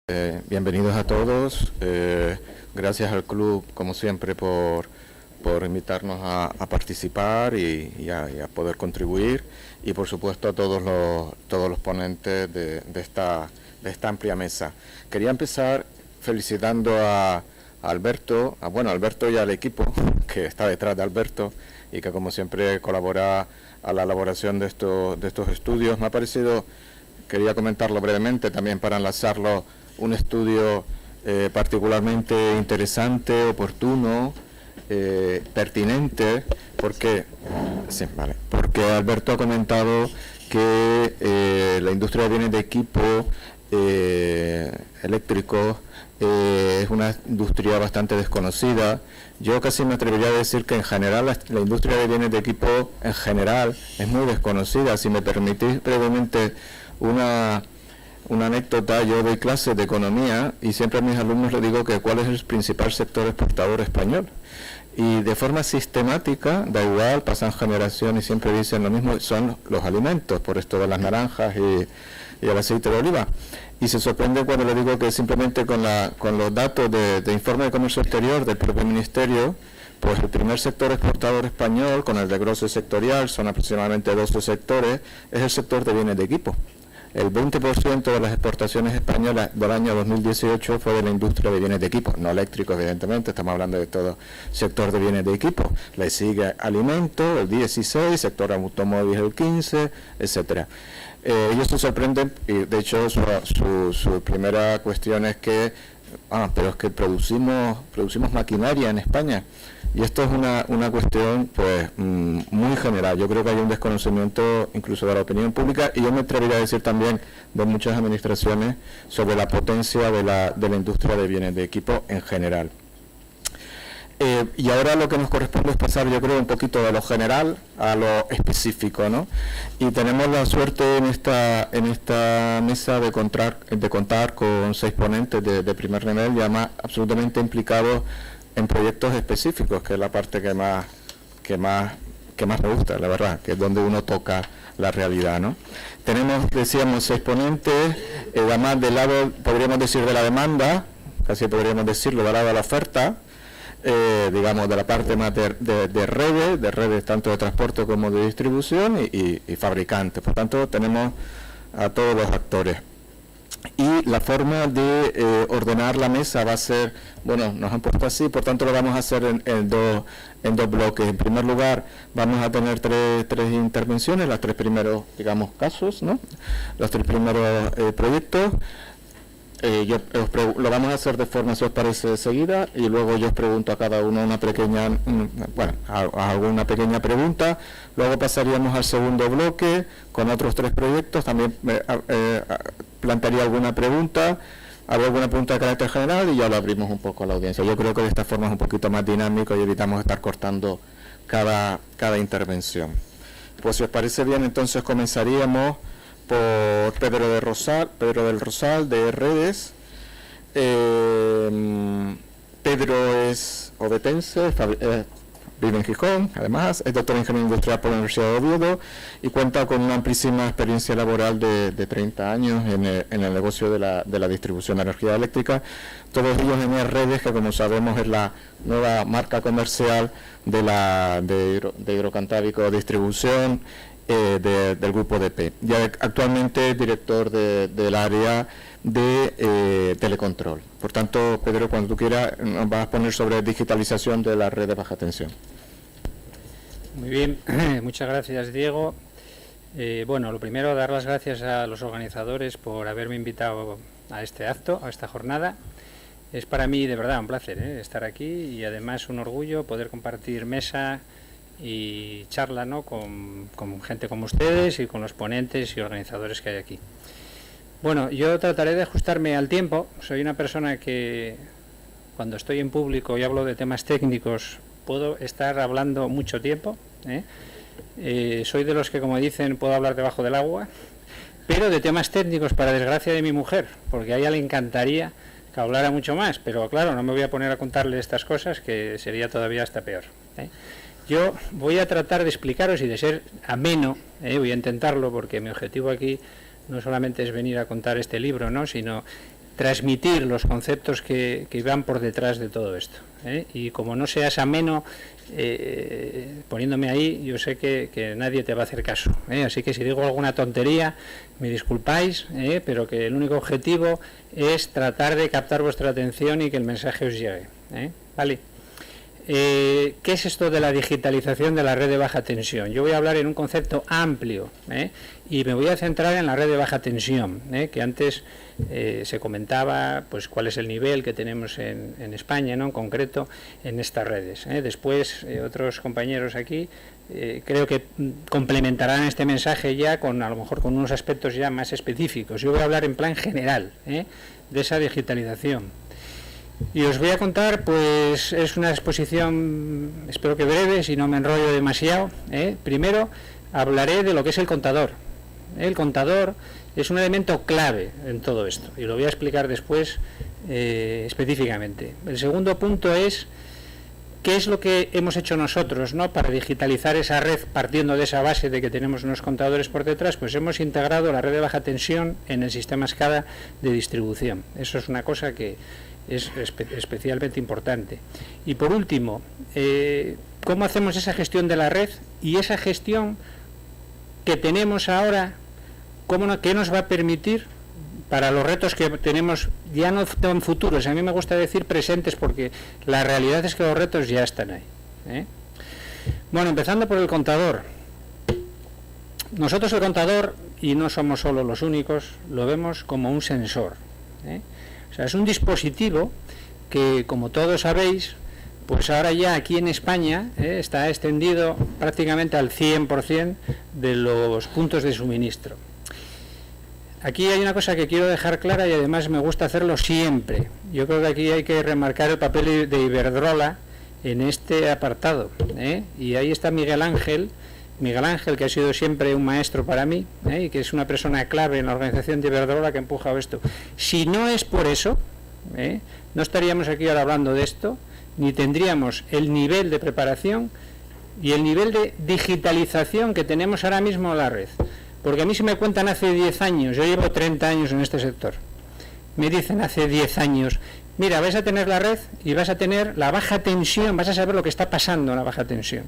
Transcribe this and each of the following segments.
Bienvenidos a todos. Gracias al club, como siempre, por invitarnos a participar y a poder contribuir. Y, por supuesto, a todos los ponentes de esta amplia mesa. Quería empezar felicitando a Alberto, Alberto y al equipo que está detrás de Alberto y que, como siempre, colabora a la elaboración de estos estudios. Me ha parecido, quería comentarlo brevemente también para enlazarlo, un estudio particularmente interesante, oportuno, pertinente, porque Alberto ha comentado que la industria de bienes de equipo eléctricos es una industria bastante desconocida. Yo casi me atrevería a decir que en general la industria de bienes de equipo en general es muy desconocida. Si me permitís brevemente una anécdota, yo doy clases de economía y siempre a mis alumnos les digo que cuál es el principal sector exportador español. Y de forma sistemática, da igual, pasan generaciones y siempre dicen lo mismo, son los alimentos, por esto de las naranjas y el aceite de oliva. Y se sorprende cuando le digo que simplemente con los datos de informe de comercio exterior del propio ministerio, pues el primer sector exportador español, con el desglose sectorial, son aproximadamente 12 sectores, es el sector de bienes de equipo. El 20% de las exportaciones españolas del año 2018 fue de la industria de bienes de equipo, no eléctricos, evidentemente, estamos hablando de todo sector de bienes de equipo. Le sigue alimentos, el 16%, sector automóvil, el 15%, etcétera. Ellos se sorprenden, y de hecho su primera cuestión es que, pero es que producimos maquinaria en España. Y esto es una cuestión pues muy general. Yo creo que hay un desconocimiento incluso de la opinión pública y yo me atrevería a decir también de muchas administraciones sobre la potencia de la industria de bienes de equipo en general. Y ahora lo que nos corresponde es pasar, yo creo, un poquito de lo general a lo específico, ¿no? Y tenemos la suerte en esta mesa de contar con 6 ponentes de primer nivel, ya más absolutamente implicados en proyectos específicos, que es la parte que más me gusta, la verdad, que es donde uno toca la realidad, ¿no? Tenemos, decíamos, 6 ponentes, además del lado, podríamos decir, de la demanda, casi podríamos decirlo, del lado de la oferta, digamos, de la parte más de redes tanto de transporte como de distribución y fabricantes. Por tanto, tenemos a todos los actores. Y la forma de ordenar la mesa va a ser, nos han puesto así, por tanto lo vamos a hacer en dos bloques. En primer lugar, vamos a tener tres intervenciones, los 3 primeros, digamos, casos, ¿no? Los 3 primeros proyectos. Lo vamos a hacer de forma, si os parece, seguida, y luego yo os pregunto a cada uno alguna pequeña pregunta. Luego pasaríamos al segundo bloque con otros 3 proyectos. También plantearía alguna pregunta, habrá alguna pregunta de carácter general y ya lo abrimos un poco a la audiencia. Yo creo que de esta forma es un poquito más dinámico y evitamos estar cortando cada intervención. Pues si os parece bien, entonces comenzaríamos por Pedro del Rosal, de Redes. Pedro es ovetense, vive en Gijón, además, es doctor en Ingeniería Industrial por la Universidad de Oviedo y cuenta con una amplísima experiencia laboral de 30 años en el negocio de la distribución de energía eléctrica, todos ellos en Redes, que como sabemos es la nueva marca comercial de Hidrocantábrico Distribución, del grupo DP. Ya actualmente es director del área de telecontrol. Por tanto, Pedro, cuando tú quieras, nos vas a poner sobre digitalización de la red de baja tensión. Muy bien, muchas gracias, Diego. Lo primero, dar las gracias a los organizadores por haberme invitado a este acto, a esta jornada. Es para mí, de verdad, un placer estar aquí y además un orgullo poder compartir mesa y charla, ¿no?, con gente como ustedes y con los ponentes y organizadores que hay aquí. Bueno, yo trataré de ajustarme al tiempo. Soy una persona que cuando estoy en público y hablo de temas técnicos puedo estar hablando mucho tiempo, soy de los que, como dicen, puedo hablar debajo del agua, pero de temas técnicos, para desgracia de mi mujer, porque a ella le encantaría que hablara mucho más, pero claro, no me voy a poner a contarle estas cosas, que sería todavía hasta peor. Yo voy a tratar de explicaros y de ser ameno, voy a intentarlo, porque mi objetivo aquí no solamente es venir a contar este libro, ¿no?, sino transmitir los conceptos que van por detrás de todo esto, ¿eh? Y como no seas ameno poniéndome ahí, yo sé que nadie te va a hacer caso, ¿eh? Así que si digo alguna tontería, me disculpáis, pero que el único objetivo es tratar de captar vuestra atención y que el mensaje os llegue, ¿eh? Vale. ¿Qué es esto de la digitalización de la red de baja tensión? Yo voy a hablar en un concepto amplio, y me voy a centrar en la red de baja tensión, que antes se comentaba pues cuál es el nivel que tenemos en España, ¿no?, en concreto en estas redes. Después otros compañeros aquí creo que complementarán este mensaje ya con a lo mejor con unos aspectos ya más específicos. Yo voy a hablar en plan general de esa digitalización. Y os voy a contar, pues es una exposición, espero que breve, si no me enrollo demasiado. Primero hablaré de lo que es el contador. El contador es un elemento clave en todo esto, y lo voy a explicar después específicamente. El segundo punto es qué es lo que hemos hecho nosotros, ¿no?, para digitalizar esa red, partiendo de esa base de que tenemos unos contadores por detrás. Pues hemos integrado la red de baja tensión en el sistema SCADA de distribución. Eso es una cosa que es especialmente importante. Y por último, ¿cómo hacemos esa gestión de la red? Y esa gestión que tenemos ahora, ¿qué nos va a permitir para los retos que tenemos, ya no tan futuros? A mí me gusta decir presentes, porque la realidad es que los retos ya están ahí, Bueno, empezando por el contador. Nosotros el contador, y no somos solo los únicos, lo vemos como un sensor, O sea, es un dispositivo que, como todos sabéis, pues ahora ya aquí en España está extendido prácticamente al 100% de los puntos de suministro. Aquí hay una cosa que quiero dejar clara, y además me gusta hacerlo siempre. Yo creo que aquí hay que remarcar el papel de Iberdrola en este apartado, Y ahí está Miguel Ángel, que ha sido siempre un maestro para mí, y que es una persona clave en la organización de Iberdrola que ha empujado esto. Si no es por eso, no estaríamos aquí ahora hablando de esto, ni tendríamos el nivel de preparación y el nivel de digitalización que tenemos ahora mismo en la red. Porque a mí se me cuentan hace 10 años, yo llevo 30 años en este sector, me dicen hace 10 años, mira, vais a tener la red y vas a tener la baja tensión, vas a saber lo que está pasando en la baja tensión,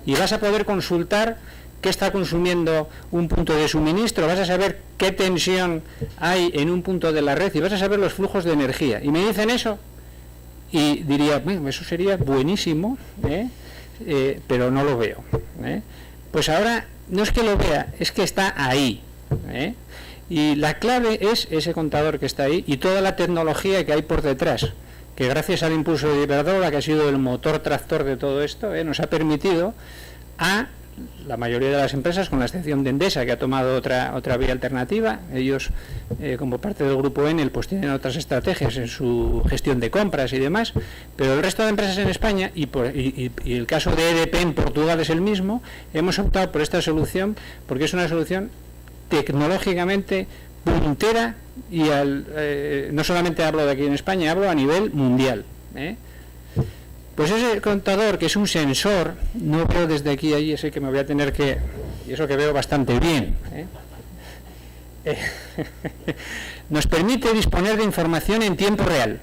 y vas a poder consultar qué está consumiendo un punto de suministro, vas a saber qué tensión hay en un punto de la red, y vas a saber los flujos de energía. Y me dicen eso, y diría, bueno, eso sería buenísimo, pero no lo veo. Pues ahora no es que lo vea, es que está ahí, Y la clave es ese contador que está ahí y toda la tecnología que hay por detrás, que gracias al impulso de Iberdrola, que ha sido el motor tractor de todo esto, nos ha permitido a la mayoría de las empresas, con la excepción de Endesa, que ha tomado otra vía alternativa. Ellos, como parte del grupo Enel, pues tienen otras estrategias en su gestión de compras y demás, pero el resto de empresas en España, y el caso de EDP en Portugal es el mismo, hemos optado por esta solución porque es una solución tecnológicamente puntera, y no solamente hablo de aquí en España, hablo a nivel mundial, Pues ese contador, que es un sensor, no veo desde aquí a allí, ese que me voy a tener que... y eso que veo bastante bien, nos permite disponer de información en tiempo real.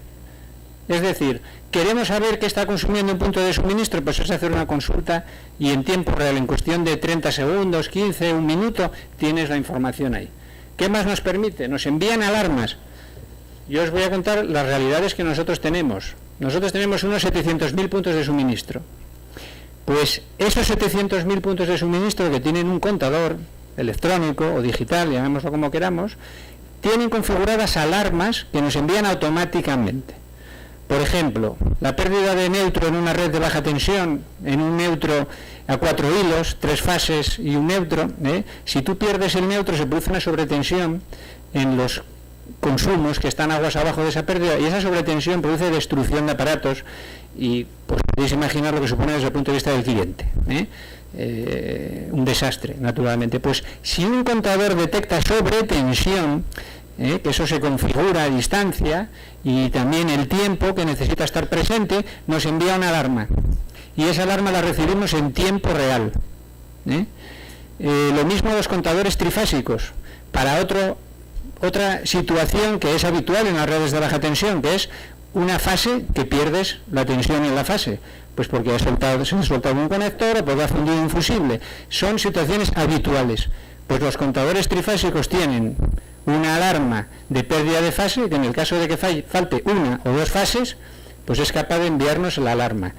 Es decir, queremos saber qué está consumiendo un punto de suministro, pues es hacer una consulta, y en tiempo real, en cuestión de 30 segundos, 15, un minuto, tienes la información ahí. ¿Qué más nos permite? Nos envían alarmas. Yo os voy a contar las realidades que nosotros tenemos. Nosotros tenemos unos 700.000 puntos de suministro. Pues esos 700.000 puntos de suministro, que tienen un contador electrónico o digital, llamémoslo como queramos, tienen configuradas alarmas que nos envían automáticamente. Por ejemplo, la pérdida de neutro en una red de baja tensión, en un neutro a 4 hilos, 3 fases y un neutro, si tú pierdes el neutro, se produce una sobretensión en los consumos que están aguas abajo de esa pérdida, y esa sobretensión produce destrucción de aparatos, y pues podéis imaginar lo que supone desde el punto de vista del cliente, un desastre, naturalmente. Pues si un contador detecta sobretensión, que eso se configura a distancia, y también el tiempo que necesita estar presente, nos envía una alarma, y esa alarma la recibimos en tiempo real. Lo mismo los contadores trifásicos. Para otra situación que es habitual en las redes de baja tensión, que es una fase que pierdes la tensión en la fase, pues porque se ha soltado un conector o porque ha fundido un fusible. Son situaciones habituales. Pues los contadores trifásicos tienen una alarma de pérdida de fase, que en el caso de que falte una o dos fases, pues es capaz de enviarnos la alarma.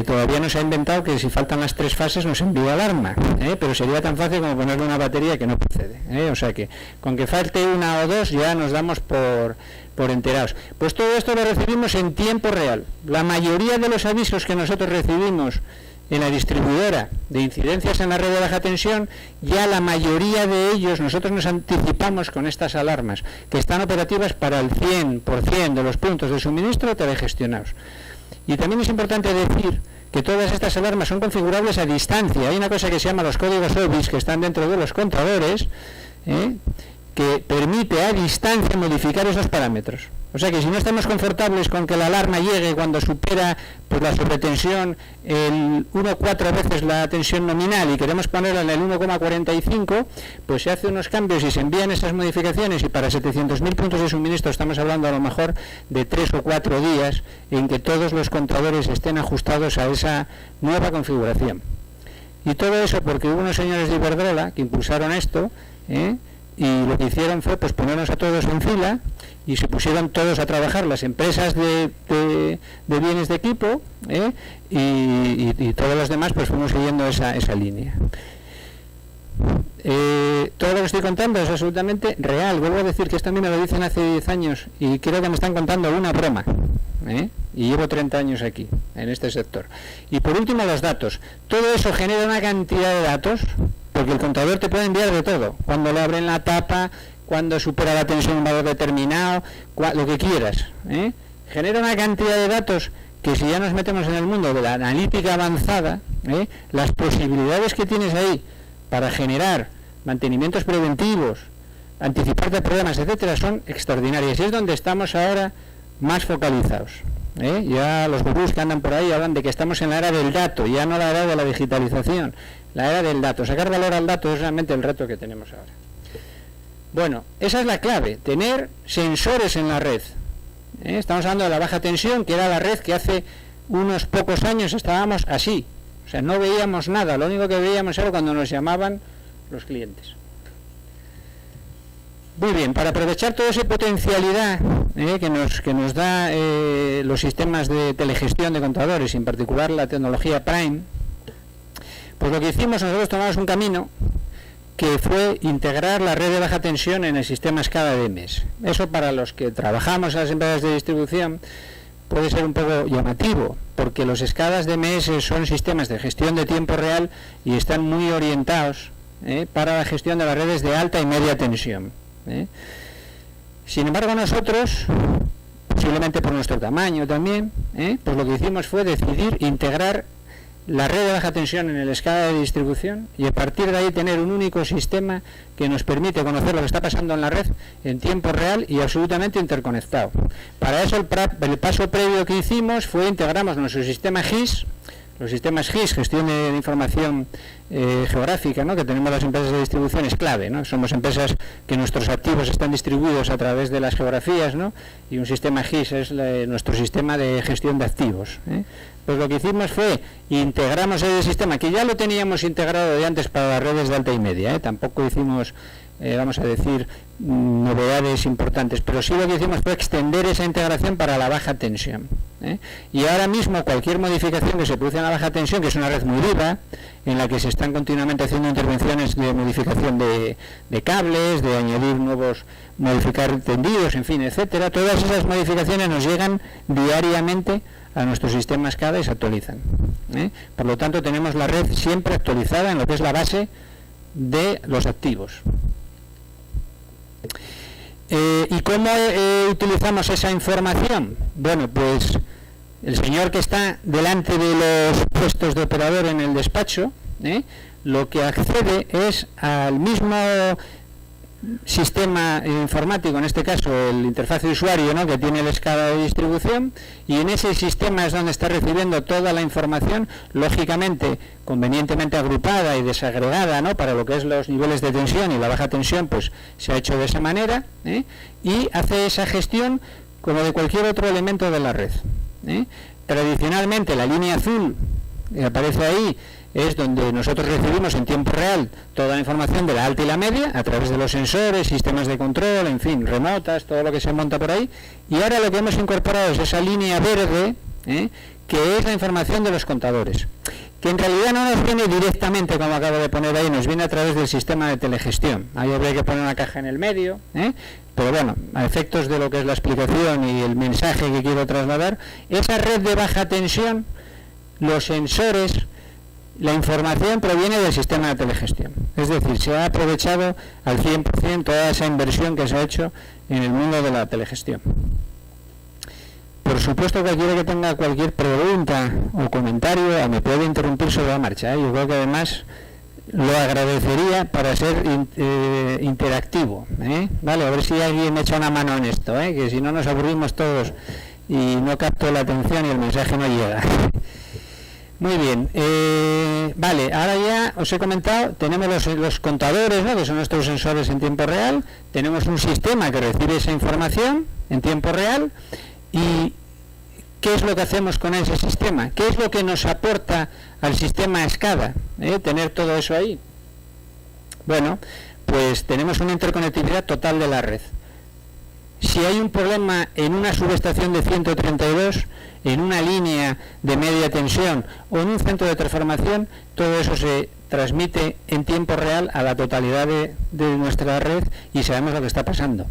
Todavía no se ha inventado que si faltan las 3 fases nos envía alarma, pero sería tan fácil como ponerle una batería que no procede. O sea que con que falte una o dos ya nos damos por enterados. Pues todo esto lo recibimos en tiempo real. La mayoría de los avisos que nosotros recibimos en la distribuidora de incidencias en la red de baja tensión, ya la mayoría de ellos nosotros nos anticipamos con estas alarmas, que están operativas para el 100% de los puntos de suministro telegestionados. Y también es importante decir que todas estas alarmas son configurables a distancia. Hay una cosa que se llama los códigos OBIS, que están dentro de los contadores, que permite a distancia modificar esos parámetros. O sea que si no estamos confortables con que la alarma llegue cuando supera pues, la sobretensión el 1,4 veces la tensión nominal y queremos ponerla en el 1,45, pues se hace unos cambios y se envían esas modificaciones, y para 700.000 puntos de suministro estamos hablando a lo mejor de 3 o 4 días en que todos los contadores estén ajustados a esa nueva configuración. Y todo eso porque hubo unos señores de Iberdrola que impulsaron esto, y lo que hicieron fue pues ponernos a todos en fila y se pusieron todos a trabajar, las empresas de bienes de equipo, y todos los demás pues fuimos siguiendo esa línea. Todo lo que estoy contando es absolutamente real. Vuelvo a decir que esto a mí me lo dicen hace 10 años y creo que me están contando una broma, y llevo 30 años aquí, en este sector. Y por último, los datos. Todo eso genera una cantidad de datos, porque el contador te puede enviar de todo, cuando le abren la tapa, cuando supera la tensión un valor determinado, lo que quieras. Genera una cantidad de datos que si ya nos metemos en el mundo de la analítica avanzada, las posibilidades que tienes ahí para generar mantenimientos preventivos, anticiparte a problemas, etcétera, son extraordinarias. Y es donde estamos ahora más focalizados. Ya los gurús que andan por ahí hablan de que estamos en la era del dato, ya no la era de la digitalización, la era del dato. Sacar valor al dato es realmente el reto que tenemos ahora. Bueno, esa es la clave, tener sensores en la red. Estamos hablando de la baja tensión, que era la red que hace unos pocos años estábamos así. O sea, no veíamos nada, lo único que veíamos era cuando nos llamaban los clientes. Muy bien, para aprovechar toda esa potencialidad que nos da los sistemas de telegestión de contadores, en particular la tecnología Prime, pues lo que hicimos, nosotros tomamos un camino que fue integrar la red de baja tensión en el sistema SCADA DMS. Eso, para los que trabajamos en las empresas de distribución, puede ser un poco llamativo, porque los SCADAs DMS son sistemas de gestión de tiempo real y están muy orientados para la gestión de las redes de alta y media tensión. Sin embargo, nosotros, posiblemente por nuestro tamaño también, pues lo que hicimos fue decidir integrar la red de baja tensión en el SCADA de distribución y a partir de ahí tener un único sistema que nos permite conocer lo que está pasando en la red en tiempo real y absolutamente interconectado. Para eso el paso previo que hicimos fue integramos nuestro sistema GIS. Los sistemas GIS, gestión de información geográfica, que tenemos las empresas de distribución, es clave, Somos empresas que nuestros activos están distribuidos a través de las geografías, y un sistema GIS es nuestro sistema de gestión de activos. Pues lo que hicimos fue integramos ese sistema, que ya lo teníamos integrado de antes para las redes de alta y media, tampoco hicimos, vamos a decir, novedades importantes, pero sí lo que hicimos fue extender esa integración para la baja tensión. Y ahora mismo cualquier modificación que se produce en la baja tensión, que es una red muy viva, en la que se están continuamente haciendo intervenciones de modificación de cables, de añadir nuevos, modificar tendidos, en fin, etcétera, todas esas modificaciones nos llegan diariamente a nuestros sistemas SCADA y se actualizan. Por lo tanto, tenemos la red siempre actualizada en lo que es la base de los activos. ¿Y cómo utilizamos esa información? Bueno, pues el señor que está delante de los puestos de operador en el despacho, lo que accede es al mismo sistema informático, en este caso el interfaz de usuario, ¿no?, que tiene el SCADA de distribución, y en ese sistema es donde está recibiendo toda la información, lógicamente convenientemente agrupada y desagregada, ¿no?, para lo que es los niveles de tensión y la baja tensión, pues se ha hecho de esa manera, y hace esa gestión como de cualquier otro elemento de la red. Tradicionalmente la línea azul que aparece ahí es donde nosotros recibimos en tiempo real toda la información de la alta y la media a través de los sensores, sistemas de control, en fin, remotas, todo lo que se monta por ahí. Y ahora lo que hemos incorporado es esa línea verde, que es la información de los contadores, que en realidad no nos viene directamente, como acabo de poner ahí, nos viene a través del sistema de telegestión. Ahí habría que poner una caja en el medio, pero bueno, a efectos de lo que es la explicación y el mensaje que quiero trasladar, esa red de baja tensión, los sensores, la información proviene del sistema de telegestión. Es decir, se ha aprovechado al 100% toda esa inversión que se ha hecho en el mundo de la telegestión. Por supuesto, cualquiera que tenga cualquier pregunta o comentario me puede interrumpir sobre la marcha. Yo creo que además lo agradecería para ser interactivo. Vale, a ver si alguien me echa una mano en esto, que si no nos aburrimos todos y no capto la atención y el mensaje no llega. Muy bien, vale, ahora ya os he comentado, tenemos los contadores, ¿no?, que son nuestros sensores en tiempo real, tenemos un sistema que recibe esa información en tiempo real, y ¿qué es lo que hacemos con ese sistema? ¿Qué es lo que nos aporta al sistema SCADA, tener todo eso ahí? Bueno, pues tenemos una interconectividad total de la red. Si hay un problema en una subestación de 132, en una línea de media tensión o en un centro de transformación, todo eso se transmite en tiempo real a la totalidad de nuestra red y sabemos lo que está pasando.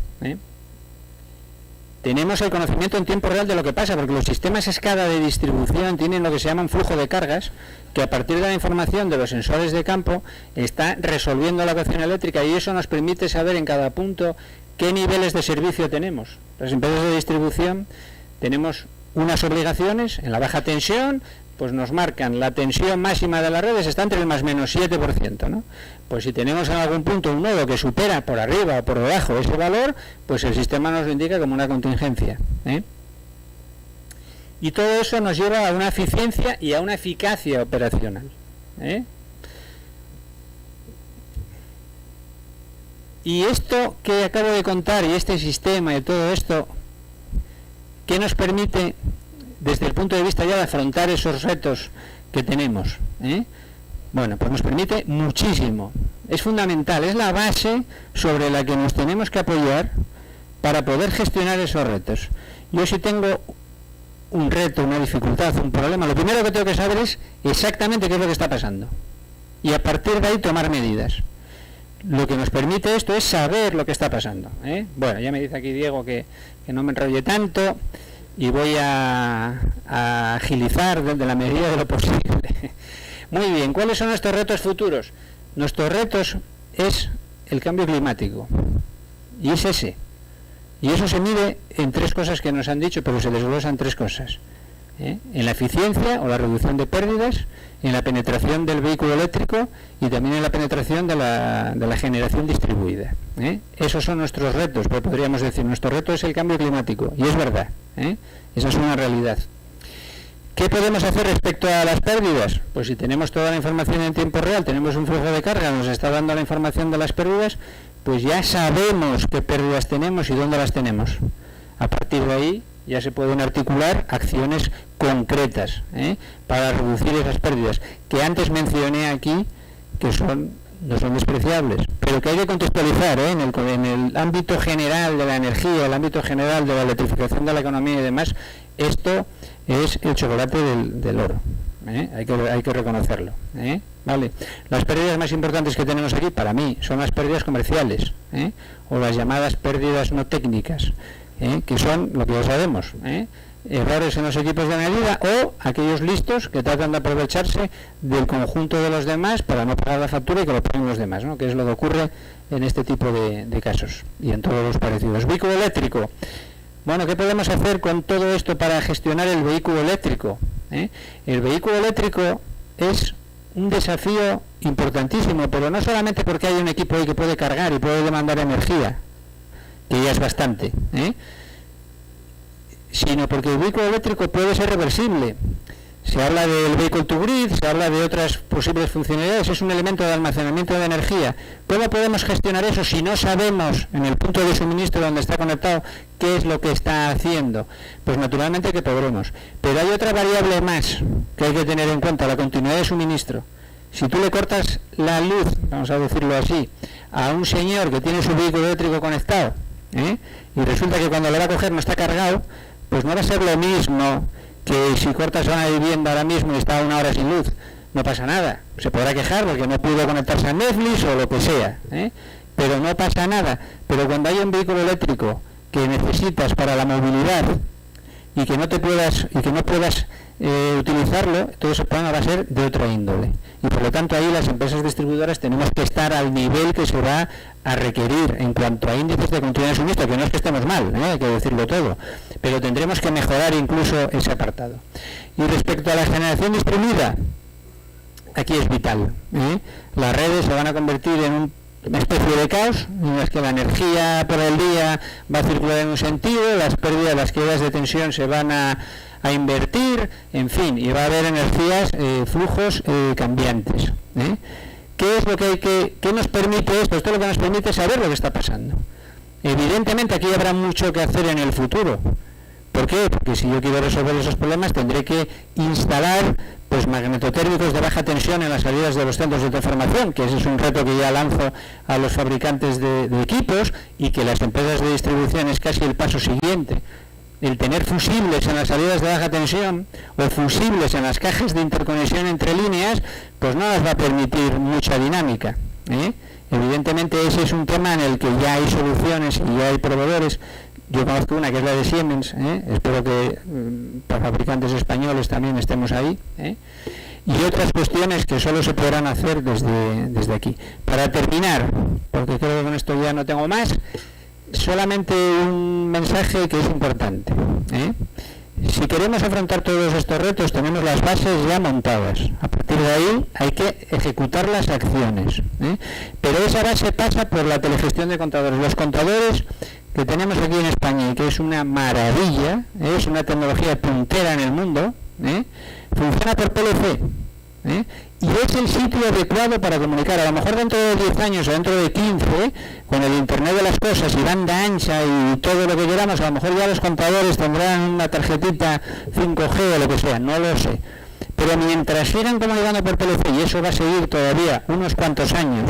Tenemos el conocimiento en tiempo real de lo que pasa, porque los sistemas SCADA de distribución tienen lo que se llama un flujo de cargas, que a partir de la información de los sensores de campo está resolviendo la ecuación eléctrica, y eso nos permite saber en cada punto qué niveles de servicio tenemos. Las empresas de distribución tenemos unas obligaciones. En la baja tensión, pues nos marcan la tensión máxima de las redes está entre el más menos 7%, ¿no? Pues si tenemos en algún punto un nodo que supera por arriba o por debajo ese valor, pues el sistema nos lo indica como una contingencia, Y todo eso nos lleva a una eficiencia y a una eficacia operacional, Y esto que acabo de contar, y este sistema y todo esto, ¿qué nos permite desde el punto de vista ya de afrontar esos retos que tenemos? Bueno, pues nos permite muchísimo. Es fundamental, es la base sobre la que nos tenemos que apoyar para poder gestionar esos retos. Yo, si tengo un reto, una dificultad, un problema, lo primero que tengo que saber es exactamente qué es lo que está pasando, y a partir de ahí tomar medidas. Lo que nos permite esto es saber lo que está pasando, Bueno, ya me dice aquí Diego que no me enrolle tanto y voy a agilizar de la medida de lo posible. Muy bien, ¿cuáles son nuestros retos futuros? Nuestros retos es el cambio climático, y es ese. Y eso se mide en tres cosas que nos han dicho, pero se desglosan tres cosas. En la eficiencia o la reducción de pérdidas, en la penetración del vehículo eléctrico y también en la penetración de la generación distribuida. Esos son nuestros retos, pero podríamos decir, nuestro reto es el cambio climático, y es verdad, esa es una realidad. ¿Qué podemos hacer respecto a las pérdidas? Pues si tenemos toda la información en tiempo real, tenemos un flujo de carga, nos está dando la información de las pérdidas, pues ya sabemos qué pérdidas tenemos y dónde las tenemos. A partir de ahí ya se pueden articular acciones concretas para reducir esas pérdidas, que antes mencioné aquí, que no son despreciables, pero que hay que contextualizar en el ámbito general de la energía, el ámbito general de la electrificación de la economía y demás. Esto es el chocolate del oro, hay que reconocerlo, ¿vale? Las pérdidas más importantes que tenemos aquí, para mí, son las pérdidas comerciales, o las llamadas pérdidas no técnicas, que son lo que ya sabemos, errores en los equipos de medida, o aquellos listos que tratan de aprovecharse del conjunto de los demás para no pagar la factura y que lo paguen los demás, ¿no? Que es lo que ocurre en este tipo de casos y en todos los parecidos. Vehículo eléctrico. Bueno, ¿qué podemos hacer con todo esto para gestionar el vehículo eléctrico? El vehículo eléctrico es un desafío importantísimo, pero no solamente porque hay un equipo ahí que puede cargar y puede demandar energía, que ya es bastante, sino porque el vehículo eléctrico puede ser reversible. Se habla del vehicle to grid, se habla de otras posibles funcionalidades, es un elemento de almacenamiento de energía. ¿Cómo podemos gestionar eso si no sabemos en el punto de suministro donde está conectado qué es lo que está haciendo? Pues naturalmente que podremos. Pero hay otra variable más que hay que tener en cuenta, la continuidad de suministro. Si tú le cortas la luz, vamos a decirlo así, a un señor que tiene su vehículo eléctrico conectado, y resulta que cuando le va a coger no está cargado, pues no va a ser lo mismo que si cortas a una vivienda ahora mismo y está 1 hora sin luz. No pasa nada, se podrá quejar porque no pudo conectarse a Netflix o lo que sea, pero no pasa nada. Pero cuando hay un vehículo eléctrico que necesitas para la movilidad y que no puedas utilizarlo, todo ese problema va a ser de otra índole. Y por lo tanto ahí las empresas distribuidoras tenemos que estar al nivel que se va a requerir en cuanto a índices de continuidad de suministro, que no es que estemos mal, hay que decirlo todo, pero tendremos que mejorar incluso ese apartado. Y respecto a la generación distribuida, aquí es vital. Las redes se van a convertir en una especie de caos, en las que la energía por el día va a circular en un sentido, las pérdidas, las caídas de tensión se van a invertir, en fin, y va a haber energías, flujos cambiantes. ¿Qué es lo que qué nos permite esto? Esto es lo que nos permite saber lo que está pasando. Evidentemente aquí habrá mucho que hacer en el futuro. ¿Por qué? Porque si yo quiero resolver esos problemas tendré que instalar pues magnetotérmicos de baja tensión en las salidas de los centros de transformación, que ese es un reto que ya lanzo a los fabricantes de equipos, y que las empresas de distribución es casi el paso siguiente. El tener fusibles en las salidas de baja tensión o fusibles en las cajas de interconexión entre líneas, pues no nos va a permitir mucha dinámica. Evidentemente ese es un tema en el que ya hay soluciones y ya hay proveedores. Yo conozco una que es la de Siemens, espero que para fabricantes españoles también estemos ahí, y otras cuestiones que solo se podrán hacer desde aquí. Para terminar, porque creo que con esto ya no tengo más, solamente un mensaje que es importante. Si queremos afrontar todos estos retos, tenemos las bases ya montadas. A partir de ahí hay que ejecutar las acciones. Pero esa base pasa por la telegestión de contadores. Los contadores que tenemos aquí en España, y que es una maravilla, es una tecnología puntera en el mundo, funciona por PLC. Y es el sitio adecuado para comunicar. A lo mejor dentro de 10 años o dentro de 15, con el Internet de las cosas y banda ancha y todo lo que queramos, a lo mejor ya los contadores tendrán una tarjetita 5G o lo que sea, no lo sé. Pero mientras sigan comunicando por PLC, y eso va a seguir todavía unos cuantos años,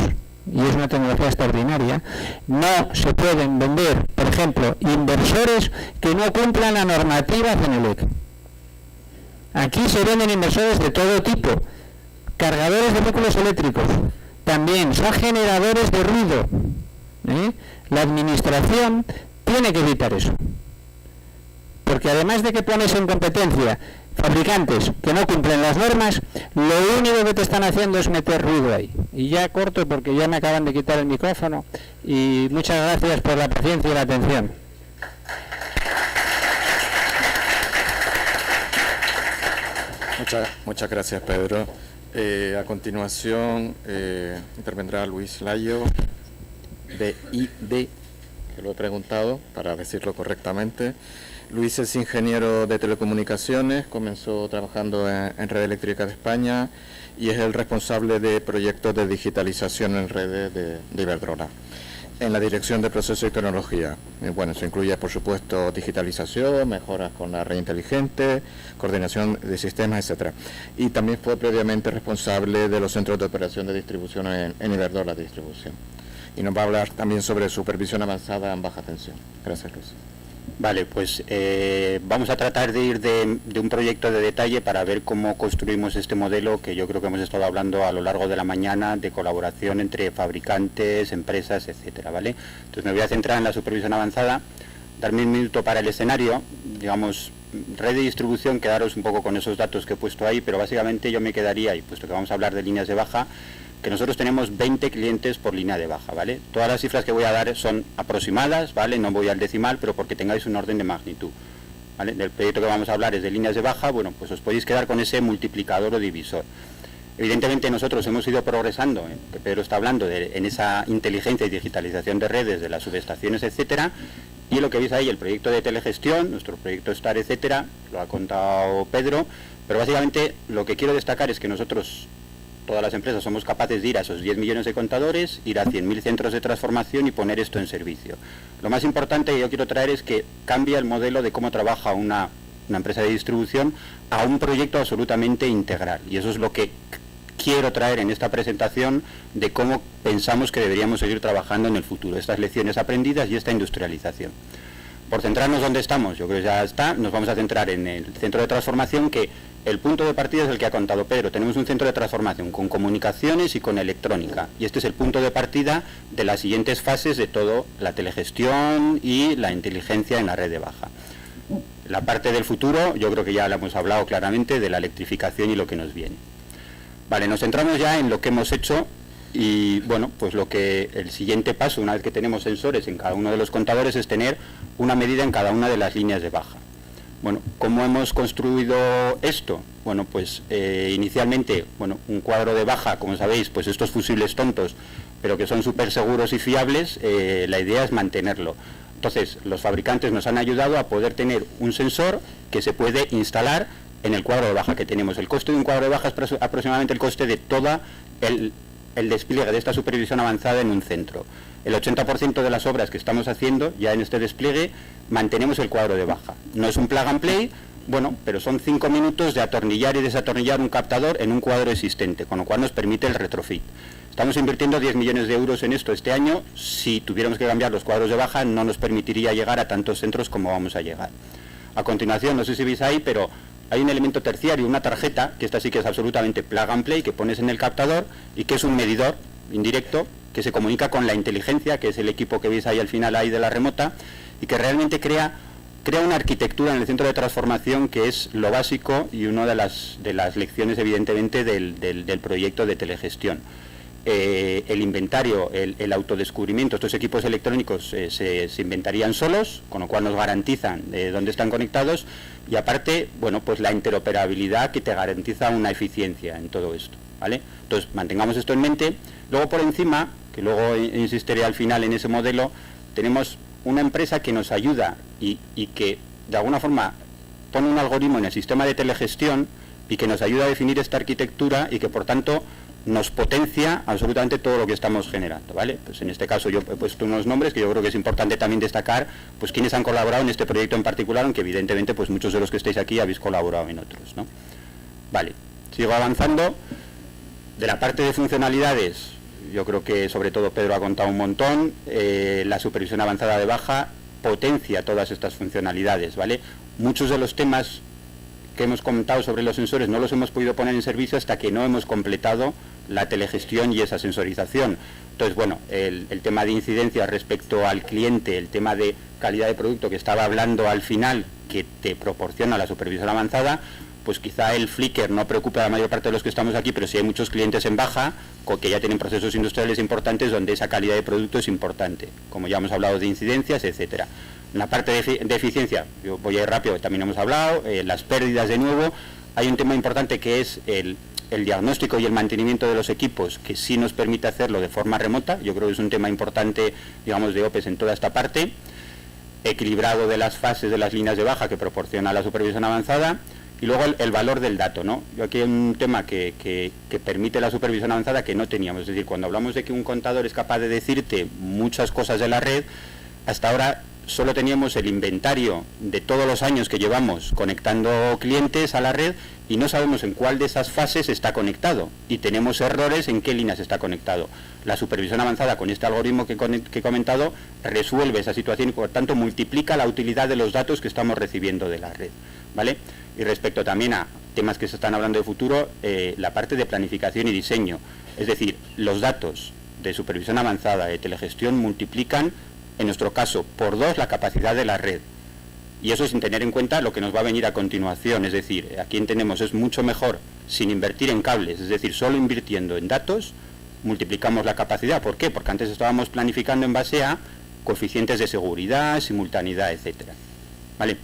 y es una tecnología extraordinaria, no se pueden vender, por ejemplo, inversores que no cumplan la normativa CENELEC. Aquí se venden inversores de todo tipo. Cargadores de vehículos eléctricos también son generadores de ruido. La administración tiene que evitar eso, porque además de que pones en competencia fabricantes que no cumplen las normas, lo único que te están haciendo es meter ruido ahí. Y ya corto porque ya me acaban de quitar el micrófono, y muchas gracias por la paciencia y la atención. Muchas gracias, Pedro. A continuación intervendrá Luis Layo, de ID, que lo he preguntado para decirlo correctamente. Luis es ingeniero de telecomunicaciones, comenzó trabajando en Red Eléctrica de España y es el responsable de proyectos de digitalización en redes de Iberdrola, en la dirección de procesos y tecnología. Bueno, eso incluye, por supuesto, digitalización, mejoras con la red inteligente, coordinación de sistemas, etcétera. Y también fue previamente responsable de los centros de operación de distribución en Iberdrola Distribución. Y nos va a hablar también sobre supervisión avanzada en baja tensión. Gracias, Luis. Vale, pues vamos a tratar de ir de un proyecto de detalle para ver cómo construimos este modelo que yo creo que hemos estado hablando a lo largo de la mañana, de colaboración entre fabricantes, empresas, etcétera, ¿vale? Entonces me voy a centrar en la supervisión avanzada, darme un minuto para el escenario, digamos, red de distribución, quedaros un poco con esos datos que he puesto ahí, pero básicamente yo me quedaría, y puesto que vamos a hablar de líneas de baja, que nosotros tenemos 20 clientes por línea de baja, ¿vale? Todas las cifras que voy a dar son aproximadas, ¿vale? No voy al decimal, pero porque tengáis un orden de magnitud, ¿vale? Del proyecto que vamos a hablar es de líneas de baja, bueno, pues os podéis quedar con ese multiplicador o divisor. Evidentemente nosotros hemos ido progresando, que Pedro está hablando, en esa inteligencia y digitalización de redes, de las subestaciones, etcétera, y lo que veis ahí, el proyecto de telegestión, nuestro proyecto STAR, etcétera, lo ha contado Pedro, pero básicamente lo que quiero destacar es que nosotros, todas las empresas, somos capaces de ir a esos 10 millones de contadores, ir a 100.000 centros de transformación y poner esto en servicio. Lo más importante que yo quiero traer es que cambia el modelo de cómo trabaja una empresa de distribución a un proyecto absolutamente integral, y eso es lo que quiero traer en esta presentación de cómo pensamos que deberíamos seguir trabajando en el futuro, estas lecciones aprendidas y esta industrialización. Por centrarnos donde estamos, yo creo que ya está, nos vamos a centrar en el centro de transformación, que el punto de partida es el que ha contado Pedro. Tenemos un centro de transformación con comunicaciones y con electrónica, y este es el punto de partida de las siguientes fases de todo, la telegestión y la inteligencia en la red de baja. La parte del futuro, yo creo que ya la hemos hablado claramente, de la electrificación y lo que nos viene. Vale, nos centramos ya en lo que hemos hecho y, bueno, pues el siguiente paso, una vez que tenemos sensores en cada uno de los contadores, es tener una medida en cada una de las líneas de baja. Bueno, ¿cómo hemos construido esto? Bueno, pues inicialmente, bueno, un cuadro de baja, como sabéis, pues estos fusibles tontos, pero que son súper seguros y fiables, la idea es mantenerlo. Entonces, los fabricantes nos han ayudado a poder tener un sensor que se puede instalar en el cuadro de baja que tenemos. El coste de un cuadro de baja es aproximadamente el coste de toda el despliegue de esta supervisión avanzada en un centro. El 80% de las obras que estamos haciendo ya en este despliegue mantenemos el cuadro de baja. No es un plug and play, bueno, pero son 5 minutos de atornillar y desatornillar un captador en un cuadro existente, con lo cual nos permite el retrofit. Estamos invirtiendo 10 millones de euros en esto este año. Si tuviéramos que cambiar los cuadros de baja, no nos permitiría llegar a tantos centros como vamos a llegar. A continuación, no sé si veis ahí, pero hay un elemento terciario, una tarjeta, que esta sí que es absolutamente plug and play, que pones en el captador y que es un medidor indirecto que se comunica con la inteligencia, que es el equipo que veis ahí al final ahí de la remota, y que realmente crea una arquitectura en el centro de transformación que es lo básico y una de las lecciones, evidentemente, del proyecto de telegestión. El inventario, el autodescubrimiento, estos equipos electrónicos se inventarían solos, con lo cual nos garantizan dónde están conectados, y aparte, bueno, pues la interoperabilidad que te garantiza una eficiencia en todo esto, ¿vale? Entonces, mantengamos esto en mente. Luego, por encima, que luego insistiré al final en ese modelo, tenemos una empresa que nos ayuda y que, de alguna forma, pone un algoritmo en el sistema de telegestión y que nos ayuda a definir esta arquitectura y que, por tanto, nos potencia absolutamente todo lo que estamos generando, ¿vale? Pues en este caso yo he puesto unos nombres que yo creo que es importante también destacar, pues quienes han colaborado en este proyecto en particular, aunque evidentemente pues muchos de los que estáis aquí habéis colaborado en otros, ¿no? Vale, sigo avanzando. De la parte de funcionalidades, yo creo que sobre todo Pedro ha contado un montón. La supervisión avanzada de baja potencia todas estas funcionalidades, ¿vale? Muchos de los temas que hemos comentado sobre los sensores no los hemos podido poner en servicio hasta que no hemos completado la telegestión y esa sensorización. Entonces, bueno, el tema de incidencia respecto al cliente, el tema de calidad de producto que estaba hablando al final, que te proporciona la supervisión avanzada, pues quizá el Flickr no preocupa a la mayor parte de los que estamos aquí, pero sí hay muchos clientes en baja que ya tienen procesos industriales importantes donde esa calidad de producto es importante, como ya hemos hablado de incidencias, etcétera. En la parte de eficiencia, yo voy a ir rápido, también hemos hablado, las pérdidas de nuevo. Hay un tema importante que es el diagnóstico y el mantenimiento de los equipos, que sí nos permite hacerlo de forma remota. Yo creo que es un tema importante, digamos, de OPEs en toda esta parte. Equilibrado de las fases de las líneas de baja que proporciona la supervisión avanzada. Y luego el valor del dato, ¿no? Yo aquí hay un tema que permite la supervisión avanzada que no teníamos. Es decir, cuando hablamos de que un contador es capaz de decirte muchas cosas de la red, hasta ahora solo teníamos el inventario de todos los años que llevamos conectando clientes a la red y no sabemos en cuál de esas fases está conectado y tenemos errores en qué líneas está conectado. La supervisión avanzada con este algoritmo que he comentado resuelve esa situación y por tanto multiplica la utilidad de los datos que estamos recibiendo de la red, ¿vale? Y respecto también a temas que se están hablando de futuro, la parte de planificación y diseño, es decir, los datos de supervisión avanzada de telegestión multiplican, en nuestro caso, por 2 la capacidad de la red. Y eso sin tener en cuenta lo que nos va a venir a continuación. Es decir, aquí entendemos, es mucho mejor sin invertir en cables, es decir, solo invirtiendo en datos, multiplicamos la capacidad. ¿Por qué? Porque antes estábamos planificando en base a coeficientes de seguridad, simultaneidad, etcétera. ¿Vale?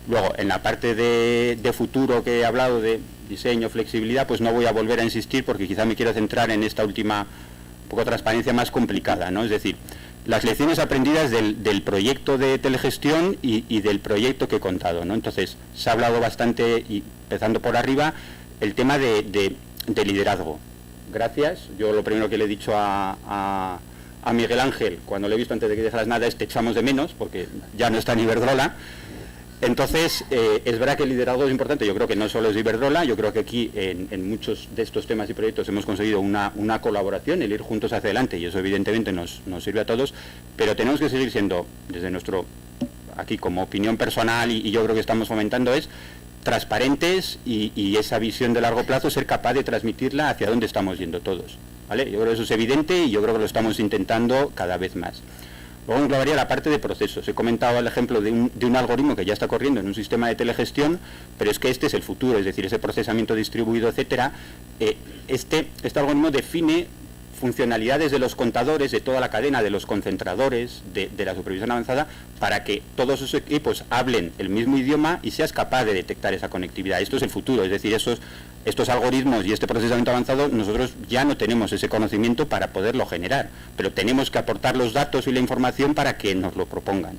Luego, en la parte de futuro que he hablado, de diseño, flexibilidad, pues no voy a volver a insistir porque quizá me quiero centrar en esta última poco transparencia más complicada, ¿no? Es decir, las lecciones aprendidas del proyecto de telegestión y del proyecto que he contado, ¿no? Entonces, se ha hablado bastante, y empezando por arriba, el tema de liderazgo. Gracias. Yo lo primero que le he dicho a Miguel Ángel, cuando le he visto antes de que dejaras nada, es te echamos de menos, porque ya no está en Iberdrola. Entonces, es verdad que el liderazgo es importante. Yo creo que no solo es Iberdrola, yo creo que aquí en muchos de estos temas y proyectos hemos conseguido una colaboración, el ir juntos hacia adelante, y eso evidentemente nos sirve a todos, pero tenemos que seguir siendo, desde nuestro, aquí como opinión personal, y yo creo que estamos fomentando, es transparentes y esa visión de largo plazo, ser capaz de transmitirla hacia dónde estamos yendo todos, ¿vale? Yo creo que eso es evidente y yo creo que lo estamos intentando cada vez más. Luego englobaría la parte de procesos. He comentado el ejemplo de un algoritmo que ya está corriendo en un sistema de telegestión, pero es que este es el futuro, es decir, ese procesamiento distribuido, etcétera. Este algoritmo define funcionalidades de los contadores, de toda la cadena, de los concentradores, de la supervisión avanzada, para que todos esos equipos hablen el mismo idioma y seas capaz de detectar esa conectividad. Esto es el futuro, es decir, estos algoritmos y este procesamiento avanzado, nosotros ya no tenemos ese conocimiento para poderlo generar, pero tenemos que aportar los datos y la información para que nos lo propongan.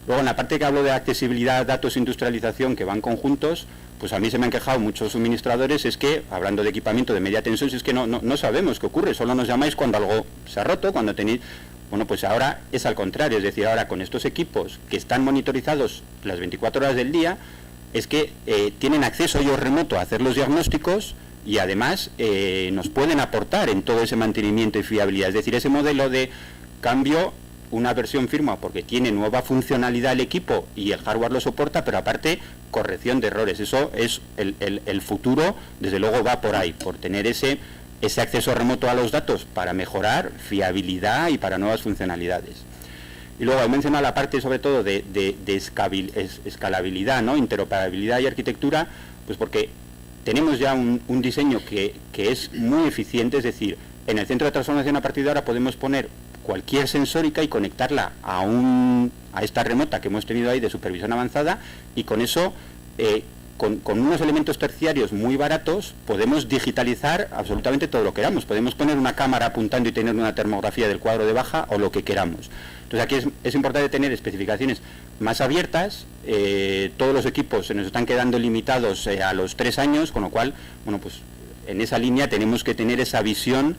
Luego, en la parte que hablo de accesibilidad, datos e industrialización, que van conjuntos, pues a mí se me han quejado muchos suministradores, es que, hablando de equipamiento de media tensión, es que no sabemos qué ocurre, solo nos llamáis cuando algo se ha roto, cuando tenéis... Bueno, pues ahora es al contrario, es decir, ahora con estos equipos que están monitorizados las 24 horas del día, es que tienen acceso ellos remoto a hacer los diagnósticos y además nos pueden aportar en todo ese mantenimiento y fiabilidad. Es decir, ese modelo de cambio, una versión firma porque tiene nueva funcionalidad el equipo y el hardware lo soporta, pero aparte corrección de errores. Eso es el futuro, desde luego va por ahí, por tener ese acceso remoto a los datos para mejorar fiabilidad y para nuevas funcionalidades. Y luego he mencionado la parte sobre todo de escalabilidad, ¿no? Interoperabilidad y arquitectura, pues porque tenemos ya un diseño que es muy eficiente, es decir, en el centro de transformación a partir de ahora podemos poner cualquier sensórica y conectarla a esta remota que hemos tenido ahí de supervisión avanzada, y con eso, con unos elementos terciarios muy baratos, podemos digitalizar absolutamente todo lo que queramos. Podemos poner una cámara apuntando y tener una termografía del cuadro de baja o lo que queramos. Entonces aquí es importante tener especificaciones más abiertas. Todos los equipos se nos están quedando limitados a los 3 años, con lo cual, bueno, pues en esa línea tenemos que tener esa visión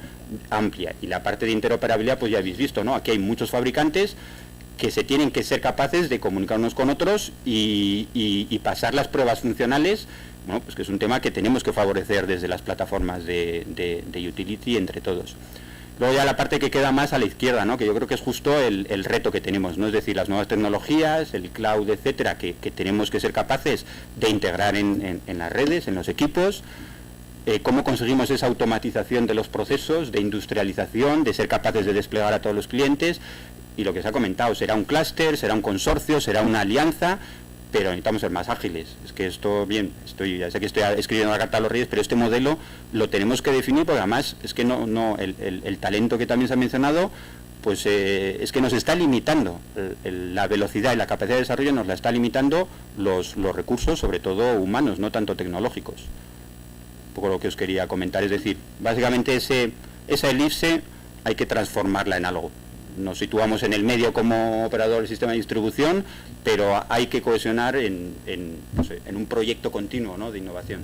amplia. Y la parte de interoperabilidad, pues ya habéis visto, ¿no? Aquí hay muchos fabricantes que se tienen que ser capaces de comunicar unos con otros y pasar las pruebas funcionales, bueno, pues que es un tema que tenemos que favorecer desde las plataformas de utility entre todos. Luego ya la parte que queda más a la izquierda, ¿no? Que yo creo que es justo el reto que tenemos, ¿no? Es decir, las nuevas tecnologías, el cloud, etcétera, que tenemos que ser capaces de integrar en las redes, en los equipos. Cómo conseguimos esa automatización de los procesos, de industrialización, de ser capaces de desplegar a todos los clientes. Y lo que se ha comentado, será un clúster, será un consorcio, será una alianza, pero necesitamos ser más ágiles. Es que esto, bien, ya sé que estoy escribiendo la carta a los Reyes, pero este modelo lo tenemos que definir, porque además es que el talento que también se ha mencionado, pues es que nos está limitando la velocidad y la capacidad de desarrollo, nos la está limitando los recursos, sobre todo humanos, no tanto tecnológicos. Un poco lo que os quería comentar, es decir, básicamente esa elipse hay que transformarla en algo. Nos situamos en el medio como operador del sistema de distribución, pero hay que cohesionar en un proyecto continuo, ¿no?, de innovación.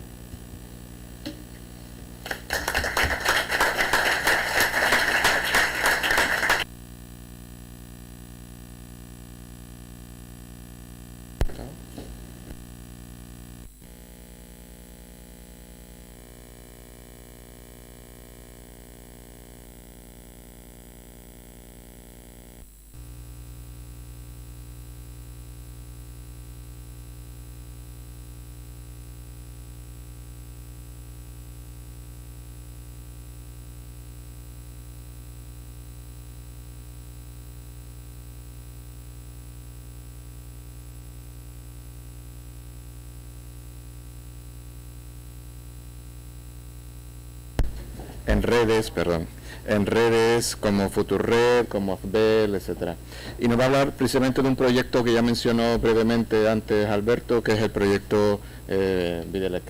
En redes, perdón. en redes como Futurred, como AFBEL, etcétera. Y nos va a hablar precisamente de un proyecto que ya mencionó brevemente antes Alberto, que es el proyecto Videlec.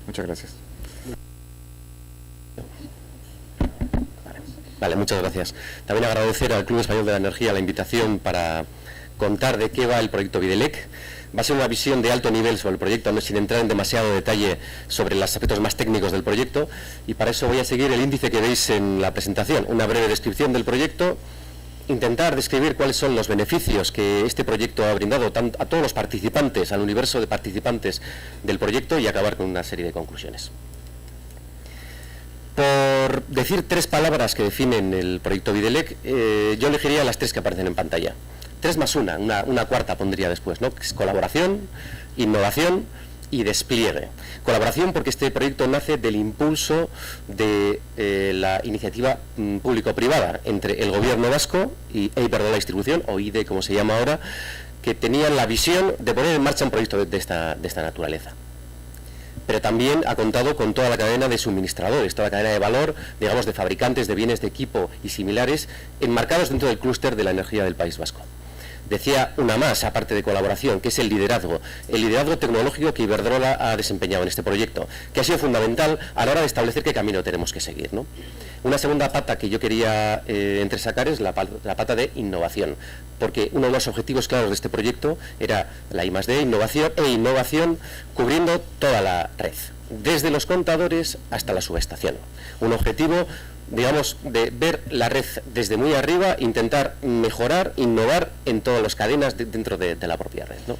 Muchas gracias. Vale, muchas gracias. También agradecer al Club Español de la Energía la invitación para contar de qué va el proyecto Videlec. Va a ser una visión de alto nivel sobre el proyecto, no sin entrar en demasiado detalle sobre los aspectos más técnicos del proyecto, y para eso voy a seguir el índice que veis en la presentación, una breve descripción del proyecto, intentar describir cuáles son los beneficios que este proyecto ha brindado a todos los participantes, al universo de participantes del proyecto, y acabar con una serie de conclusiones. Por decir 3 palabras que definen el proyecto Videlec, yo elegiría las 3 que aparecen en pantalla. 3 más una cuarta pondría después, ¿no? Que es colaboración, innovación y despliegue. Colaboración porque este proyecto nace del impulso de la iniciativa público-privada entre el gobierno vasco y Iberdrola Distribución, o IDE como se llama ahora, que tenían la visión de poner en marcha un proyecto de esta naturaleza. Pero también ha contado con toda la cadena de suministradores, toda la cadena de valor, digamos, de fabricantes de bienes de equipo y similares, enmarcados dentro del clúster de la energía del País Vasco. Decía una más, aparte de colaboración, que es el liderazgo tecnológico que Iberdrola ha desempeñado en este proyecto, que ha sido fundamental a la hora de establecer qué camino tenemos que seguir, ¿no? Una segunda pata que yo quería entresacar es la pata de innovación, porque uno de los objetivos claros de este proyecto era la I+D, innovación, cubriendo toda la red, desde los contadores hasta la subestación. Un objetivo, digamos, de ver la red desde muy arriba, intentar mejorar, innovar en todas las cadenas dentro de la propia red, ¿no?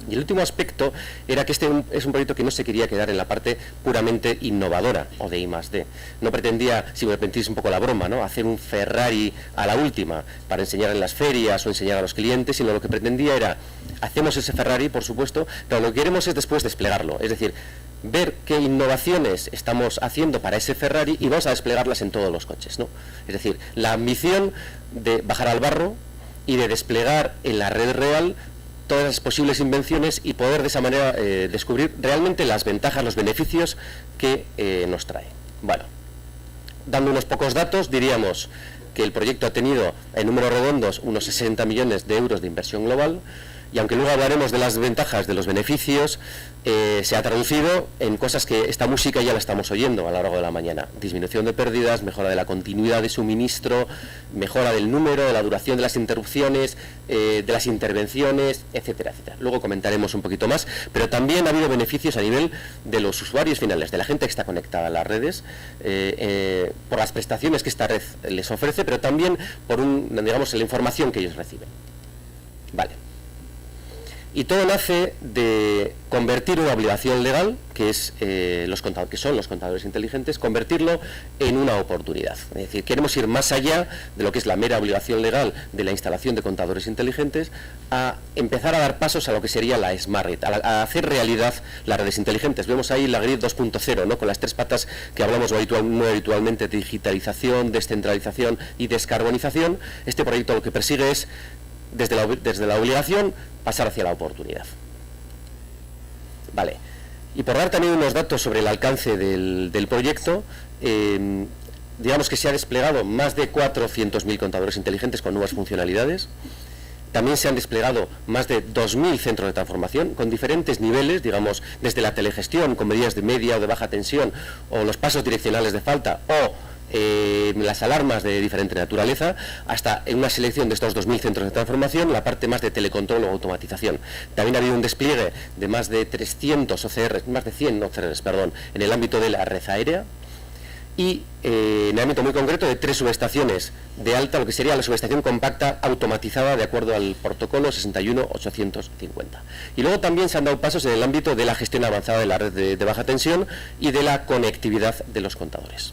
Y el último aspecto era que este es un proyecto que no se quería quedar en la parte puramente innovadora o de I+D. No pretendía, si me permitís un poco la broma, ¿no?, hacer un Ferrari a la última para enseñar en las ferias o enseñar a los clientes, sino lo que pretendía era, hacemos ese Ferrari, por supuesto, pero lo que queremos es después desplegarlo, es decir, ver qué innovaciones estamos haciendo para ese Ferrari y vamos a desplegarlas en todos los coches, ¿no? Es decir, la ambición de bajar al barro y de desplegar en la red real todas las posibles invenciones y poder de esa manera descubrir realmente las ventajas, los beneficios que nos trae. Bueno, dando unos pocos datos, diríamos que el proyecto ha tenido en números redondos unos 60 millones de euros de inversión global, y aunque luego hablaremos de las ventajas, de los beneficios, se ha traducido en cosas que esta música ya la estamos oyendo a lo largo de la mañana. Disminución de pérdidas, mejora de la continuidad de suministro, mejora del número, de la duración de las interrupciones, de las intervenciones, etcétera, etcétera. Luego comentaremos un poquito más, pero también ha habido beneficios a nivel de los usuarios finales, de la gente que está conectada a las redes, por las prestaciones que esta red les ofrece, pero también por digamos, la información que ellos reciben. Vale. Y todo nace de convertir una obligación legal, que es que son los contadores inteligentes, convertirlo en una oportunidad. Es decir, queremos ir más allá de lo que es la mera obligación legal de la instalación de contadores inteligentes, a empezar a dar pasos a lo que sería la Smart Grid, a hacer realidad las redes inteligentes. Vemos ahí la Grid 2.0, ¿no?, con las 3 patas que hablamos muy habitualmente: digitalización, descentralización y descarbonización. Este proyecto lo que persigue es, desde la obligación, pasar hacia la oportunidad. Vale. Y por dar también unos datos sobre el alcance del proyecto, digamos que se ha desplegado más de 400.000 contadores inteligentes con nuevas funcionalidades. También se han desplegado más de 2.000 centros de transformación con diferentes niveles, digamos, desde la telegestión con medidas de media o de baja tensión, o los pasos direccionales de falta, o las alarmas de diferente naturaleza, hasta en una selección de estos 2.000 centros de transformación, la parte más de telecontrol o automatización. También ha habido un despliegue de más de 300 OCRs, más de 100 OCRs, perdón, en el ámbito de la red aérea, y en el ámbito muy concreto de 3 subestaciones de alta, lo que sería la subestación compacta automatizada de acuerdo al protocolo 61850. Y luego también se han dado pasos en el ámbito de la gestión avanzada de la red de baja tensión y de la conectividad de los contadores.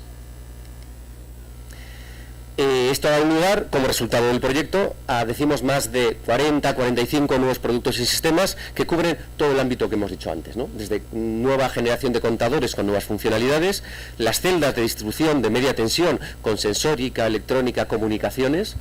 Esto ha dado lugar, como resultado del proyecto, a, decimos, más de 40-45 nuevos productos y sistemas que cubren todo el ámbito que hemos dicho antes, ¿no? Desde nueva generación de contadores con nuevas funcionalidades, las celdas de distribución de media tensión con sensórica, electrónica, comunicaciones,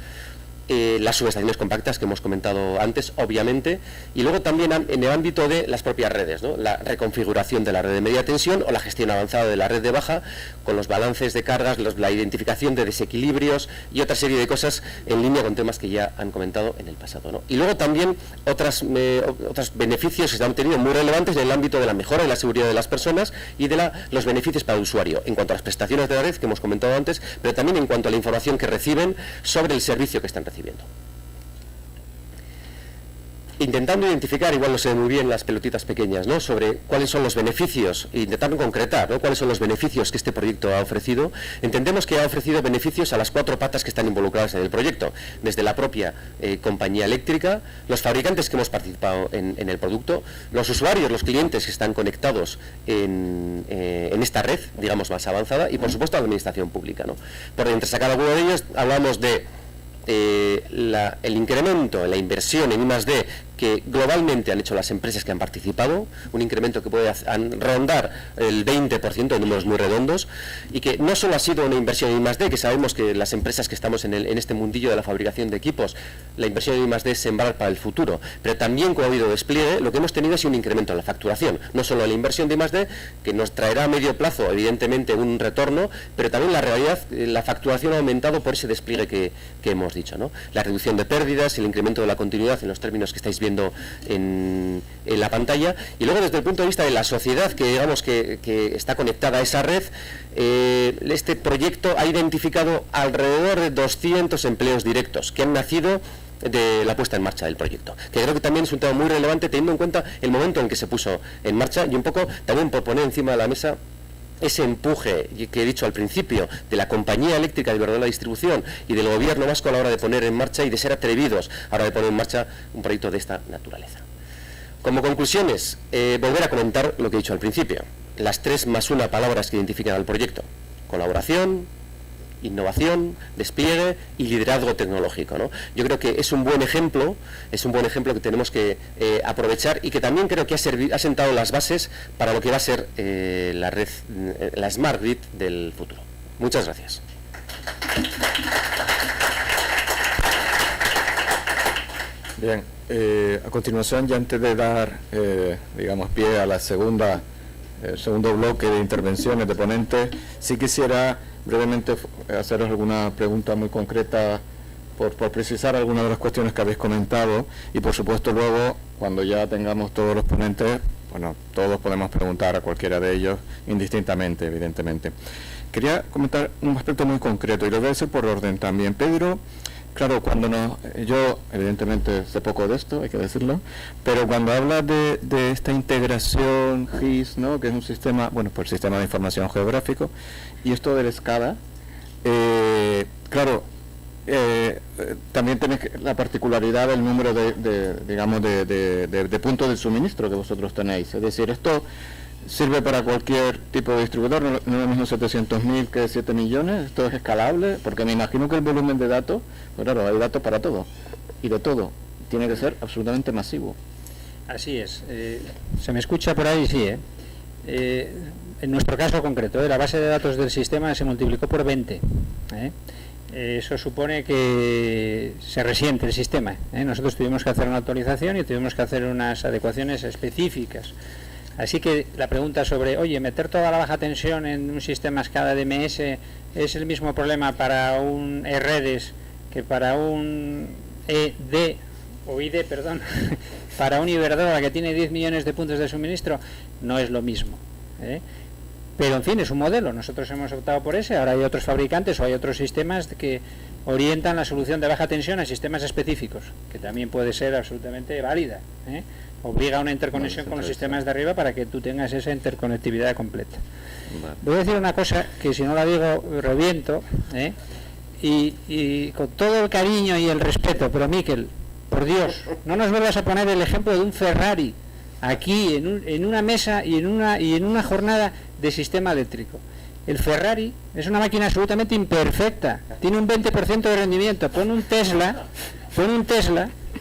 las subestaciones compactas que hemos comentado antes, obviamente, y luego también en el ámbito de las propias redes, ¿no? La reconfiguración de la red de media tensión o la gestión avanzada de la red de baja, con los balances de cargas, la identificación de desequilibrios y otra serie de cosas en línea con temas que ya han comentado en el pasado, ¿no? Y luego también otros beneficios que se han tenido muy relevantes en el ámbito de la mejora de la seguridad de las personas y de los beneficios para el usuario, en cuanto a las prestaciones de la red que hemos comentado antes, pero también en cuanto a la información que reciben sobre el servicio que están recibiendo. Intentando identificar, igual no sé muy bien las pelotitas pequeñas, ¿no?, sobre cuáles son los beneficios, e intentando concretar, ¿no?, cuáles son los beneficios que este proyecto ha ofrecido. Entendemos que ha ofrecido beneficios a las 4 patas que están involucradas en el proyecto, desde la propia compañía eléctrica, los fabricantes que hemos participado en el producto, los usuarios, los clientes que están conectados en esta red, digamos, más avanzada, y por supuesto la administración pública, ¿no? Por entre sacar alguno de ellos, hablamos de el incremento en la inversión en I+D que globalmente han hecho las empresas que han participado, un incremento que puede rondar el 20% de números muy redondos, y que no solo ha sido una inversión en I+D, que sabemos que las empresas que estamos en este mundillo de la fabricación de equipos, la inversión en I+D es sembrar para el futuro, pero también, como ha habido despliegue, lo que hemos tenido es un incremento en la facturación, no solo en la inversión de I+D, que nos traerá a medio plazo evidentemente un retorno, pero también la realidad, la facturación ha aumentado por ese despliegue que hemos dicho, ¿no? La reducción de pérdidas, el incremento de la continuidad en los términos que estáis viendo en la pantalla, y luego desde el punto de vista de la sociedad que digamos que está conectada a esa red, este proyecto ha identificado alrededor de 200 empleos directos que han nacido de la puesta en marcha del proyecto, que creo que también es un tema muy relevante teniendo en cuenta el momento en que se puso en marcha, y un poco también por poner encima de la mesa ese empuje que he dicho al principio de la compañía eléctrica de Iberdrola Distribución y del gobierno vasco a la hora de poner en marcha y de ser atrevidos a la hora de poner en marcha un proyecto de esta naturaleza. Como conclusiones, volver a comentar lo que he dicho al principio, las 3 más 1 palabras que identifican al proyecto: colaboración, innovación, despliegue y liderazgo tecnológico, ¿no? Yo creo que es un buen ejemplo que tenemos que aprovechar, y que también creo que ha sentado las bases para lo que va a ser la red, la Smart Grid del futuro. Muchas gracias. Bien, a continuación, ya antes de dar, digamos, pie a la segundo bloque de intervenciones de ponentes, sí quisiera brevemente haceros alguna pregunta muy concreta por precisar algunas de las cuestiones que habéis comentado, y por supuesto luego, cuando ya tengamos todos los ponentes, bueno, todos podemos preguntar a cualquiera de ellos indistintamente, evidentemente. Quería comentar un aspecto muy concreto, y lo voy a decir por orden también. Pedro, claro, yo evidentemente sé poco de esto, hay que decirlo, pero cuando habla de esta integración GIS, ¿no?, que es un sistema, bueno, pues el sistema de información geográfico, y esto del SCADA, claro, también tenéis la particularidad del número de puntos de suministro que vosotros tenéis, es decir, esto sirve para cualquier tipo de distribuidor, no es lo mismo 700.000 que 7 millones, esto es escalable, porque me imagino que el volumen de datos, pues claro, hay datos para todo, y de todo, tiene que ser absolutamente masivo. Así es. ¿Se me escucha por ahí? Sí, en nuestro caso concreto, la base de datos del sistema se multiplicó por 20. Eso supone que se resiente el sistema. Nosotros tuvimos que hacer una actualización y tuvimos que hacer unas adecuaciones específicas. Así que la pregunta sobre, oye, meter toda la baja tensión en un sistema SCADA DMS es el mismo problema para un EREDES que para un ID, para un Iberdrola que tiene 10 millones de puntos de suministro, no es lo mismo. Pero en fin, es un modelo, nosotros hemos optado por ese, ahora hay otros fabricantes o hay otros sistemas que orientan la solución de baja tensión a sistemas específicos, que también puede ser absolutamente válida. Obliga a una interconexión con los sistemas de arriba para que tú tengas esa interconectividad completa. Voy a decir una cosa que si no la digo reviento, y con todo el cariño y el respeto, pero Miquel, por Dios, no nos vuelvas a poner el ejemplo de un Ferrari aquí en una mesa y en una jornada de sistema eléctrico. El Ferrari es una máquina absolutamente imperfecta, tiene un 20% de rendimiento. Pon un Tesla,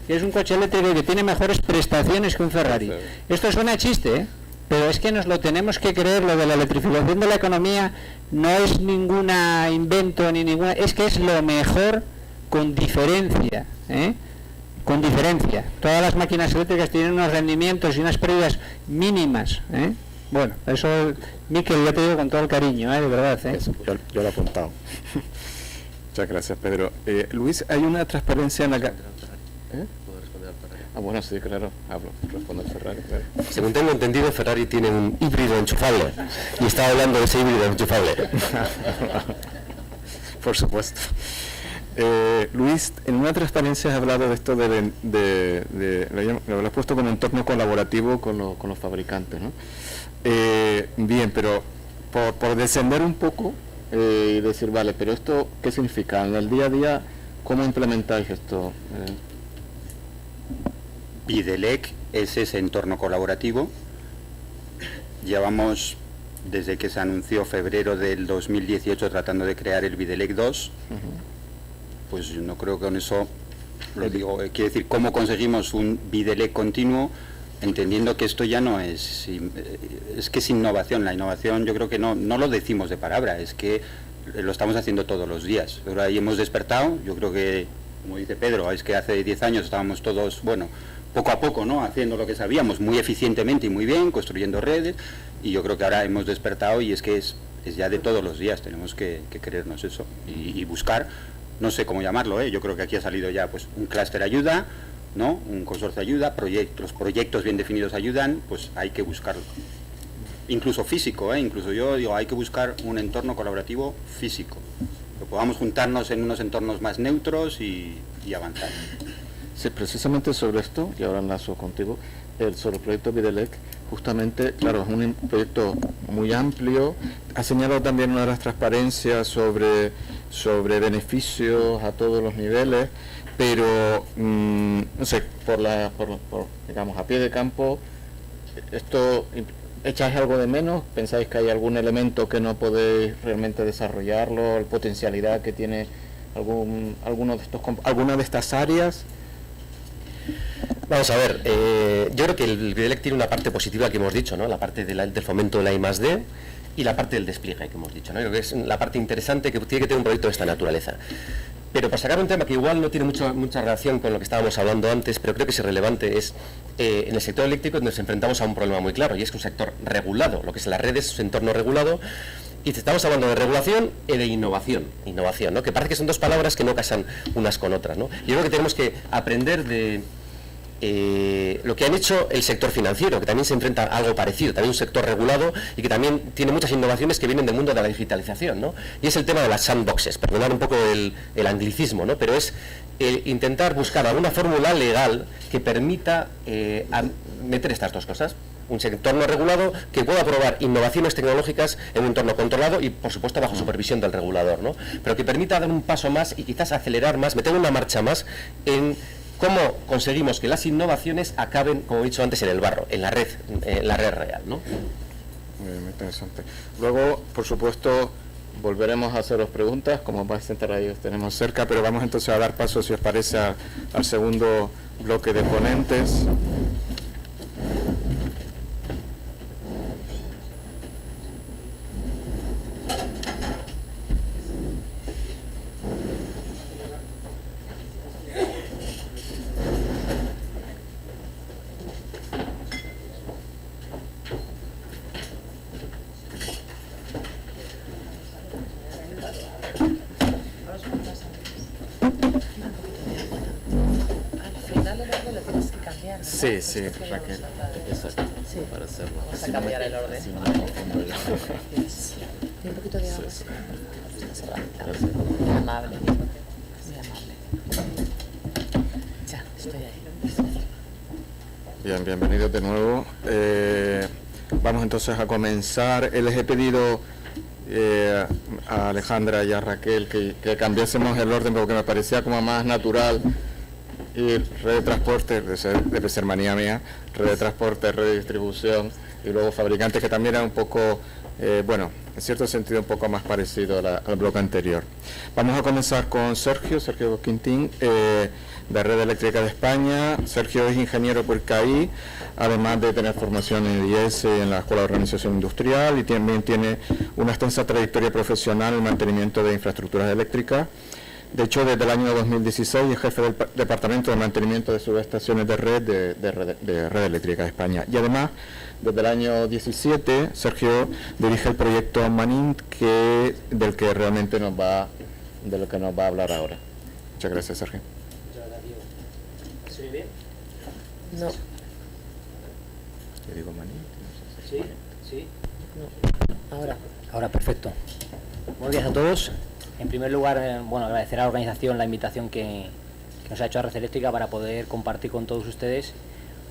que es un coche eléctrico que tiene mejores prestaciones que un Ferrari. Esto suena a chiste, pero es que nos lo tenemos que creer. Lo de la electrificación de la economía no es ninguna invento ni ninguna, es que es lo mejor con diferencia, con diferencia. Todas las máquinas eléctricas tienen unos rendimientos y unas pérdidas mínimas. Bueno, eso, Miquel, ya te digo con todo el cariño, de verdad. Eso, yo lo he apuntado. Muchas gracias, Pedro. Luis, hay una transparencia en la... ¿Puedo responder al Ferrari? Ah, bueno, sí, claro. Respondo al Ferrari, claro. Según tengo entendido, Ferrari tiene un híbrido enchufable. Y estaba hablando de ese híbrido enchufable. Por supuesto. Luis, en una transparencia has hablado de esto lo has puesto como entorno colaborativo con los fabricantes, ¿no? Bien, pero por descender un poco y decir, vale, pero esto, ¿qué significa? En el día a día, ¿cómo implementáis esto? Videlec es ese entorno colaborativo. Llevamos, desde que se anunció febrero del 2018, tratando de crear el Videlec 2. Pues yo no creo que con eso, lo digo, quiere decir, ¿cómo conseguimos un Videlec continuo? Entendiendo que esto ya no es que es innovación. La innovación yo creo que no lo decimos de palabra, es que lo estamos haciendo todos los días. Ahora ahí hemos despertado, yo creo que, como dice Pedro, es que hace 10 años estábamos todos, bueno, poco a poco, ¿no?, haciendo lo que sabíamos, muy eficientemente y muy bien, construyendo redes, y yo creo que ahora hemos despertado y es que es ya de todos los días, tenemos que creernos eso y buscar, no sé cómo llamarlo, yo creo que aquí ha salido ya pues un clúster ayuda, ¿no?, un consorcio ayuda, los proyectos bien definidos ayudan, pues hay que buscarlo. Incluso físico, incluso yo digo, hay que buscar un entorno colaborativo físico, que podamos juntarnos en unos entornos más neutros y avanzar. Sí, precisamente sobre esto, y ahora enlazo contigo, sobre el proyecto Videlec, justamente, claro, es un proyecto muy amplio. Ha señalado también una de las transparencias sobre beneficios a todos los niveles, pero, no sé, digamos, a pie de campo, ¿esto echáis algo de menos? ¿Pensáis que hay algún elemento que no podéis realmente desarrollarlo, la potencialidad que tiene alguna de estas áreas? Vamos a ver, yo creo que el Videlec tiene una parte positiva que hemos dicho, ¿no?, la parte del fomento de la I+D y la parte del despliegue que hemos dicho, ¿no? Yo creo que es la parte interesante que tiene que tener un proyecto de esta naturaleza. Pero para sacar un tema que igual no tiene mucha relación con lo que estábamos hablando antes, pero creo que es relevante, es en el sector eléctrico nos enfrentamos a un problema muy claro, y es que un sector regulado, lo que es las redes, es un entorno regulado, y estamos hablando de regulación y de innovación, ¿no?, que parece que son dos palabras que no casan unas con otras, ¿no? Yo creo que tenemos que aprender de lo que han hecho el sector financiero, que también se enfrenta a algo parecido, también un sector regulado y que también tiene muchas innovaciones que vienen del mundo de la digitalización, ¿no? Y es el tema de las sandboxes, perdonar un poco el anglicismo, ¿no?, pero es intentar buscar alguna fórmula legal que permita meter estas dos cosas. Un entorno regulado que pueda aprobar innovaciones tecnológicas en un entorno controlado y, por supuesto, bajo supervisión del regulador, ¿no?, pero que permita dar un paso más y quizás acelerar más, meter una marcha más en cómo conseguimos que las innovaciones acaben, como he dicho antes, en el barro, en la red real, ¿no? Muy interesante. Luego, por supuesto, volveremos a haceros preguntas, como vais a sentar ahí, os tenemos cerca, pero vamos entonces a dar paso, si os parece, al segundo bloque de ponentes. Sí, sí, Raquel. Exacto, sí, para hacerlo. vamos a cambiar el orden. Si no me confundo yo. Y un poquito de agua. Sí, sí. Gracias. Muy amable. Muy amable. Ya, estoy ahí. Bien, bienvenidos de nuevo. Vamos entonces a comenzar. Les he pedido a Alejandra y a Raquel que cambiásemos el orden porque me parecía como más natural. Y red de transporte, debe ser manía mía, red de transporte, red de distribución y luego fabricantes, que también era un poco, bueno, en cierto sentido un poco más parecido al bloque anterior. Vamos a comenzar con Sergio Quintín, de Red Eléctrica de España. Sergio es ingeniero por CAI, además de tener formación en IES en la Escuela de Organización Industrial, y también tiene una extensa trayectoria profesional en mantenimiento de infraestructuras eléctricas. De hecho, desde el año 2016 es jefe del Departamento de Mantenimiento de Subestaciones de Red de Red Eléctrica de España. Y además, desde el año 17, Sergio dirige el proyecto Manint, del que realmente nos va a hablar ahora. Muchas gracias, Sergio. ¿Se ve bien? No. ¿Yo digo Manint? Sí, sí. Ahora. Perfecto. Buenos días a todos. En primer lugar, agradecer a la organización la invitación que nos ha hecho a Red Eléctrica para poder compartir con todos ustedes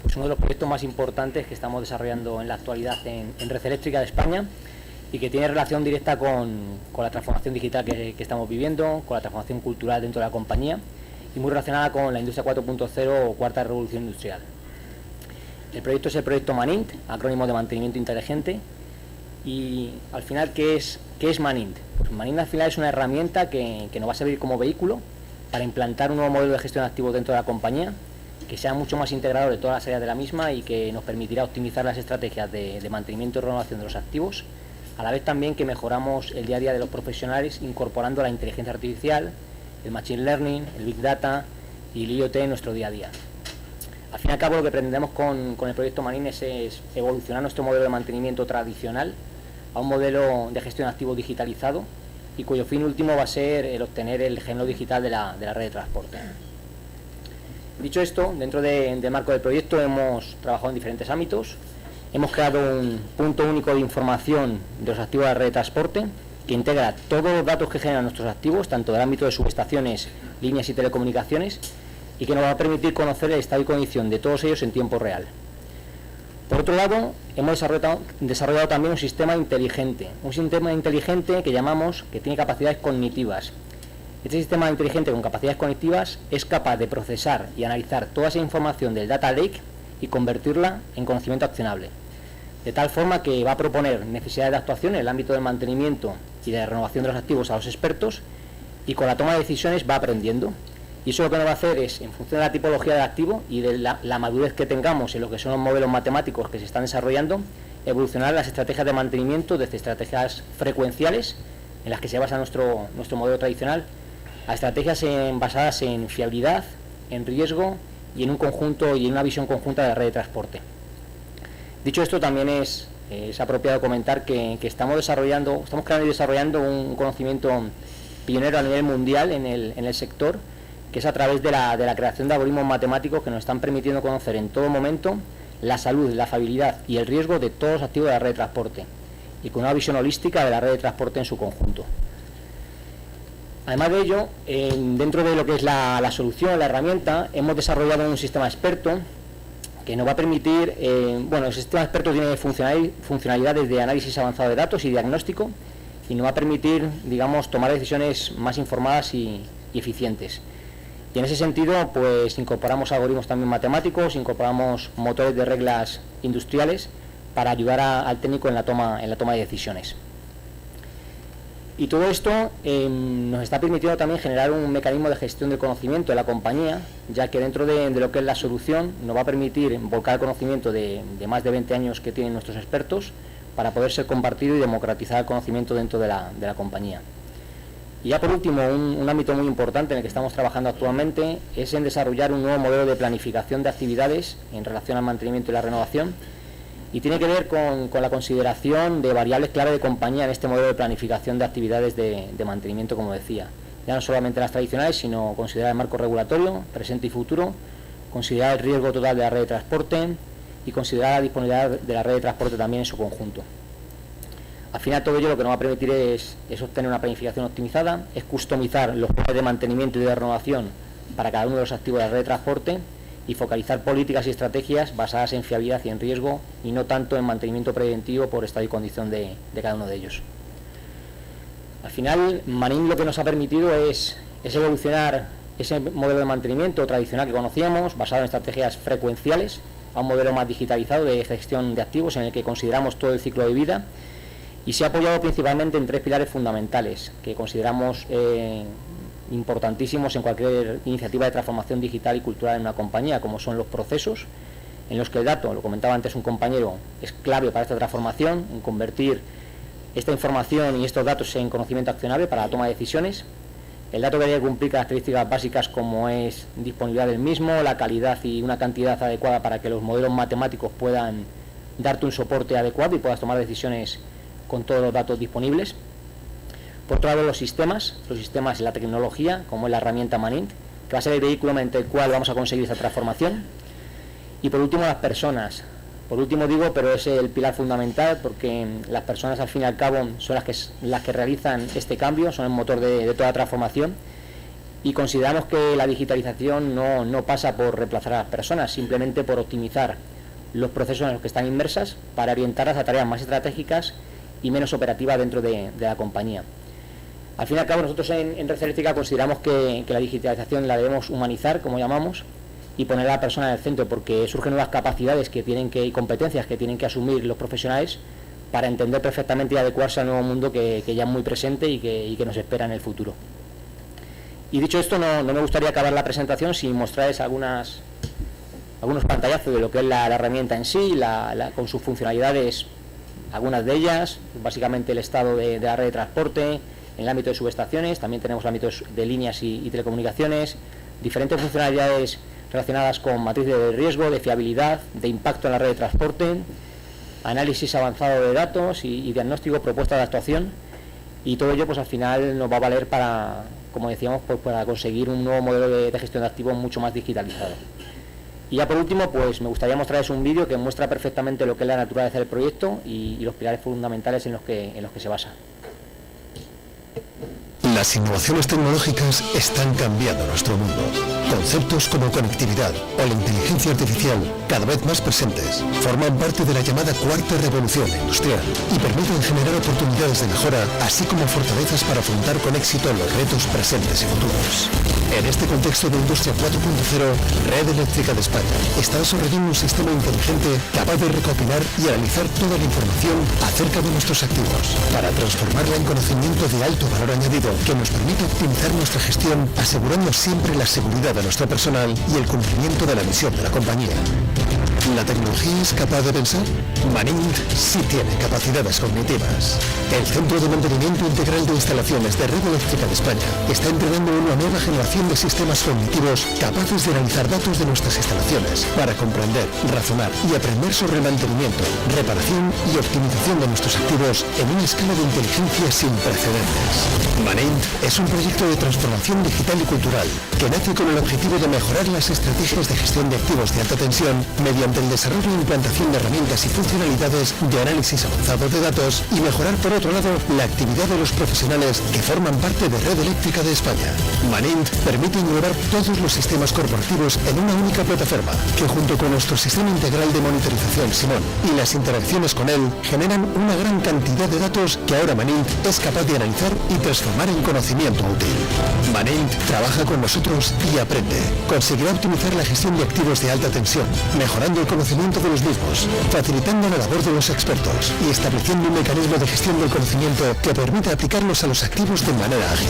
pues uno de los proyectos más importantes que estamos desarrollando en la actualidad en Red Eléctrica de España y que tiene relación directa con la transformación digital que estamos viviendo, con la transformación cultural dentro de la compañía y muy relacionada con la industria 4.0 o cuarta revolución industrial. El proyecto es el proyecto Manint, acrónimo de mantenimiento inteligente. Y al final, ¿qué es Manint? Pues Manint al final es una herramienta que nos va a servir como vehículo para implantar un nuevo modelo de gestión de activos dentro de la compañía, que sea mucho más integrador de todas las áreas de la misma y que nos permitirá optimizar las estrategias de mantenimiento y renovación de los activos, a la vez también que mejoramos el día a día de los profesionales incorporando la inteligencia artificial, el machine learning, el big data y el IoT en nuestro día a día. Al fin y al cabo, lo que pretendemos con el proyecto Manint es evolucionar nuestro modelo de mantenimiento tradicional a un modelo de gestión de activos digitalizado y cuyo fin último va a ser el obtener el género digital de la red de transporte. Dicho esto, dentro del marco del proyecto hemos trabajado en diferentes ámbitos. Hemos creado un punto único de información de los activos de la red de transporte que integra todos los datos que generan nuestros activos, tanto del ámbito de subestaciones, líneas y telecomunicaciones, y que nos va a permitir conocer el estado y condición de todos ellos en tiempo real. Por otro lado, hemos desarrollado también un sistema inteligente que llamamos que tiene capacidades cognitivas. Este sistema inteligente con capacidades cognitivas es capaz de procesar y analizar toda esa información del data lake y convertirla en conocimiento accionable, de tal forma que va a proponer necesidades de actuación en el ámbito del mantenimiento y de renovación de los activos a los expertos, y con la toma de decisiones va aprendiendo. Y eso lo que nos va a hacer es, en función de la tipología del activo y de la madurez que tengamos en lo que son los modelos matemáticos que se están desarrollando, evolucionar las estrategias de mantenimiento desde estrategias frecuenciales, en las que se basa nuestro modelo tradicional, a estrategias basadas en fiabilidad, en riesgo y en un conjunto y en una visión conjunta de la red de transporte. Dicho esto, también es apropiado comentar que estamos creando y desarrollando un conocimiento pionero a nivel mundial en el sector, que es a través de la creación de algoritmos matemáticos que nos están permitiendo conocer en todo momento la salud, la fiabilidad y el riesgo de todos los activos de la red de transporte, y con una visión holística de la red de transporte en su conjunto. Además de ello, dentro de lo que es la solución, la herramienta, hemos desarrollado un sistema experto que nos va a permitir, el sistema experto tiene funcionalidades de análisis avanzado de datos y diagnóstico, y nos va a permitir, tomar decisiones más informadas y eficientes. Y en ese sentido, pues incorporamos algoritmos también matemáticos, incorporamos motores de reglas industriales para ayudar al técnico en la toma de decisiones. Y todo esto nos está permitiendo también generar un mecanismo de gestión del conocimiento de la compañía, ya que dentro de lo que es la solución nos va a permitir volcar el conocimiento de más de 20 años que tienen nuestros expertos para poder ser compartido y democratizar el conocimiento dentro de la compañía. Y ya por último, un ámbito muy importante en el que estamos trabajando actualmente es en desarrollar un nuevo modelo de planificación de actividades en relación al mantenimiento y la renovación, y tiene que ver con la consideración de variables clave de compañía en este modelo de planificación de actividades de mantenimiento, como decía. Ya no solamente las tradicionales, sino considerar el marco regulatorio, presente y futuro, considerar el riesgo total de la red de transporte y considerar la disponibilidad de la red de transporte también en su conjunto. Al final, todo ello lo que nos va a permitir es obtener una planificación optimizada, es customizar los planes de mantenimiento y de renovación para cada uno de los activos de la red de transporte y focalizar políticas y estrategias basadas en fiabilidad y en riesgo, y no tanto en mantenimiento preventivo por estado y condición de cada uno de ellos. Al final, Manint lo que nos ha permitido es evolucionar ese modelo de mantenimiento tradicional que conocíamos, basado en estrategias frecuenciales, a un modelo más digitalizado de gestión de activos en el que consideramos todo el ciclo de vida, y se ha apoyado principalmente en 3 pilares fundamentales que consideramos importantísimos en cualquier iniciativa de transformación digital y cultural en una compañía, como son los procesos, en los que el dato, lo comentaba antes un compañero, es clave para esta transformación, en convertir esta información y estos datos en conocimiento accionable para la toma de decisiones. El dato que debe cumplir características básicas como es disponibilidad del mismo, la calidad y una cantidad adecuada para que los modelos matemáticos puedan darte un soporte adecuado y puedas tomar decisiones con todos los datos disponibles. Por otro lado, los sistemas y la tecnología, como es la herramienta Manint, que va a ser el vehículo mediante el cual vamos a conseguir esta transformación. Y por último, las personas. Por último digo, pero es el pilar fundamental, porque las personas al fin y al cabo son las que realizan este cambio, son el motor de toda transformación, y consideramos que la digitalización no pasa por reemplazar a las personas, simplemente por optimizar los procesos en los que están inmersas para orientarlas a tareas más estratégicas y menos operativas dentro de la compañía. Al fin y al cabo, nosotros en Red Eléctrica consideramos que la digitalización la debemos humanizar, como llamamos, y poner a la persona en el centro, porque surgen nuevas capacidades y competencias que tienen que asumir los profesionales para entender perfectamente y adecuarse al nuevo mundo que ya es muy presente y que nos espera en el futuro. Y dicho esto, no me gustaría acabar la presentación sin mostrarles algunos pantallazos de lo que es la herramienta en sí, con sus funcionalidades, algunas de ellas, básicamente el estado de la red de transporte, en el ámbito de subestaciones, también tenemos ámbitos de líneas y telecomunicaciones, diferentes funcionalidades relacionadas con matriz de riesgo, de fiabilidad, de impacto en la red de transporte, análisis avanzado de datos y diagnóstico, propuesta de actuación, y todo ello pues al final nos va a valer para, como decíamos, pues para conseguir un nuevo modelo de gestión de activos mucho más digitalizado. Y ya por último, pues me gustaría mostrarles un vídeo que muestra perfectamente lo que es la naturaleza del proyecto y los pilares fundamentales en los que se basa. Las innovaciones tecnológicas están cambiando nuestro mundo. Conceptos como conectividad o la inteligencia artificial, cada vez más presentes, forman parte de la llamada cuarta revolución industrial y permiten generar oportunidades de mejora, así como fortalezas para afrontar con éxito los retos presentes y futuros. En este contexto de Industria 4.0, Red Eléctrica de España está desarrollando un sistema inteligente capaz de recopilar y analizar toda la información acerca de nuestros activos para transformarla en conocimiento de alto valor añadido que nos permite optimizar nuestra gestión, asegurando siempre la seguridad de nuestro personal y el cumplimiento de la misión de la compañía. ¿La tecnología es capaz de pensar? Manint sí tiene capacidades cognitivas. El Centro de Mantenimiento Integral de Instalaciones de Red Eléctrica de España está entrenando una nueva generación de sistemas cognitivos capaces de analizar datos de nuestras instalaciones para comprender, razonar y aprender sobre el mantenimiento, reparación y optimización de nuestros activos en una escala de inteligencia sin precedentes. Manint es un proyecto de transformación digital y cultural que nace con el objetivo de mejorar las estrategias de gestión de activos de alta tensión mediante el desarrollo e implantación de herramientas y funcionalidades de análisis avanzado de datos y mejorar, por otro lado, la actividad de los profesionales que forman parte de Red Eléctrica de España. Manint permite englobar todos los sistemas corporativos en una única plataforma que, junto con nuestro sistema integral de monitorización Simón y las interacciones con él, generan una gran cantidad de datos que ahora Manint es capaz de analizar y transformar en conocimiento útil. Manint trabaja con nosotros y aprende. Conseguirá optimizar la gestión de activos de alta tensión, mejorando el conocimiento de los mismos, facilitando la labor de los expertos y estableciendo un mecanismo de gestión del conocimiento que permita aplicarlos a los activos de manera ágil.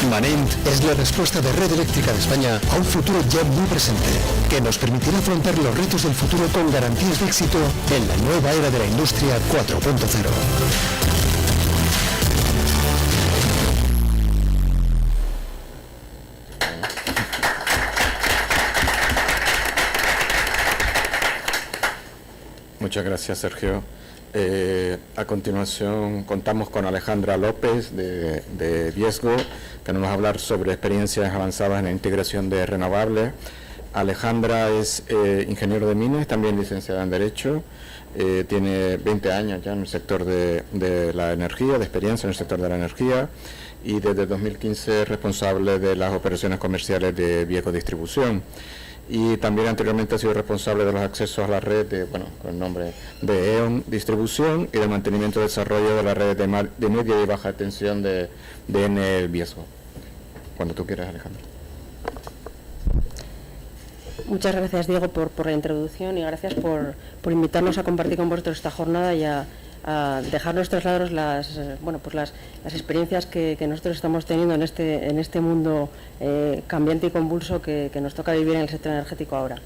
Manint es la respuesta de Red Eléctrica de España a un futuro ya muy presente, que nos permitirá afrontar los retos del futuro con garantías de éxito en la nueva era de la Industria 4.0. Muchas gracias, Sergio. A continuación contamos con Alejandra López de Viesgo, que nos va a hablar sobre experiencias avanzadas en la integración de renovables. Alejandra es ingeniero de minas, también licenciada en Derecho, tiene 20 años ya en el sector de la energía, de experiencia en el sector de la energía, y desde 2015 es responsable de las operaciones comerciales de Viesgo Distribución. Y también anteriormente ha sido responsable de los accesos a la red con el nombre de E.ON Distribución y del mantenimiento y desarrollo de la red de media y baja tensión de Enel Viesgo. Cuando tú quieras, Alejandro. Muchas gracias, Diego, por la introducción y gracias por invitarnos a compartir con vosotros esta jornada y a dejarnos trasladaros las experiencias que nosotros estamos teniendo en este mundo cambiante y convulso que nos toca vivir en el sector energético ahora.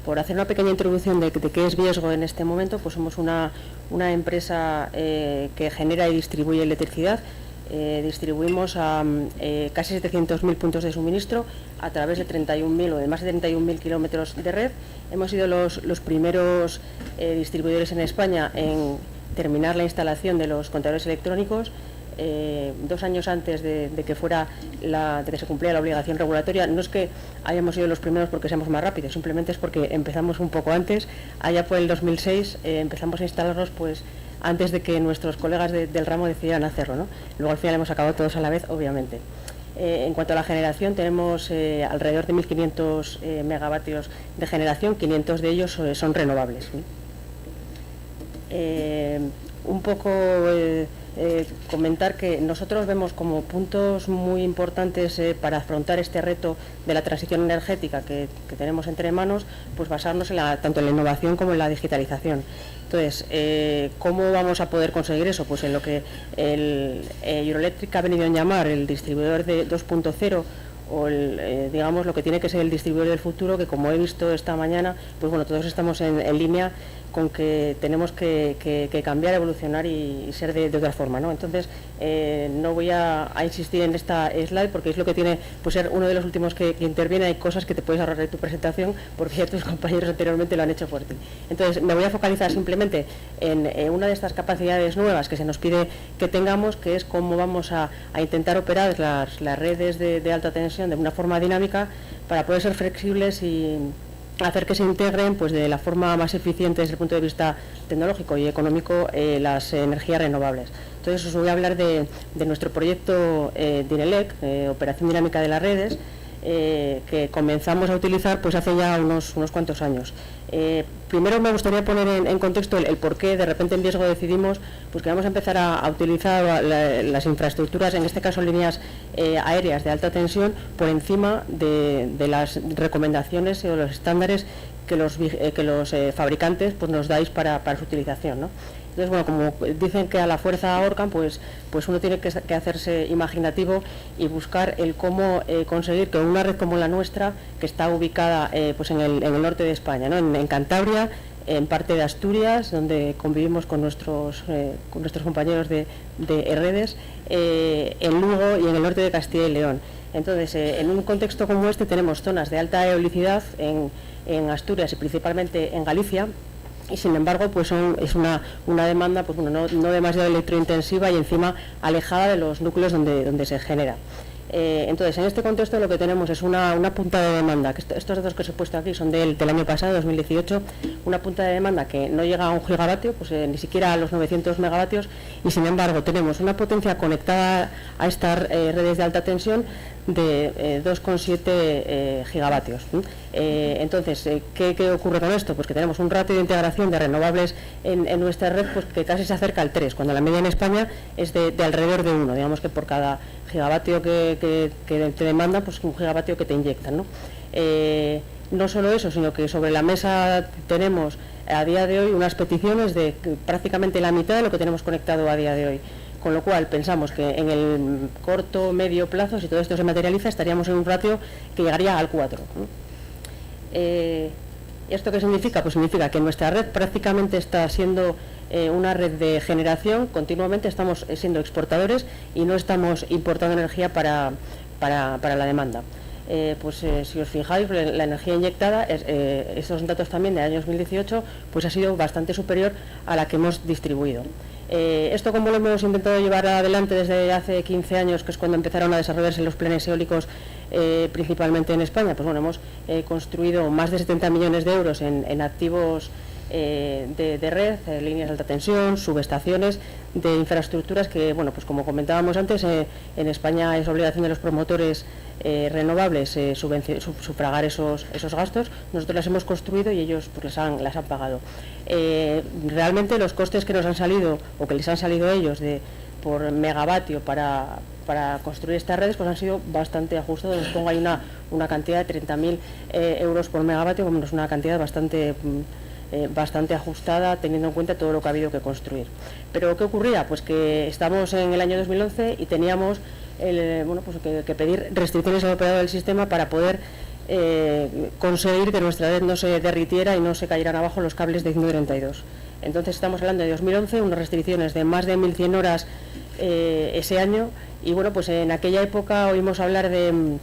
Por hacer una pequeña introducción de qué es Viesgo en este momento, pues somos una empresa que genera y distribuye electricidad. distribuimos a casi 700.000 puntos de suministro a través de 31.000 o de más de 31.000 kilómetros de red. Hemos sido los primeros distribuidores en España en terminar la instalación de los contadores electrónicos. 2 años antes de que se cumpliera la obligación regulatoria. No es que hayamos sido los primeros porque seamos más rápidos, simplemente es porque empezamos un poco antes. Allá por el 2006 empezamos a instalarlos pues antes de que nuestros colegas del ramo decidieran hacerlo, ¿no? Luego al final hemos acabado todos a la vez, obviamente. En cuanto a la generación, tenemos alrededor de 1.500 megavatios de generación, 500 de ellos son renovables. Un poco comentar que nosotros vemos como puntos muy importantes para afrontar este reto de la transición energética que tenemos entre manos, pues basarnos tanto en la innovación como en la digitalización. Entonces, ¿cómo vamos a poder conseguir eso? Pues en lo que Euroelectric ha venido a llamar el distribuidor de 2.0, o digamos lo que tiene que ser el distribuidor del futuro, que como he visto esta mañana, pues bueno, todos estamos en línea con que tenemos que cambiar, evolucionar y ser de otra forma, ¿no? Entonces, no voy a insistir en esta slide porque es lo que tiene, pues ser uno de los últimos que interviene. Hay cosas que te puedes ahorrar de tu presentación porque ya tus compañeros anteriormente lo han hecho por ti. Entonces, me voy a focalizar simplemente en una de estas capacidades nuevas que se nos pide que tengamos, que es cómo vamos a intentar operar las redes de alta tensión de una forma dinámica para poder ser flexibles y hacer que se integren pues de la forma más eficiente desde el punto de vista tecnológico y económico las energías renovables. Entonces os voy a hablar de nuestro proyecto DINELEC, Operación Dinámica de las Redes, que comenzamos a utilizar pues hace ya unos cuantos años. Primero me gustaría poner en contexto el por qué de repente en Viesgo decidimos pues que vamos a empezar a utilizar las infraestructuras, en este caso líneas aéreas de alta tensión, por encima de las recomendaciones o los estándares que los fabricantes pues nos dais para su utilización, ¿no? Entonces, bueno, como dicen que a la fuerza ahorcan, pues uno tiene que hacerse imaginativo y buscar el cómo conseguir que una red como la nuestra, que está ubicada pues en el norte de España, ¿no? En Cantabria, en parte de Asturias, donde convivimos con nuestros compañeros de redes, en Lugo y en el norte de Castilla y León. Entonces, en un contexto como este tenemos zonas de alta eolicidad en Asturias y principalmente en Galicia, y sin embargo pues es una demanda pues bueno, no demasiado electrointensiva y encima alejada de los núcleos donde se genera. Entonces, en este contexto lo que tenemos es una punta de demanda, que estos datos que os he puesto aquí son del año pasado, 2018, una punta de demanda que no llega a 1 gigavatio, pues ni siquiera a los 900 megavatios, y sin embargo tenemos una potencia conectada a estas redes de alta tensión de 2,7 gigavatios. Entonces, ¿qué ocurre con esto? Pues que tenemos un ratio de integración de renovables en nuestra red pues que casi se acerca al 3, cuando la media en España es de alrededor de 1, digamos que por cada gigavatio que te demanda, pues 1 gigavatio que te inyectan, ¿no? No solo eso, sino que sobre la mesa tenemos a día de hoy unas peticiones de prácticamente la mitad de lo que tenemos conectado a día de hoy. Con lo cual pensamos que en el corto, medio plazo, si todo esto se materializa, estaríamos en un ratio que llegaría al 4, ¿no? ¿Esto qué significa? Pues significa que nuestra red prácticamente está siendo una red de generación, continuamente estamos siendo exportadores y no estamos importando energía para la demanda. Si os fijáis, la energía inyectada, estos datos también del año 2018, pues ha sido bastante superior a la que hemos distribuido. Esto como lo hemos intentado llevar adelante desde hace 15 años, que es cuando empezaron a desarrollarse los planes eólicos principalmente en España, pues bueno, hemos construido más de 70 millones de euros en activos de red, líneas de alta tensión, subestaciones, de infraestructuras que, bueno, pues como comentábamos antes, en España es obligación de los promotores renovables sufragar esos gastos. Nosotros las hemos construido y ellos pues las han pagado. Realmente los costes que nos han salido o que les han salido a ellos por megavatio para construir estas redes pues han sido bastante ajustados. Les pongo ahí una cantidad de 30.000 euros por megavatio, como es una cantidad bastante ajustada teniendo en cuenta todo lo que ha habido que construir. Pero ¿qué ocurría? Pues que estamos en el año 2011 y teníamos que pedir restricciones al operador del sistema para poder conseguir que nuestra red no se derritiera y no se cayeran abajo los cables de 132. Entonces estamos hablando de 2011, unas restricciones de más de 1.100 horas ese año. Y bueno, pues en aquella época oímos hablar de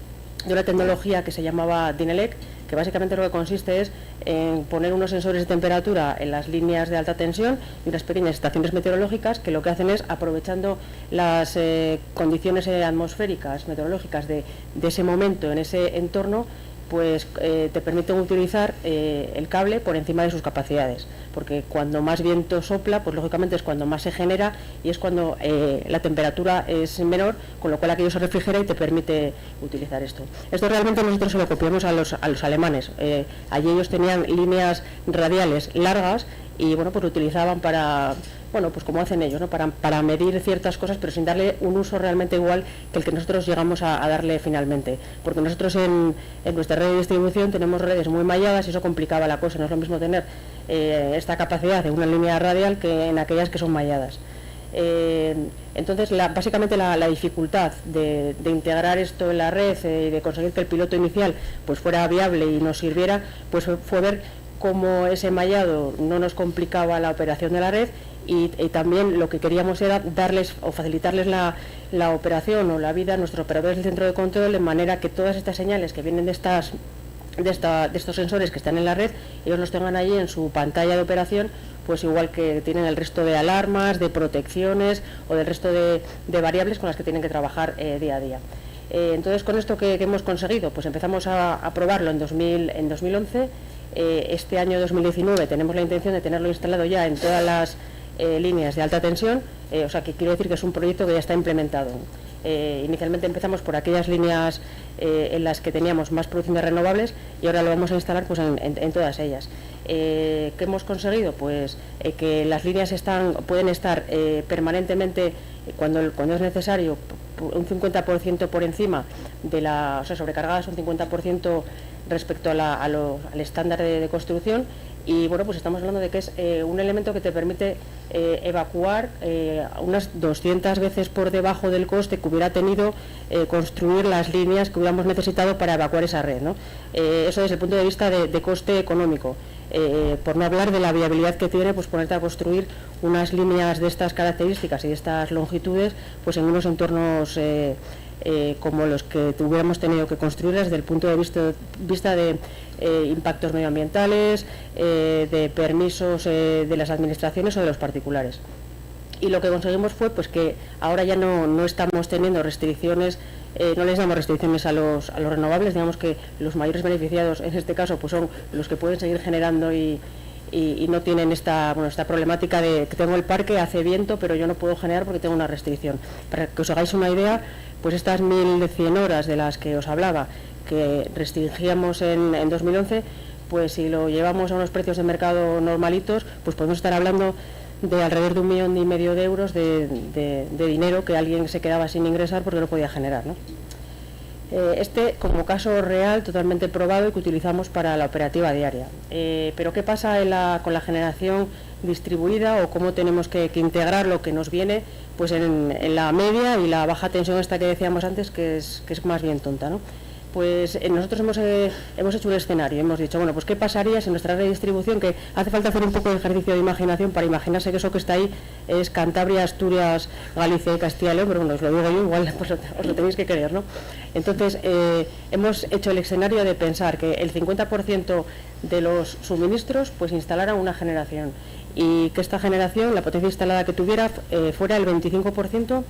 una tecnología que se llamaba DINELEC, que básicamente lo que consiste es en poner unos sensores de temperatura en las líneas de alta tensión y unas pequeñas estaciones meteorológicas que lo que hacen es, aprovechando las condiciones atmosféricas, meteorológicas de ese momento, en ese entorno, pues te permiten utilizar el cable por encima de sus capacidades, porque cuando más viento sopla, pues lógicamente es cuando más se genera y es cuando la temperatura es menor, con lo cual aquello se refrigera y te permite utilizar esto. Esto realmente nosotros se lo copiamos a los alemanes. Allí ellos tenían líneas radiales largas y bueno, pues lo utilizaban para, bueno, pues como hacen ellos, ¿no? Para medir ciertas cosas, pero sin darle un uso realmente igual que el que nosotros llegamos a darle finalmente, porque nosotros en nuestra red de distribución tenemos redes muy malladas y eso complicaba la cosa. No es lo mismo tener esta capacidad de una línea radial que en aquellas que son malladas. Entonces básicamente la dificultad de integrar esto en la red y de conseguir que el piloto inicial pues fuera viable y nos sirviera, pues fue ver cómo ese mallado no nos complicaba la operación de la red y también lo que queríamos era darles o facilitarles la operación o la vida a nuestros operadores del centro de control, de manera que todas estas señales que vienen de estos sensores que están en la red, ellos los tengan allí en su pantalla de operación, pues igual que tienen el resto de alarmas, de protecciones o del resto de variables con las que tienen que trabajar día a día. Entonces, con esto que hemos conseguido, pues empezamos a probarlo en 2011. Este año 2019 tenemos la intención de tenerlo instalado ya en todas las líneas de alta tensión, o sea que quiero decir que es un proyecto que ya está implementado. Inicialmente empezamos por aquellas líneas en las que teníamos más producción de renovables y ahora lo vamos a instalar pues en todas ellas. ¿Qué hemos conseguido? Pues que las líneas pueden estar permanentemente, cuando es necesario, un 50% por encima de o sea, sobrecargadas un 50% respecto al estándar de construcción. Y bueno, pues estamos hablando de que es un elemento que te permite evacuar unas 200 veces por debajo del coste que hubiera tenido construir las líneas que hubiéramos necesitado para evacuar esa red, ¿no? Eso desde el punto de vista de coste económico. Por no hablar de la viabilidad que tiene pues ponerte a construir unas líneas de estas características y de estas longitudes pues en unos entornos como los que hubiéramos tenido que construir desde el punto de vista de impactos medioambientales, de permisos de las administraciones o de los particulares. Y lo que conseguimos fue pues que ahora ya no estamos teniendo restricciones, no les damos restricciones a los renovables. Digamos que los mayores beneficiados en este caso pues son los que pueden seguir generando y no tienen esta problemática de que tengo el parque, hace viento, pero yo no puedo generar porque tengo una restricción. Para que os hagáis una idea, pues estas 1100 horas de las que os hablaba, que restringíamos en 2011, pues si lo llevamos a unos precios de mercado normalitos, pues podemos estar hablando de alrededor de 1,5 millones de euros de dinero que alguien se quedaba sin ingresar porque no podía generar, ¿no? Este como caso real, totalmente probado y que utilizamos para la operativa diaria. Pero ¿qué pasa con la generación distribuida o cómo tenemos que integrar lo que nos viene pues en la media y la baja tensión esta que decíamos antes, que es más bien tonta, ¿no? Pues nosotros hemos hecho un escenario, hemos dicho, bueno, pues qué pasaría si nuestra red de distribución, que hace falta hacer un poco de ejercicio de imaginación para imaginarse que eso que está ahí es Cantabria, Asturias, Galicia y Castilla y León, pero bueno, os lo digo yo, igual pues os lo tenéis que creer, ¿no? Entonces, hemos hecho el escenario de pensar que el 50% de los suministros pues instalara una generación y que esta generación, la potencia instalada que tuviera, fuera el 25%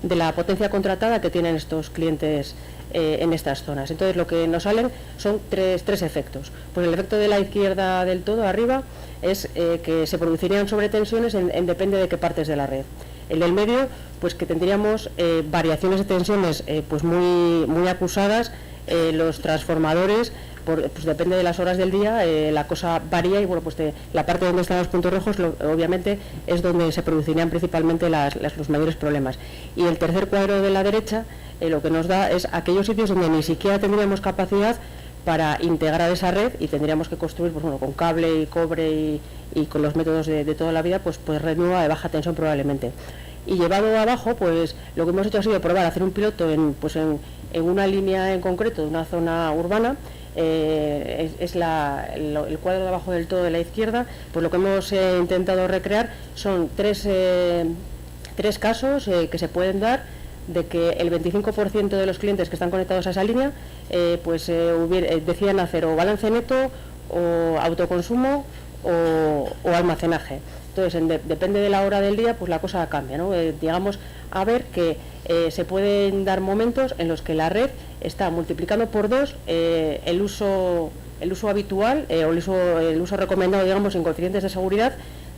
de la potencia contratada que tienen estos clientes en estas zonas. Entonces lo que nos salen son tres efectos. Pues el efecto de la izquierda del todo, arriba, es que se producirían sobretensiones en depende de qué partes de la red. El del medio, pues que tendríamos variaciones de tensiones pues muy acusadas. Los transformadores, pues depende de las horas del día, la cosa varía y bueno, pues la parte donde están los puntos rojos obviamente es donde se producirían principalmente los mayores problemas. Y el tercer cuadro de la derecha lo que nos da es aquellos sitios donde ni siquiera tendríamos capacidad para integrar esa red y tendríamos que construir pues bueno, con cable y cobre y con los métodos de toda la vida pues red nueva de baja tensión probablemente. Y llevado abajo, pues lo que hemos hecho ha sido probar hacer un piloto en una línea en concreto de una zona urbana. Es el cuadro de abajo del todo de la izquierda. Pues lo que hemos intentado recrear son tres 3 casos que se pueden dar de que el 25% de los clientes que están conectados a esa línea decidan hacer o balance neto o autoconsumo o almacenaje. Entonces, depende de la hora del día, pues la cosa cambia, ¿no? Digamos, a ver que se pueden dar momentos en los que la red está multiplicando por 2 el uso habitual o el uso recomendado, digamos, en coeficientes de seguridad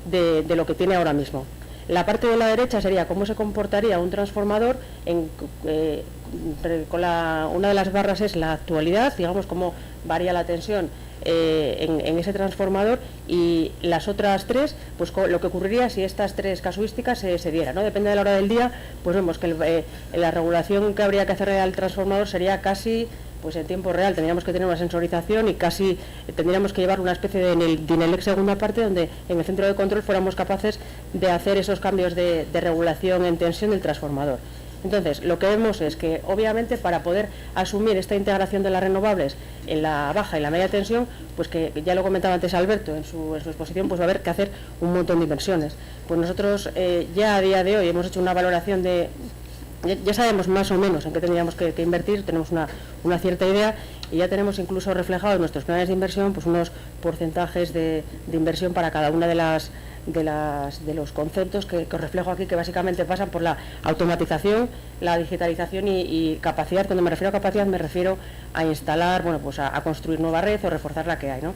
de lo que tiene ahora mismo. La parte de la derecha sería cómo se comportaría un transformador una de las barras es la actualidad, digamos, cómo varía la tensión en ese transformador, y las otras 3, pues lo que ocurriría si estas 3 casuísticas se dieran, ¿no? Depende de la hora del día, pues vemos que la regulación que habría que hacer al transformador sería casi pues en tiempo real. Tendríamos que tener una sensorización y casi tendríamos que llevar una especie de DINELEC segunda parte, donde en el centro de control fuéramos capaces de hacer esos cambios de regulación en tensión del transformador. Entonces, lo que vemos es que, obviamente, para poder asumir esta integración de las renovables en la baja y la media tensión, pues que ya lo comentaba antes Alberto en su exposición, pues va a haber que hacer un montón de inversiones. Pues nosotros ya a día de hoy hemos hecho una valoración de... Ya sabemos más o menos en qué tendríamos que invertir, tenemos una cierta idea, y ya tenemos incluso reflejados en nuestros planes de inversión pues unos porcentajes de inversión para cada una de los conceptos que os reflejo aquí, que básicamente pasan por la automatización, la digitalización y capacidad. Cuando me refiero a capacidad me refiero a instalar, bueno, pues a construir nueva red o reforzar la que hay, ¿no?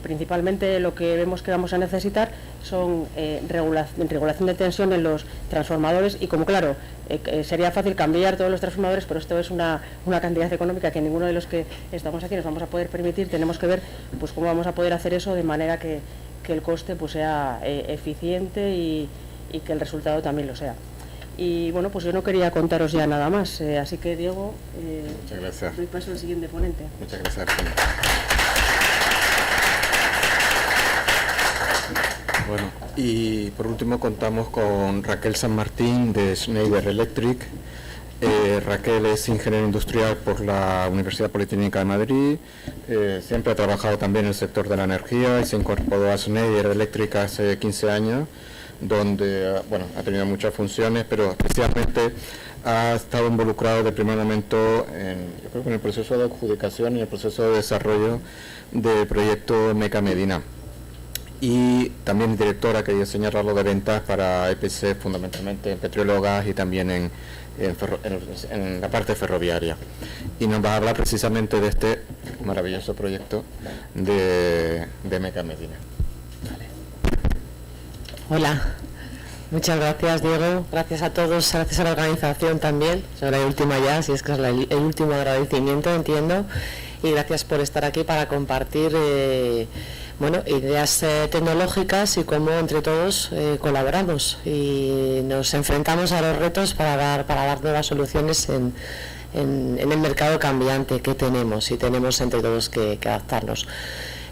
Principalmente lo que vemos que vamos a necesitar son regulación de tensión en los transformadores, y como claro, sería fácil cambiar todos los transformadores, pero esto es una cantidad económica que ninguno de los que estamos aquí nos vamos a poder permitir. Tenemos que ver pues cómo vamos a poder hacer eso de manera que el coste pues sea eficiente y que el resultado también lo sea. Y bueno, pues yo no quería contaros ya nada más, así que Diego, muchas gracias. Doy paso al siguiente ponente. Muchas gracias. Bueno, y por último contamos con Raquel San Martín de Schneider Electric. Raquel es ingeniera industrial por la Universidad Politécnica de Madrid, siempre ha trabajado también en el sector de la energía y se incorporó a Schneider Electric hace 15 años, donde bueno, ha tenido muchas funciones, pero especialmente ha estado involucrado de primer momento yo creo que en el proceso de adjudicación y en el proceso de desarrollo del proyecto Meca Medina. Y también directora, quería señalarlo, de ventas para EPC, fundamentalmente en petróleo, gas y también en la parte ferroviaria. Y nos va a hablar precisamente de este maravilloso proyecto de Meca Medina. Hola, muchas gracias Diego, gracias a todos, gracias a la organización también, sobre la última ya, si es que es el último agradecimiento, entiendo, y gracias por estar aquí para compartir ideas tecnológicas y cómo entre todos colaboramos y nos enfrentamos a los retos para dar nuevas soluciones en el mercado cambiante que tenemos, y tenemos entre todos que adaptarnos.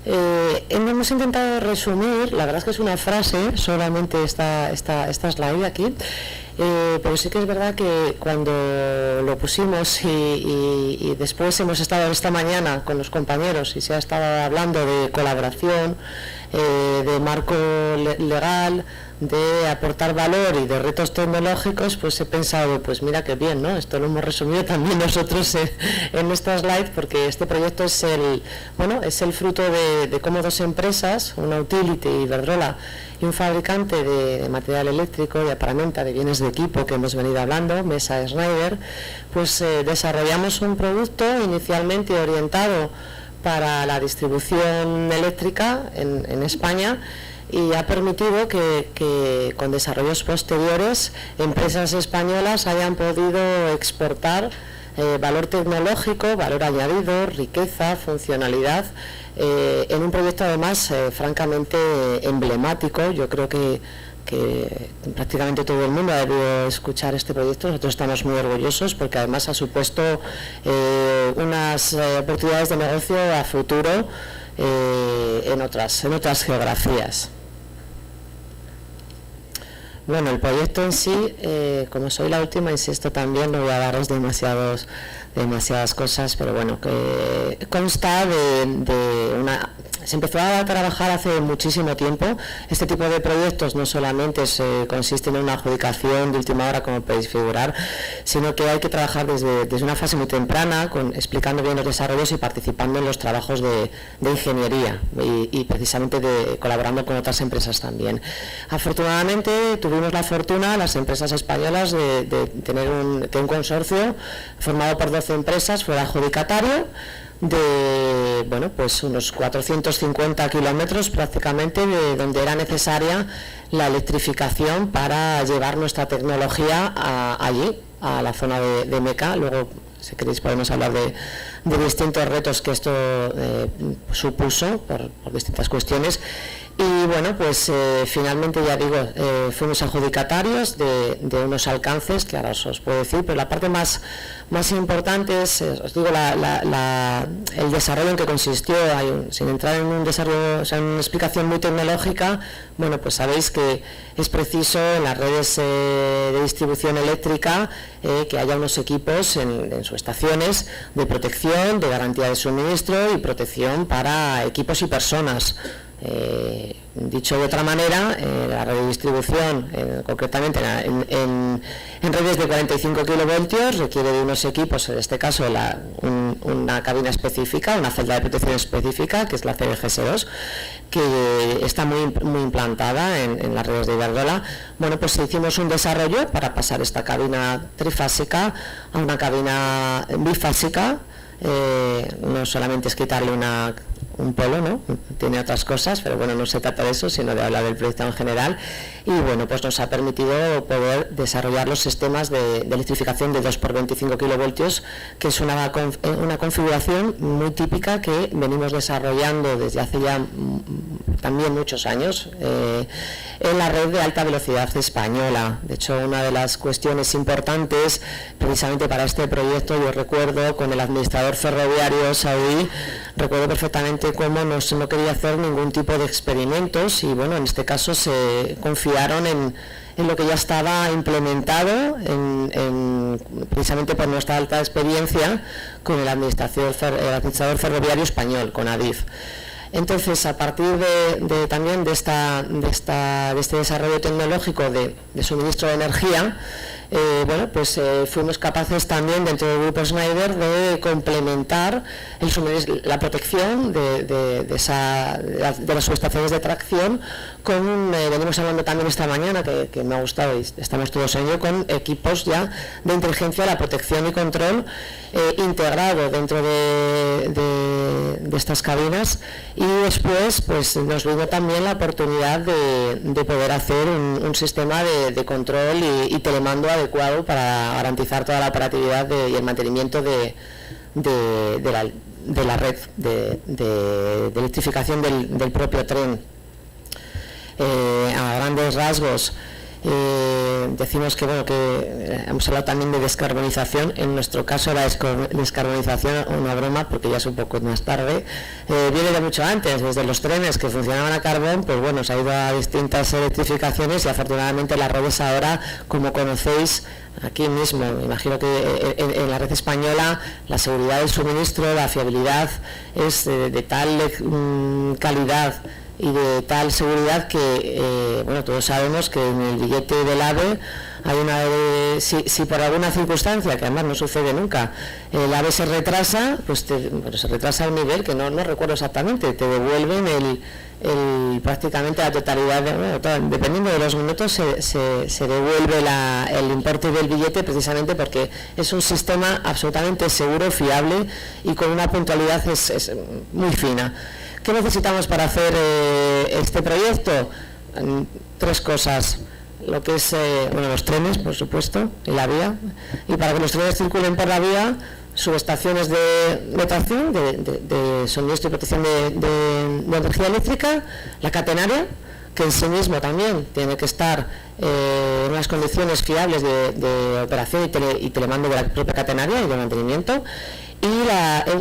Hemos intentado resumir, la verdad es que es una frase, solamente esta slide aquí, pero sí que es verdad que cuando lo pusimos y después hemos estado esta mañana con los compañeros y se ha estado hablando de colaboración, de marco legal, de aportar valor y de retos tecnológicos, pues he pensado, pues mira qué bien, ¿no? Esto lo hemos resumido también nosotros en esta slide, porque este proyecto es el fruto de cómo 2 empresas, una utility, Iberdrola, y un fabricante de material eléctrico, de herramienta, de bienes de equipo que hemos venido hablando, Mesa Schneider, pues desarrollamos un producto inicialmente orientado para la distribución eléctrica en España, y ha permitido que con desarrollos posteriores empresas españolas hayan podido exportar valor tecnológico, valor añadido, riqueza, funcionalidad, en un proyecto además francamente emblemático. Yo creo que prácticamente todo el mundo ha debido escuchar este proyecto. Nosotros estamos muy orgullosos porque además ha supuesto unas oportunidades de negocio a futuro en otras geografías. Bueno, el proyecto en sí, como soy la última, insisto, también no voy a daros demasiadas cosas, pero bueno, que consta de Se empezó a trabajar hace muchísimo tiempo. Este tipo de proyectos no solamente consisten en una adjudicación de última hora, como podéis figurar, sino que hay que trabajar desde una fase muy temprana, explicando bien los desarrollos y participando en los trabajos de ingeniería y precisamente colaborando con otras empresas también. Afortunadamente tuvimos la fortuna, las empresas españolas, de tener un consorcio formado por 12 empresas, fue adjudicatario, de pues unos 450 kilómetros prácticamente, de donde era necesaria la electrificación para llevar nuestra tecnología allí, a la zona de Meca. Luego, si queréis, podemos hablar de distintos retos que esto supuso por distintas cuestiones. Y bueno, pues finalmente, ya digo, fuimos adjudicatarios de unos alcances que ahora os puedo decir, pero la parte más importante es, os digo, el desarrollo en que consistió. Sin entrar en un desarrollo, o sea, en una explicación muy tecnológica, bueno, pues sabéis que es preciso en las redes de distribución eléctrica que haya unos equipos en sus estaciones de protección, de garantía de suministro y protección para equipos y personas. Dicho de otra manera, la red de distribución, concretamente en redes de 45 kilovoltios, requiere de unos equipos, en este caso una cabina específica, una celda de protección específica, que es la CBGS2, que está muy implantada en las redes de Iberdrola. Bueno, pues hicimos un desarrollo para pasar esta cabina trifásica a una cabina bifásica. No solamente es quitarle un polo, ¿no? Tiene otras cosas, pero bueno, no se trata de eso, sino de hablar del proyecto en general. Y bueno, pues nos ha permitido poder desarrollar los sistemas de electrificación de 2x25 kilovoltios, que es una configuración muy típica que venimos desarrollando desde hace ya también muchos años en la red de alta velocidad española. De hecho, una de las cuestiones importantes precisamente para este proyecto, yo recuerdo con el administrador ferroviario saudí, recuerdo perfectamente cómo no quería hacer ningún tipo de experimentos, y bueno, en este caso se confiaron en lo que ya estaba implementado, precisamente por nuestra alta experiencia con el administrador ferroviario español, con Adif. Entonces, a partir también de este desarrollo tecnológico de suministro de energía, fuimos capaces también dentro del grupo Schneider de complementar la protección de las subestaciones de tracción venimos hablando también esta mañana, que me ha gustado y estamos todos en ello, con equipos ya de inteligencia, la protección y control integrado dentro de estas cabinas. Y después pues nos vino también la oportunidad de poder hacer un sistema de control y telemando adecuado para garantizar toda la operatividad y el mantenimiento de la red de electrificación del propio tren. A grandes rasgos, decimos que hemos hablado también de descarbonización. En nuestro caso la descarbonización, una broma porque ya es un poco más tarde, viene de mucho antes. Desde los trenes que funcionaban a carbón, pues bueno, se ha ido a distintas electrificaciones, y afortunadamente las redes ahora, como conocéis aquí mismo, me imagino que en la red española la seguridad del suministro, la fiabilidad es de tal calidad y de tal seguridad que todos sabemos que en el billete del AVE hay si por alguna circunstancia, que además no sucede nunca, el AVE se retrasa, pues se retrasa a un nivel que no recuerdo exactamente, te devuelven prácticamente la totalidad, dependiendo de los minutos se devuelve el importe del billete, precisamente porque es un sistema absolutamente seguro, fiable y con una puntualidad es muy fina. ¿Qué necesitamos para hacer este proyecto? 3 cosas. Lo que es los trenes, por supuesto, y la vía. Y para que los trenes circulen por la vía, subestaciones de tracción, de suministro y protección de energía eléctrica, la catenaria, que en sí mismo también tiene que estar en unas condiciones fiables de operación y telemando de la propia catenaria y de mantenimiento, y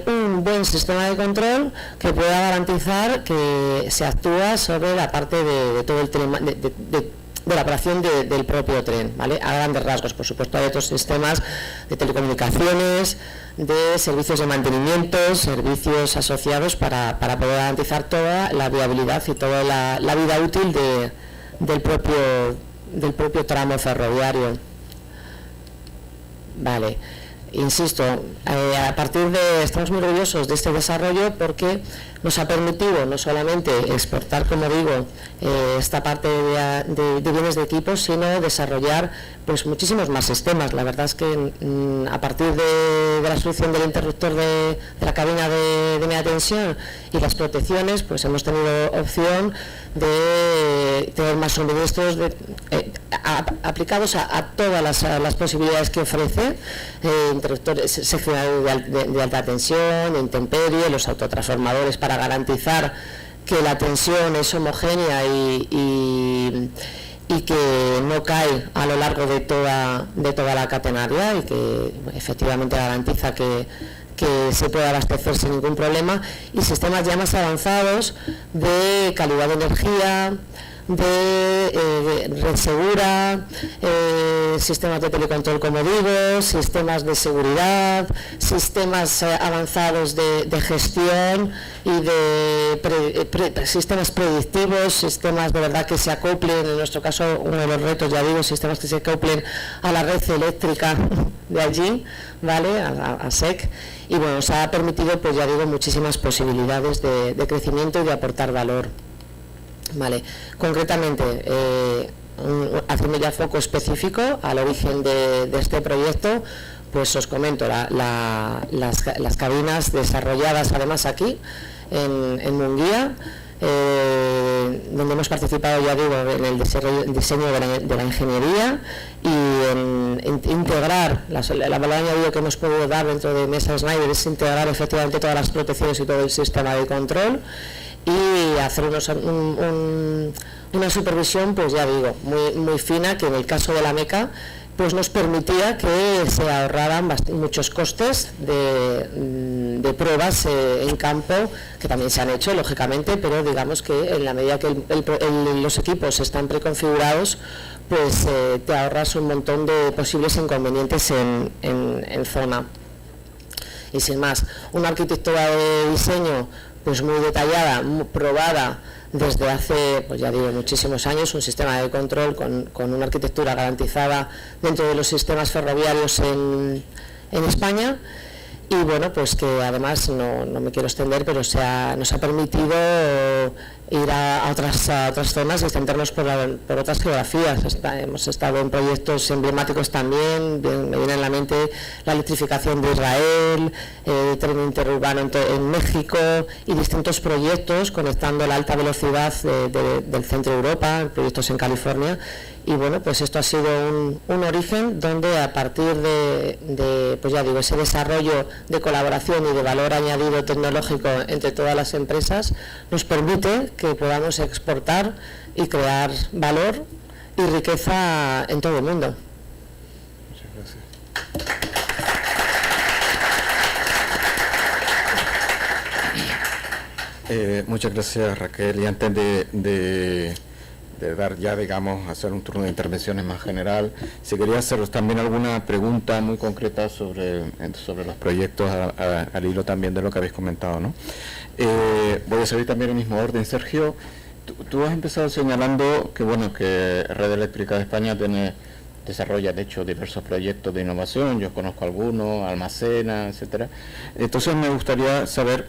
un buen sistema de control que pueda garantizar que se actúa sobre la parte de todo el de la operación del propio tren, ¿vale? A grandes rasgos. Por supuesto, hay otros sistemas de telecomunicaciones, de servicios de mantenimiento, servicios asociados para poder garantizar toda la viabilidad y toda la vida útil del propio tramo ferroviario. Vale. Insisto, estamos muy orgullosos de este desarrollo porque nos ha permitido no solamente exportar, como digo, esta parte de bienes de equipos, sino desarrollar pues muchísimos más sistemas. La verdad es que a partir de la solución del interruptor de la cabina de media tensión y las protecciones, pues hemos tenido opción de tener más suministros aplicados a todas las posibilidades que ofrece, interruptores seccionales de alta tensión, intemperie, los autotransformadores para garantizar que la tensión es homogénea y que no cae a lo largo de toda la catenaria y que efectivamente garantiza que se puede abastecer sin ningún problema, y sistemas ya más avanzados de calidad de energía, de red segura, sistemas de telecontrol, como digo, sistemas de seguridad, sistemas avanzados de gestión y de sistemas predictivos, sistemas de verdad que se acoplen, en nuestro caso uno de los retos, ya digo, sistemas que se acoplen a la red eléctrica de allí, ¿vale? A SEC, y bueno, nos ha permitido, pues ya digo, muchísimas posibilidades de crecimiento y de aportar valor. Vale, concretamente, haciendo ya foco específico al origen de este proyecto, pues os comento las cabinas desarrolladas además aquí en Munguía, donde hemos participado, ya digo, en el diseño de la ingeniería y en integrar el valor añadido que hemos podido dar dentro de Mesa Schneider es integrar efectivamente todas las protecciones y todo el sistema de control y hacer una supervisión, pues ya digo, muy fina, que en el caso de la MECA pues nos permitía que se ahorraran muchos costes de pruebas en campo, que también se han hecho, lógicamente, pero digamos que en la medida que los equipos están preconfigurados, pues te ahorras un montón de posibles inconvenientes en zona. Y sin más, una arquitectura de diseño pues muy detallada, muy probada desde hace, pues ya digo, muchísimos años, un sistema de control con una arquitectura garantizada dentro de los sistemas ferroviarios en España. Y bueno, pues que además, no me quiero extender, pero nos ha permitido ir a otras zonas y centrarnos por otras geografías. Hemos estado en proyectos emblemáticos también, me viene en la mente la electrificación de Israel, tren interurbano en México y distintos proyectos conectando la alta velocidad del centro de Europa, proyectos en California. Y bueno, pues esto ha sido un origen donde a partir de pues ya digo, ese desarrollo de colaboración y de valor añadido tecnológico entre todas las empresas nos permite que podamos exportar y crear valor y riqueza en todo el mundo. Muchas gracias. Muchas gracias, Raquel. Y antes de dar ya, digamos, hacer un turno de intervenciones más general, si quería haceros también alguna pregunta muy concreta sobre los proyectos al hilo también de lo que habéis comentado, ¿no? Voy a seguir también el mismo orden. Sergio, tú has empezado señalando que, bueno, que Red Eléctrica de España desarrolla, de hecho, diversos proyectos de innovación. Yo conozco algunos, Almacena, etcétera. Entonces me gustaría saber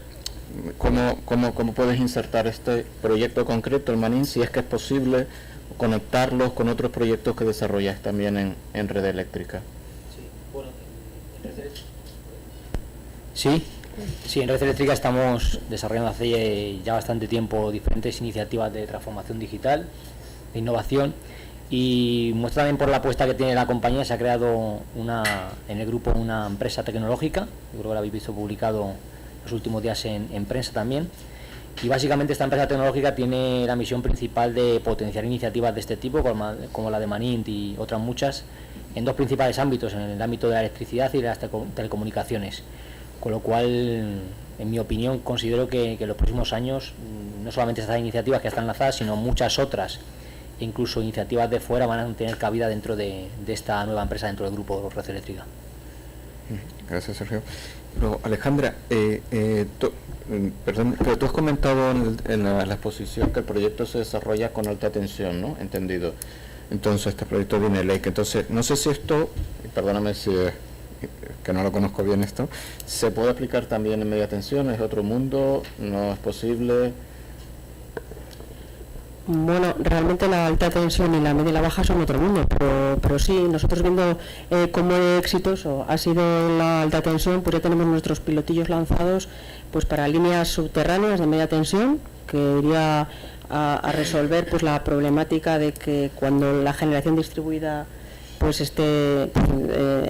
¿Cómo puedes insertar este proyecto concreto, el Manin, si es que es posible conectarlos con otros proyectos que desarrollas también en Red Eléctrica? Sí, en Red Eléctrica estamos desarrollando hace ya bastante tiempo diferentes iniciativas de transformación digital, de innovación, y muestra también por la apuesta que tiene la compañía. Se ha creado en el grupo una empresa tecnológica, yo creo que la habéis visto publicado los últimos días en prensa también, y básicamente esta empresa tecnológica tiene la misión principal de potenciar iniciativas de este tipo, como la de Manint y otras muchas, en dos principales ámbitos, en el ámbito de la electricidad y de las telecomunicaciones, con lo cual, en mi opinión, considero que en los próximos años no solamente estas iniciativas que están lanzadas, sino muchas otras e incluso iniciativas de fuera van a tener cabida dentro de esta nueva empresa dentro del grupo Red Eléctrica. Gracias, Sergio. Luego, Alejandra, perdón, pero tú has comentado en la exposición que el proyecto se desarrolla con alta tensión, ¿no? Entendido. Entonces, este proyecto viene ley. Entonces, no sé si esto, perdóname si que no lo conozco bien esto, ¿se puede aplicar también en media tensión? ¿Es otro mundo? ¿No es posible? Bueno, realmente la alta tensión y la media y la baja son otro mundo, pero sí, nosotros viendo cómo exitoso ha sido la alta tensión, pues ya tenemos nuestros pilotillos lanzados pues para líneas subterráneas de media tensión, que iría a resolver pues la problemática de que cuando la generación distribuida pues esté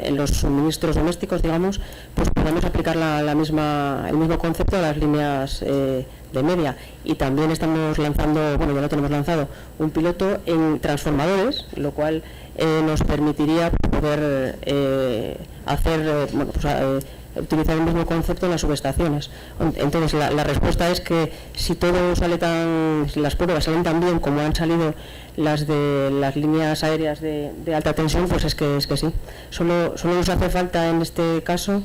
en los suministros domésticos, digamos, pues podemos aplicar el mismo concepto a las líneas de media. Y también estamos lanzando, bueno, ya lo tenemos lanzado, un piloto en transformadores, lo cual nos permitiría poder utilizar el mismo concepto en las subestaciones. Entonces la respuesta es que si todo sale si las pruebas salen tan bien como han salido las de las líneas aéreas de alta tensión, pues es que sí. Solo nos hace falta en este caso,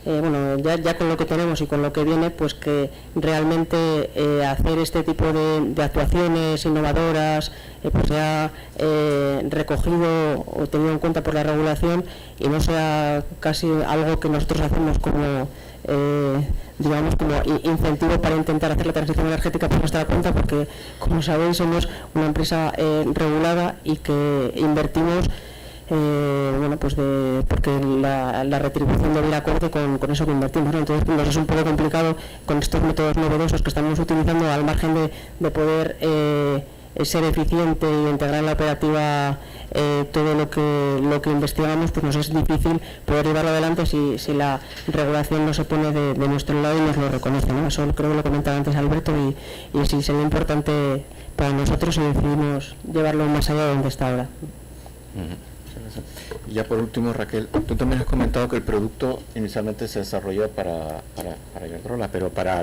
ya con lo que tenemos y con lo que viene, pues que realmente hacer este tipo de actuaciones innovadoras pues sea recogido o tenido en cuenta por la regulación y no sea casi algo que nosotros hacemos como como incentivo para intentar hacer la transición energética por nuestra cuenta, porque como sabéis somos una empresa regulada y que invertimos porque la retribución debe ir acorde con eso que invertimos, ¿no? Entonces nos es un poco complicado con estos métodos novedosos que estamos utilizando, al margen de poder ser eficiente y integrar en la operativa todo lo que investigamos, pues nos es difícil poder llevarlo adelante si la regulación no se pone de nuestro lado y nos lo reconoce, ¿no? Eso creo que lo comentaba antes Alberto y sí sería importante para nosotros si decidimos llevarlo más allá de donde está ahora. Y ya por último, Raquel, tú también has comentado que el producto inicialmente se desarrolló para Iberdrola, pero para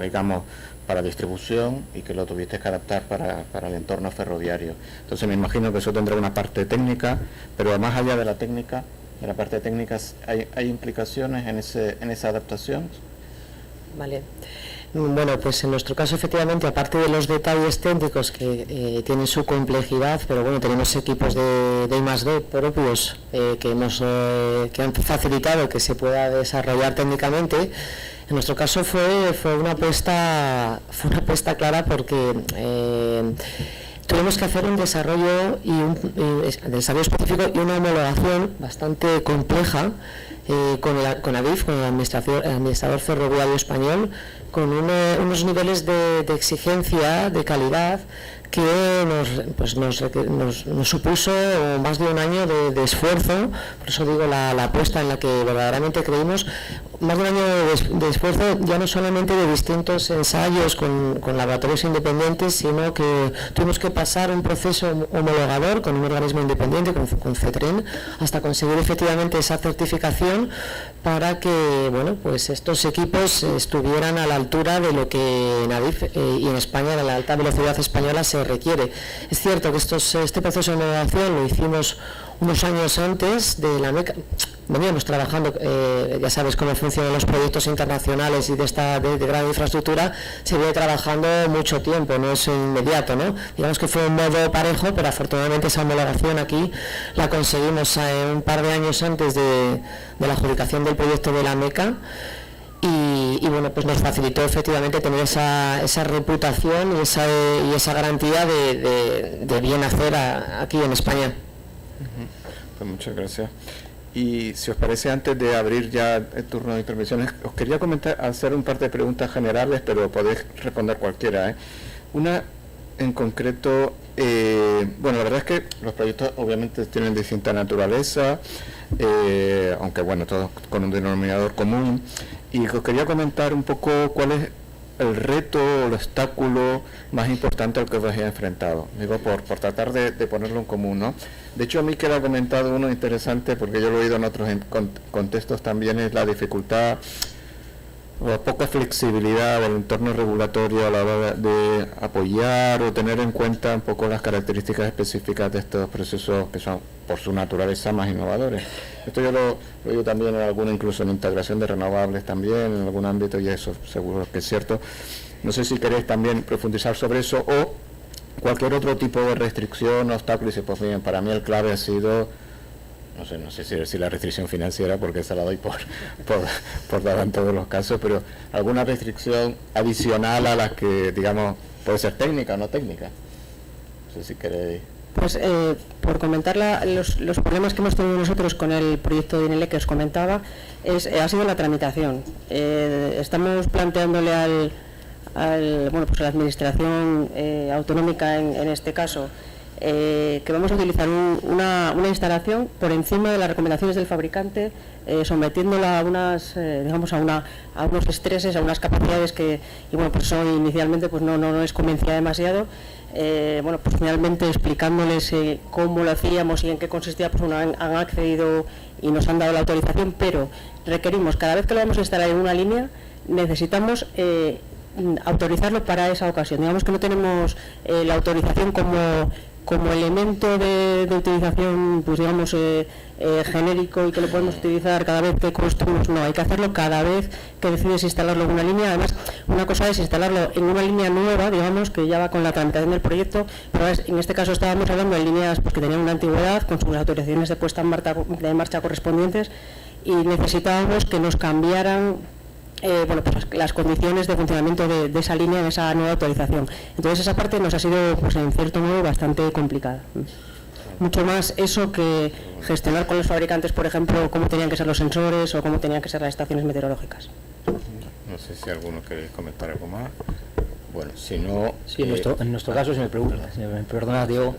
distribución, y que lo tuviste que adaptar para el entorno ferroviario. Entonces me imagino que eso tendrá una parte técnica, pero más allá de la técnica, de la parte técnica, ¿hay implicaciones en esa adaptación? Vale. Bueno, pues en nuestro caso efectivamente, aparte de los detalles técnicos que tienen su complejidad, pero bueno, tenemos equipos de I+D propios que han facilitado que se pueda desarrollar técnicamente. En nuestro caso fue una apuesta clara porque tuvimos que hacer un desarrollo específico y una homologación bastante compleja con ADIF, con el Administrador Ferroviario Español, con unos niveles de exigencia, de calidad, que nos supuso más de un año de esfuerzo. Por eso digo la apuesta en la que verdaderamente creímos, más de un año de esfuerzo, ya no solamente de distintos ensayos con laboratorios independientes, sino que tuvimos que pasar un proceso homologador con un organismo independiente, con CETREN, hasta conseguir efectivamente esa certificación para que pues estos equipos estuvieran a la altura de lo que en ADIF y en España, de la alta velocidad española, se requiere. Es cierto que este proceso de homologación lo hicimos unos años antes de la MECA. Veníamos trabajando, ya sabes cómo funcionan los proyectos internacionales y de gran infraestructura, se viene trabajando mucho tiempo, no es inmediato, ¿no? Digamos que fue un modo parejo, pero afortunadamente esa homologación aquí la conseguimos un par de años antes de la adjudicación del proyecto de la MECA. Y pues nos facilitó efectivamente tener esa reputación y esa garantía de bien hacer aquí en España. Pues muchas gracias. Y si os parece, antes de abrir ya el turno de intervenciones, os quería hacer un par de preguntas generales, pero podéis responder cualquiera, Una en concreto, la verdad es que los proyectos obviamente tienen distinta naturaleza, aunque todos con un denominador común, y os quería comentar un poco cuál es el reto o el obstáculo más importante al que os habéis enfrentado. Digo, por tratar de ponerlo en común, ¿no? De hecho, a mí queda comentado uno interesante, porque yo lo he oído en otros contextos también, es la dificultad poca flexibilidad del entorno regulatorio a la hora de apoyar o tener en cuenta un poco las características específicas de estos procesos que son por su naturaleza más innovadores. Esto yo lo digo también en alguna, incluso en integración de renovables también, en algún ámbito, y eso seguro que es cierto. No sé si queréis también profundizar sobre eso o cualquier otro tipo de restricción, obstáculo. Y pues bien, para mí el clave ha sido, no sé si decir la restricción financiera, porque esa la doy por dada en todos los casos, pero alguna restricción adicional a las que, digamos, puede ser técnica o no técnica. No sé si queréis. Pues por comentar los problemas que hemos tenido nosotros con el proyecto de INELEC que os comentaba, ha sido la tramitación. Estamos planteándole pues a la administración autonómica en este caso, que vamos a utilizar una instalación por encima de las recomendaciones del fabricante, sometiéndola a unas digamos a unos estreses, a unas capacidades que, y bueno, pues eso inicialmente pues no les convencía demasiado. Bueno, pues finalmente explicándoles cómo lo hacíamos y en qué consistía, pues han accedido y nos han dado la autorización, pero requerimos, cada vez que lo vamos a instalar en una línea, necesitamos autorizarlo para esa ocasión. Digamos que no tenemos la autorización como elemento de utilización, pues digamos genérico, y que lo podemos utilizar cada vez que construimos. No, hay que hacerlo cada vez que decides instalarlo en una línea. Además, una cosa es instalarlo en una línea nueva, digamos, que ya va con la tramitación del proyecto, pero en este caso estábamos hablando de líneas pues, que tenían una antigüedad, con sus autorizaciones de puesta en marcha correspondientes, y necesitábamos que nos cambiaran bueno, pues las condiciones de funcionamiento de esa línea en esa nueva autorización. Entonces esa parte nos ha sido, pues en cierto modo, bastante complicada. Mucho más eso que gestionar con los fabricantes, por ejemplo, cómo tenían que ser los sensores o cómo tenían que ser las estaciones meteorológicas. No sé si alguno quiere comentar algo más. Bueno, si no... Sí, en nuestro caso, si me perdonas, Diego,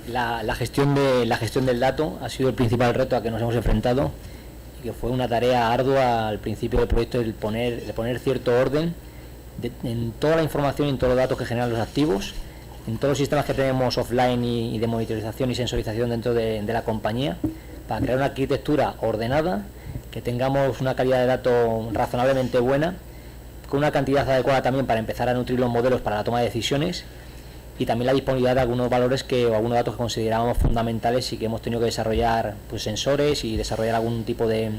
la gestión del dato ha sido el principal reto a que nos hemos enfrentado, y que fue una tarea ardua al principio del proyecto, el poner cierto orden en toda la información y en todos los datos que generan los activos, en todos los sistemas que tenemos offline y de monitorización y sensorización dentro de la compañía, para crear una arquitectura ordenada, que tengamos una calidad de datos razonablemente buena, con una cantidad adecuada también para empezar a nutrir los modelos para la toma de decisiones, y también la disponibilidad de algunos valores o algunos datos que considerábamos fundamentales, y que hemos tenido que desarrollar pues sensores y desarrollar algún tipo de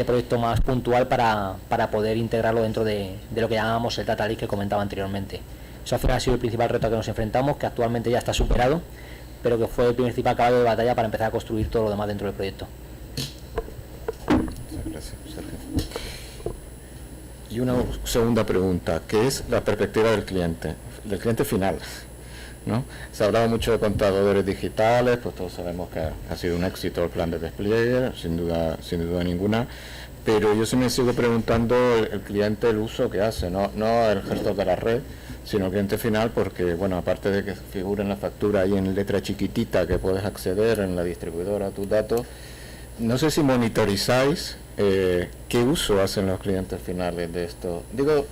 proyecto más puntual para poder integrarlo dentro de lo que llamábamos el data lake que comentaba anteriormente. Eso al final ha sido el principal reto a que nos enfrentamos, que actualmente ya está superado, pero que fue el principal caballo de batalla para empezar a construir todo lo demás dentro del proyecto. Muchas gracias, Sergio. Y una segunda pregunta, que es la perspectiva del cliente final, ¿no? Se ha hablado mucho de contadores digitales, pues todos sabemos que ha sido un éxito el plan de despliegue, sin duda ninguna, pero yo sí me sigo preguntando el cliente, el uso que hace, no el gestor de la red, sino el cliente final, porque bueno, aparte de que figure en la factura ahí en letra chiquitita que puedes acceder en la distribuidora a tus datos, no sé si monitorizáis qué uso hacen los clientes finales de esto. Digo,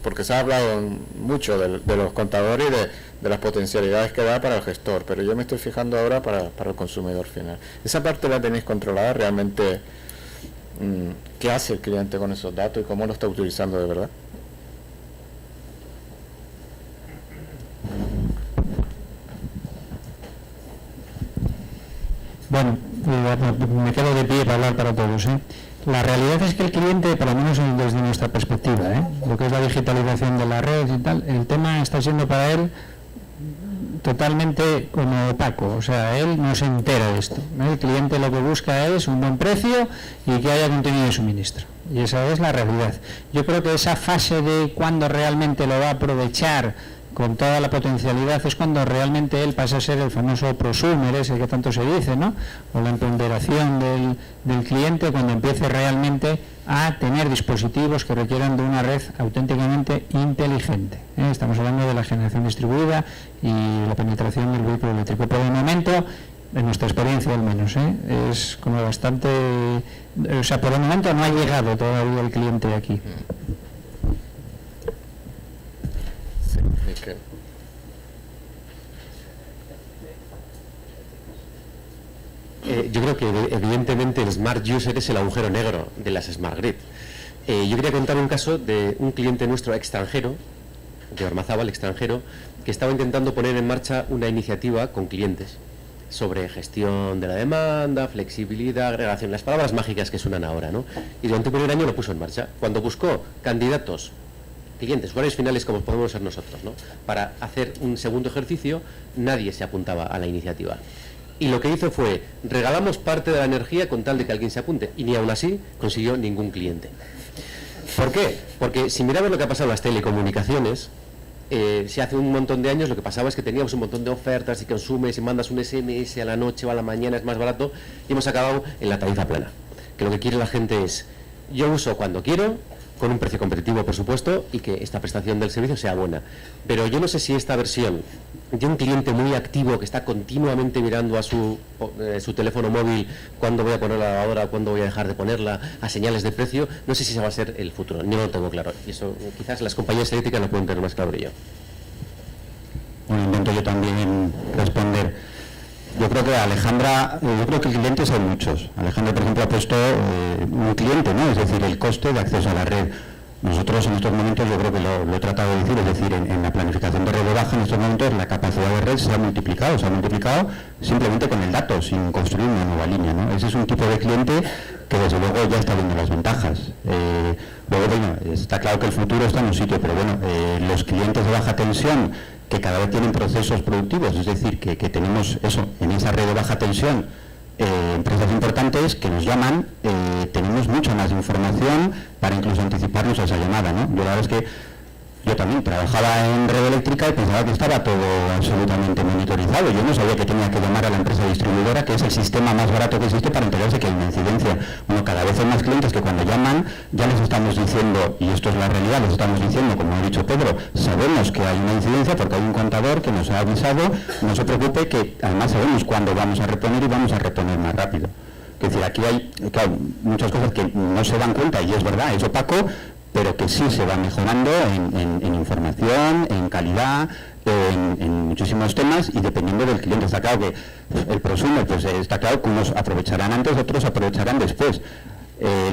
porque se ha hablado mucho de los contadores y de las potencialidades que da para el gestor, pero yo me estoy fijando ahora para el consumidor final. ¿Esa parte la tenéis controlada realmente? ¿Qué hace el cliente con esos datos y cómo lo está utilizando de verdad? Bueno, me quedo de pie para hablar para todos. La realidad es que el cliente, por lo menos desde nuestra perspectiva, lo que es la digitalización de la red y tal, el tema está siendo para él totalmente como opaco, o sea, él no se entera de esto, ¿no? El cliente lo que busca es un buen precio y que haya continuidad de suministro, y esa es la realidad. Yo creo que esa fase de cuando realmente lo va a aprovechar con toda la potencialidad es cuando realmente él pasa a ser el famoso prosumer, ese que tanto se dice, ¿no? O la empoderación del cliente, cuando empiece realmente a tener dispositivos que requieran de una red auténticamente inteligente. Estamos hablando de la generación distribuida y la penetración del vehículo eléctrico. Por el momento, en nuestra experiencia al menos, es como bastante... O sea, por el momento no ha llegado todavía el cliente aquí. Yo creo que evidentemente el Smart User es el agujero negro de las Smart Grid. Yo quería contar un caso de un cliente nuestro extranjero, de Ormazábal, extranjero, que estaba intentando poner en marcha una iniciativa con clientes sobre gestión de la demanda, flexibilidad, agregación, las palabras mágicas que suenan ahora, ¿no? Y durante el primer año lo puso en marcha. Cuando buscó candidatos, clientes, usuarios finales como podemos ser nosotros, ¿no?, para hacer un segundo ejercicio, nadie se apuntaba a la iniciativa. Y lo que hizo fue, regalamos parte de la energía con tal de que alguien se apunte, y ni aún así consiguió ningún cliente. ¿Por qué? Porque si miramos lo que ha pasado en las telecomunicaciones, si hace un montón de años lo que pasaba es que teníamos un montón de ofertas y consumes y mandas un SMS a la noche o a la mañana, es más barato, y hemos acabado en la tarifa plana. Que lo que quiere la gente es, yo uso cuando quiero, con un precio competitivo, por supuesto, y que esta prestación del servicio sea buena. Pero yo no sé si esta versión de un cliente muy activo que está continuamente mirando a su teléfono móvil cuándo voy a poner la lavadora, cuándo voy a dejar de ponerla, a señales de precio, no sé si ese va a ser el futuro, no lo tengo claro. Y eso quizás las compañías eléctricas lo pueden tener más claro que yo. Bueno, intento yo también responder. Yo creo que Alejandra, yo creo que clientes hay muchos. Alejandra, por ejemplo, ha puesto un cliente, ¿no? Es decir, el coste de acceso a la red. Nosotros en estos momentos, yo creo que lo he tratado de decir, es decir, en la planificación de red de baja, en estos momentos la capacidad de red se ha multiplicado simplemente con el dato, sin construir una nueva línea, ¿no? Ese es un tipo de cliente que desde luego ya está viendo las ventajas. Luego, bueno, está claro que el futuro está en un sitio, pero bueno, los clientes de baja tensión que cada vez tienen procesos productivos, es decir, que tenemos eso, en esa red de baja tensión, empresas importantes que nos llaman, tenemos mucha más información para incluso anticiparnos a esa llamada, ¿no? Yo la verdad es que yo también trabajaba en red eléctrica y pensaba que estaba todo absolutamente monitorizado. Yo no sabía que tenía que llamar a la empresa distribuidora, que es el sistema más barato que existe para enterarse que hay una incidencia. Bueno, cada vez hay más clientes que cuando llaman ya les estamos diciendo, y esto es la realidad, les estamos diciendo, como ha dicho Pedro, sabemos que hay una incidencia porque hay un contador que nos ha avisado, no se preocupe que además sabemos cuándo vamos a reponer y vamos a reponer más rápido. Es decir, aquí hay claro, muchas cosas que no se dan cuenta y es verdad, es opaco, pero que sí se va mejorando en información, en calidad, en muchísimos temas y dependiendo del cliente. Está claro que el prosumer, pues está claro que unos aprovecharán antes, otros aprovecharán después.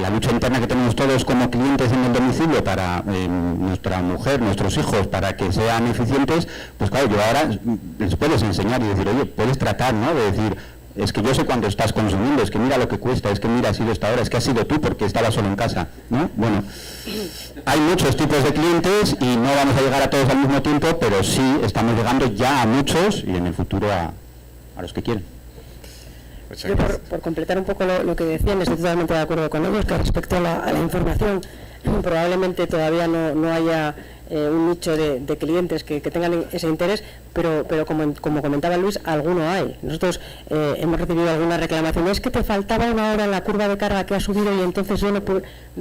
La lucha interna que tenemos todos como clientes en el domicilio para nuestra mujer, nuestros hijos, para que sean eficientes, pues claro, yo ahora les puedes enseñar y decir, oye, puedes tratar, ¿no?, de decir, es que yo sé cuánto estás consumiendo, es que mira lo que cuesta, es que mira, ha sido esta hora, es que has sido tú porque estabas solo en casa, ¿no? Bueno, hay muchos tipos de clientes y no vamos a llegar a todos al mismo tiempo, pero sí estamos llegando ya a muchos y en el futuro a los que quieren. Yo por completar un poco lo que decían, estoy totalmente de acuerdo con ellos, que respecto a la información, probablemente todavía no haya un nicho de clientes que tengan ese interés, pero como comentaba Luis, alguno hay. Nosotros hemos recibido algunas reclamaciones, es que te faltaba una hora en la curva de carga que ha subido y entonces yo no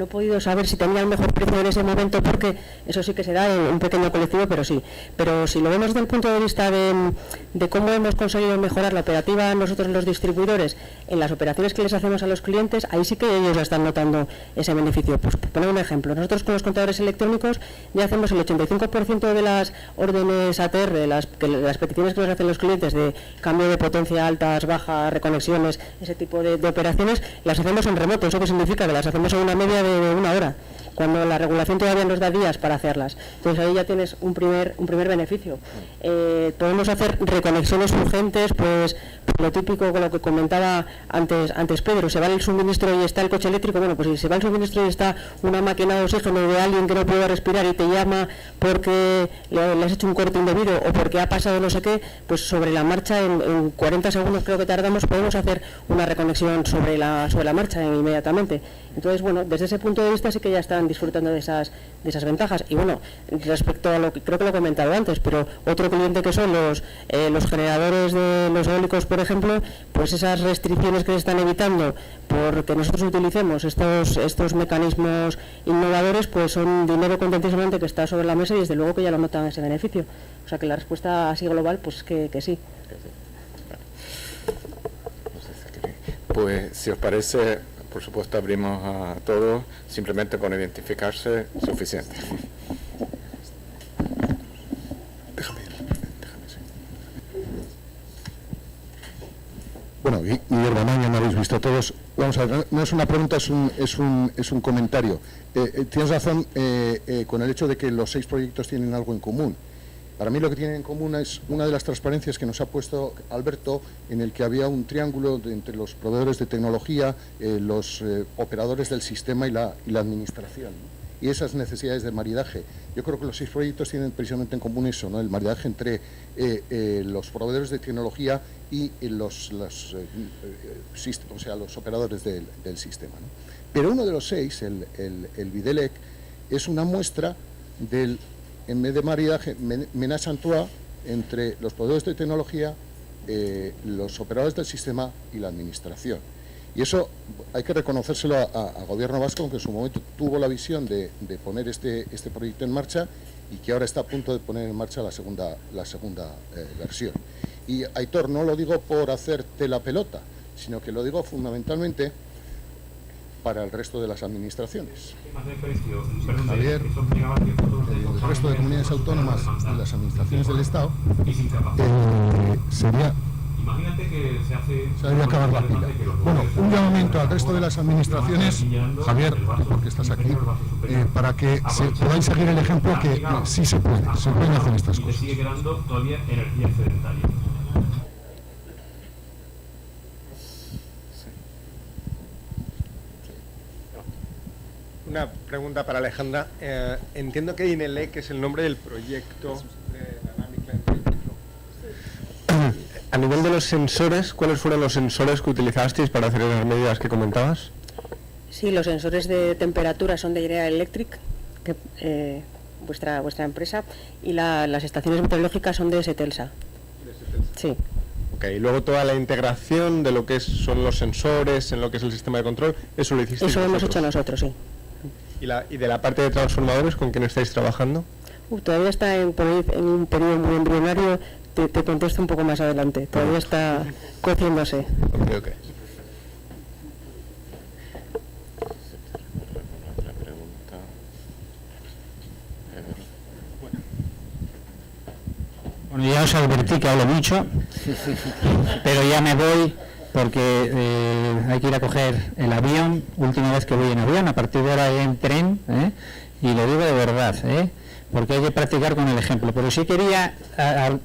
he podido saber si tenía el mejor precio en ese momento, porque eso sí que se da en un pequeño colectivo, pero sí. Pero si lo vemos desde el punto de vista de cómo hemos conseguido mejorar la operativa nosotros los distribuidores en las operaciones que les hacemos a los clientes, ahí sí que ellos ya están notando ese beneficio. Pues poner un ejemplo, nosotros con los contadores electrónicos ya hacemos el 85% de las órdenes ATR, las peticiones que nos hacen los clientes de cambio de potencia, altas, bajas, reconexiones, ese tipo de operaciones, las hacemos en remoto. ¿Eso qué significa? Que las hacemos en una media de una hora, cuando la regulación todavía nos da días para hacerlas. Entonces ahí ya tienes un primer beneficio. Podemos hacer reconexiones urgentes, pues lo típico con lo que comentaba antes Pedro, se va el suministro y está el coche eléctrico, bueno, pues si se va el suministro y está una máquina de oxígeno de alguien que no puede respirar y te llama porque le has hecho un corte indebido o porque ha pasado no sé qué, pues sobre la marcha en 40 segundos creo que tardamos, podemos hacer una reconexión sobre la marcha inmediatamente. Entonces, bueno, desde ese punto de vista sí que ya están disfrutando de esas ventajas. Y bueno, respecto a lo que creo que lo he comentado antes, pero otro cliente que son los generadores de los eólicos, por ejemplo, pues esas restricciones que se están evitando porque nosotros utilicemos estos mecanismos innovadores, pues son dinero contentísimamente que está sobre la mesa y desde luego que ya lo notan ese beneficio. O sea que la respuesta así global, pues que sí. Pues si os parece, por supuesto abrimos a todos, simplemente con identificarse suficiente. Déjame. Bueno, Guillermo Maña, Nariz visto todos. Vamos a ver, no es una pregunta, es un comentario. Tienes razón con el hecho de que los 6 proyectos tienen algo en común. Para mí lo que tienen en común es una de las transparencias que nos ha puesto Alberto, en el que había un triángulo entre los proveedores de tecnología, los operadores del sistema y la administración, ¿no? Y esas necesidades de maridaje. Yo creo que los 6 proyectos tienen precisamente en común eso, ¿no? El maridaje entre los proveedores de tecnología y los operadores del sistema, ¿no? Pero uno de los 6, el Videlec, es una muestra del, en vez de maridaje, ménage à trois entre los proveedores de tecnología, los operadores del sistema y la administración. Y eso hay que reconocérselo a Gobierno vasco, que en su momento tuvo la visión de poner este proyecto en marcha y que ahora está a punto de poner en marcha la segunda versión. Y Aitor, no lo digo por hacerte la pelota, sino que lo digo fundamentalmente para el resto de las administraciones. Javier, el resto de comunidades autónomas y las administraciones del Estado sería... Imagínate que se hace... Se debe acabar la pila. Bueno, un llamamiento al resto de las administraciones, Javier, porque estás aquí, para que podáis seguir el ejemplo que sí se pueden hacer estas cosas. Sigue quedando todavía energía excedentaria. Una pregunta para Alejandra. Entiendo que INELEC es el nombre del proyecto de Dynamic Land Electric. A nivel de los sensores, ¿cuáles fueron los sensores que utilizasteis para hacer las medidas que comentabas? Sí, los sensores de temperatura son de General Electric, que, vuestra empresa, y las estaciones meteorológicas son de Setelsa. Sí. Ok, y luego toda la integración de lo que son los sensores, en lo que es el sistema de control, ¿eso lo hicisteis Eso lo hemos vosotros? hecho nosotros, sí. ¿Y de la parte de transformadores, con quién estáis trabajando? Todavía está en un periodo muy embrionario, te contesto un poco más adelante. Todavía está cociéndose. Ok. Bueno, ya os advertí que hablo mucho, pero ya me voy porque hay que ir a coger el avión, última vez que voy en avión, a partir de ahora en tren, y lo digo de verdad, porque hay que practicar con el ejemplo. Pero sí quería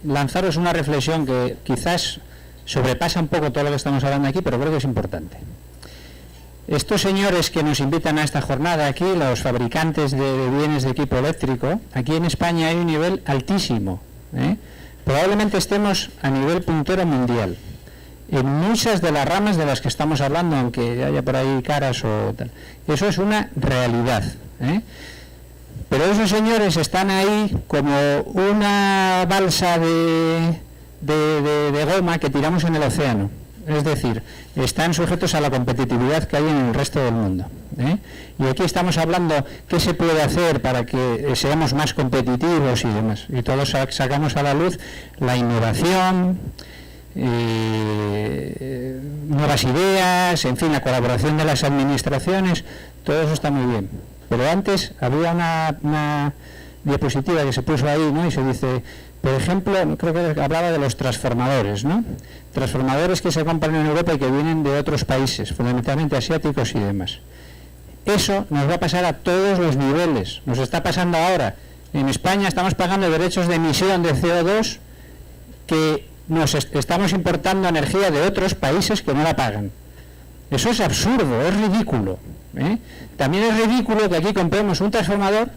lanzaros una reflexión que quizás sobrepasa un poco todo lo que estamos hablando aquí, pero creo que es importante. Estos señores que nos invitan a esta jornada aquí, los fabricantes de bienes de equipo eléctrico, aquí en España hay un nivel altísimo, probablemente estemos a nivel puntero mundial en muchas de las ramas de las que estamos hablando, aunque haya por ahí caras o tal. Eso es una realidad, pero esos señores están ahí como una balsa de goma que tiramos en el océano. Es decir, están sujetos a la competitividad que hay en el resto del mundo. Y aquí estamos hablando qué se puede hacer para que seamos más competitivos y demás. Y todos sacamos a la luz la innovación, nuevas ideas, en fin, la colaboración de las administraciones, todo eso está muy bien. Pero antes había una diapositiva que se puso ahí, ¿no? Y se dice, por ejemplo, creo que hablaba de los transformadores, ¿no? Transformadores que se compran en Europa y que vienen de otros países, fundamentalmente asiáticos y demás. Eso nos va a pasar a todos los niveles. Nos está pasando ahora. En España estamos pagando derechos de emisión de CO2 que estamos importando energía de otros países que no la pagan. Eso es absurdo, es ridículo. También es ridículo que aquí compremos un transformador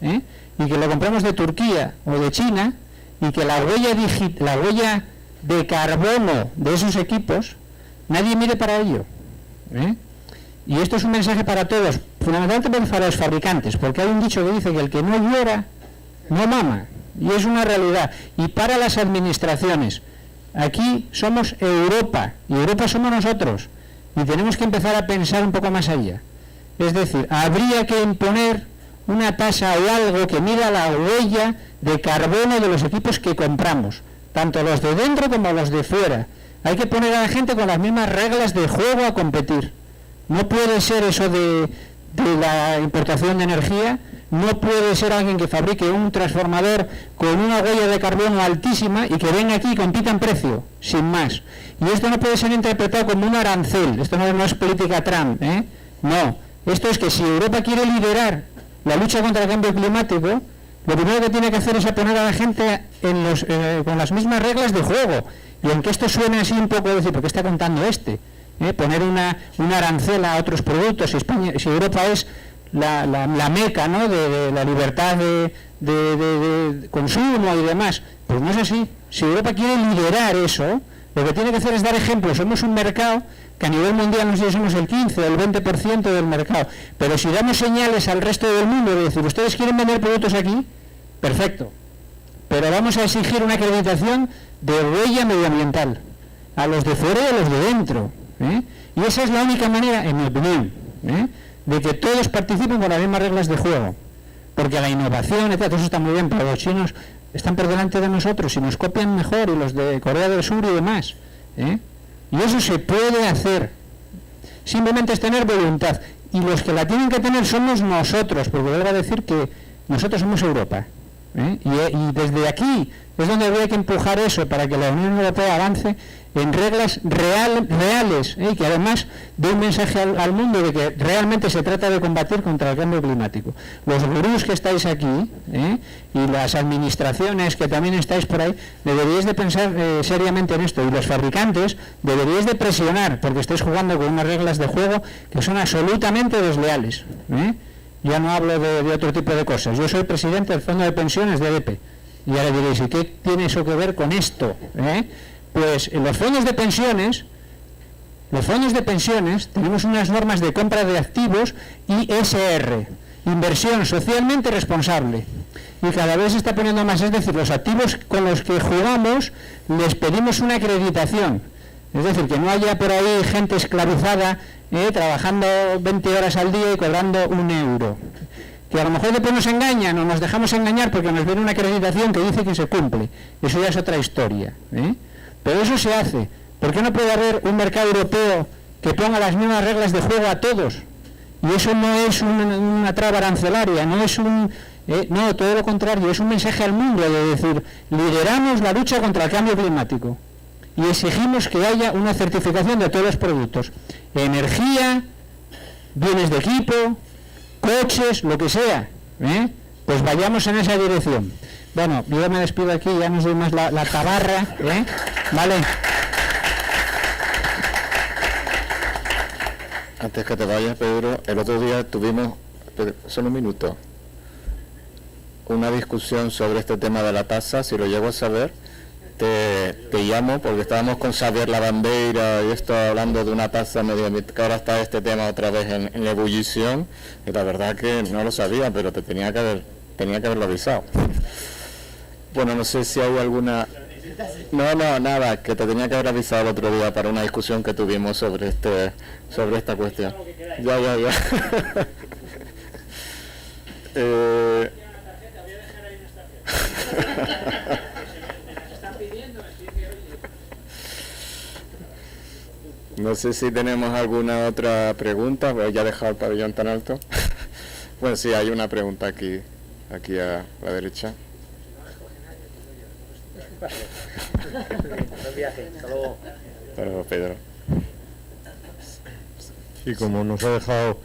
y que lo compremos de Turquía o de China y que la huella de carbono de esos equipos nadie mire para ello. Y esto es un mensaje para todos, fundamentalmente para los fabricantes, porque hay un dicho que dice que el que no llora no mama, y es una realidad. Y para las administraciones, aquí somos Europa y Europa somos nosotros, y tenemos que empezar a pensar un poco más allá. Es decir, habría que imponer una tasa o algo que mida la huella de carbono de los equipos que compramos, tanto los de dentro como los de fuera. Hay que poner a la gente con las mismas reglas de juego a competir. No puede ser eso de la importación de energía, No puede ser alguien que fabrique un transformador con una huella de carbono altísima y que venga aquí y compita en precio, sin más. Y esto no puede ser interpretado como un arancel, esto no es política Trump, no. Esto es que si Europa quiere liderar la lucha contra el cambio climático, lo primero que tiene que hacer es poner a la gente con las mismas reglas de juego. Y aunque esto suene así un poco, decir, ¿por qué está contando poner una arancel a otros productos? Si Europa es la meca, ¿no?, de la libertad de consumo y demás, pues no es así. Si Europa quiere liderar eso, lo que tiene que hacer es dar ejemplo. Somos un mercado que a nivel mundial nosotros somos el 15 o el 20% del mercado, pero si damos señales al resto del mundo de decir, ustedes quieren vender productos aquí, perfecto, pero vamos a exigir una acreditación de huella medioambiental a los de fuera y a los de dentro, y esa es la única manera, en mi opinión, de que todos participen con las mismas reglas de juego, porque la innovación, etc., todo eso está muy bien, pero los chinos están por delante de nosotros y nos copian mejor, y los de Corea del Sur y demás, y eso se puede hacer, simplemente es tener voluntad, y los que la tienen que tener somos nosotros, porque vuelvo a decir que nosotros somos Europa, y desde aquí es donde hay que empujar eso para que la Unión Europea avance en reglas reales, y que además dé un mensaje al mundo de que realmente se trata de combatir contra el cambio climático. Los gurús que estáis aquí, y las administraciones que también estáis por ahí, deberíais de pensar seriamente en esto, y los fabricantes deberíais de presionar, porque estáis jugando con unas reglas de juego que son absolutamente desleales. Ya no hablo de otro tipo de cosas. Yo soy presidente del Fondo de Pensiones de EDP, y ahora diréis, ¿y qué tiene eso que ver con esto? Pues en los fondos de pensiones tenemos unas normas de compra de activos ISR, inversión socialmente responsable, y cada vez se está poniendo más, es decir, los activos con los que jugamos les pedimos una acreditación, es decir, que no haya por ahí gente esclavizada trabajando 20 horas al día y cobrando 1 euro. Que a lo mejor después nos engañan o nos dejamos engañar porque nos viene una acreditación que dice que se cumple. Eso ya es otra historia. Pero eso se hace. ¿Por qué no puede haber un mercado europeo que ponga las mismas reglas de juego a todos? Y eso no es una traba arancelaria, no es no, todo lo contrario, es un mensaje al mundo de decir, lideramos la lucha contra el cambio climático y exigimos que haya una certificación de todos los productos. Energía, bienes de equipo, coches, lo que sea, pues vayamos en esa dirección. Bueno, yo me despido aquí, ya no soy más la tabarra, ¿vale? Antes que te vayas, Pedro, el otro día tuvimos, solo un minuto, una discusión sobre este tema de la tasa. Si lo llego a saber, te llamo, porque estábamos con Xavier Lavandeira y esto hablando de una tasa medioambiental, que ahora está este tema otra vez en ebullición, y la verdad que no lo sabía, pero tenía que haberlo avisado. Bueno, no sé si hay alguna... No, nada, que te tenía que haber avisado el otro día para una discusión que tuvimos sobre esta cuestión. Ya. No sé si tenemos alguna otra pregunta. Voy a dejar el pabellón tan alto. Bueno, sí, hay una pregunta aquí a la derecha. Pero Pedro. Sí, como nos ha dejado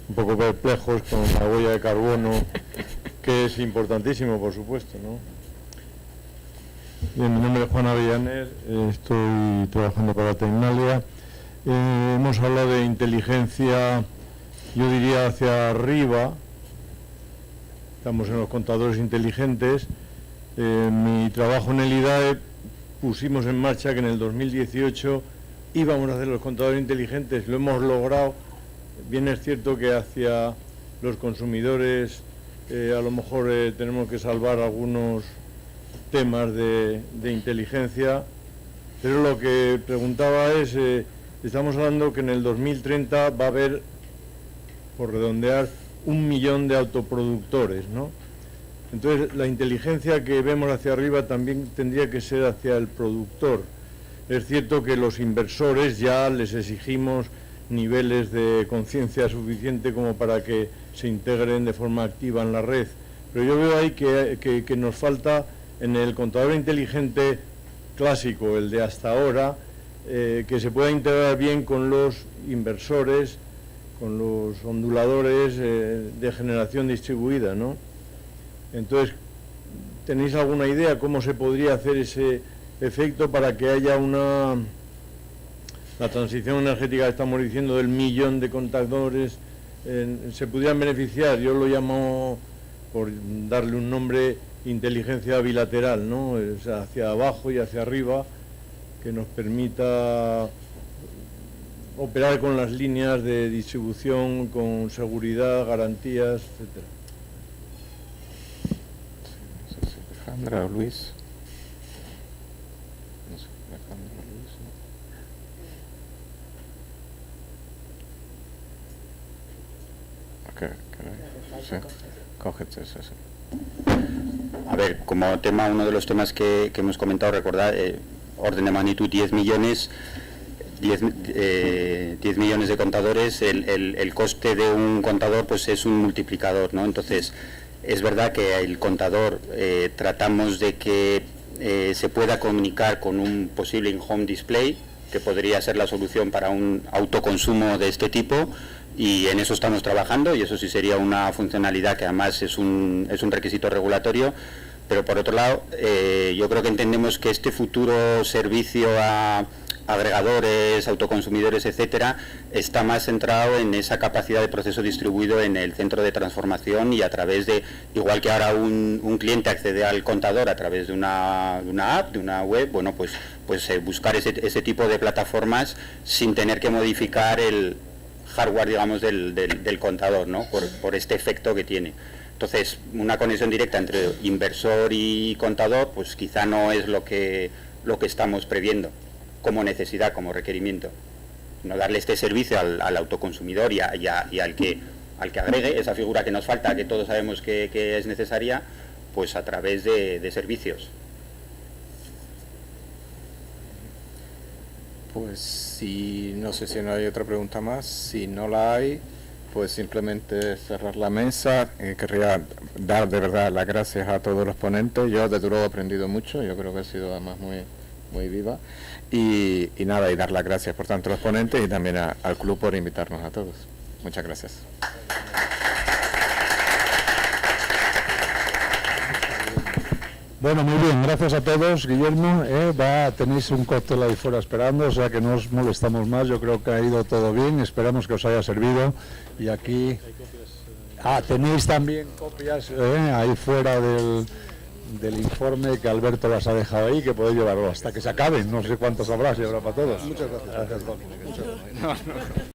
un poco perplejos con la huella de carbono, que es importantísimo, por supuesto, ¿no? Bien, mi nombre es Juan Avellanes, estoy trabajando para Tecnalia. Hemos hablado de inteligencia, yo diría hacia arriba. Estamos en los contadores inteligentes. Mi trabajo en el IDAE pusimos en marcha que en el 2018 íbamos a hacer los contadores inteligentes, lo hemos logrado. Bien es cierto que hacia los consumidores a lo mejor tenemos que salvar algunos temas de inteligencia, pero lo que preguntaba es, estamos hablando que en el 2030 va a haber, por redondear, 1 millón de autoproductores, ¿no? Entonces, la inteligencia que vemos hacia arriba también tendría que ser hacia el productor. Es cierto que los inversores ya les exigimos niveles de conciencia suficiente como para que se integren de forma activa en la red. Pero yo veo ahí que nos falta en el contador inteligente clásico, el de hasta ahora, que se pueda integrar bien con los inversores, con los onduladores de generación distribuida, ¿no? Entonces, ¿tenéis alguna idea cómo se podría hacer ese efecto para que haya la transición energética que estamos diciendo del 1 millón de contadores se pudieran beneficiar? Yo lo llamo, por darle un nombre, inteligencia bilateral, ¿no? O sea, hacia abajo y hacia arriba, que nos permita operar con las líneas de distribución, con seguridad, garantías, etcétera. Alejandra o Luis. Sí, cógete eso, sí. A ver, como tema, uno de los temas que hemos comentado, recordad, orden de magnitud 10 millones de contadores, el coste de un contador pues es un multiplicador, ¿no? Entonces, es verdad que el contador tratamos de que se pueda comunicar con un posible in-home display, que podría ser la solución para un autoconsumo de este tipo, y en eso estamos trabajando, y eso sí sería una funcionalidad que además es un requisito regulatorio. Pero por otro lado, yo creo que entendemos que este futuro servicio a agregadores, autoconsumidores, etcétera, está más centrado en esa capacidad de proceso distribuido en el centro de transformación, y a través de, igual que ahora un cliente accede al contador a través de una app, de una web, bueno, pues buscar ese tipo de plataformas sin tener que modificar el hardware, digamos, del contador, ¿no? Por este efecto que tiene. Entonces, una conexión directa entre inversor y contador, pues quizá no es lo que estamos previendo como necesidad, como requerimiento. No darle este servicio al autoconsumidor y al que agregue esa figura que nos falta, que todos sabemos que es necesaria, pues a través de servicios. Pues si no sé si no hay otra pregunta más. Si no la hay, pues simplemente cerrar la mesa. Querría dar de verdad las gracias a todos los ponentes. Yo desde luego he aprendido mucho, yo creo que ha sido además muy viva. Y nada, y dar las gracias por tanto a los ponentes y también al club por invitarnos a todos. Muchas gracias. Bueno, muy bien, gracias a todos. Guillermo, tenéis un cóctel ahí fuera esperando, o sea que no os molestamos más. Yo creo que ha ido todo bien, esperamos que os haya servido. Y aquí tenéis también copias ahí fuera del informe, que Alberto las ha dejado ahí, que podéis llevarlo hasta que se acaben. No sé cuántos habrá, si habrá para todos. Muchas gracias. Gracias, Tony. Muchas gracias.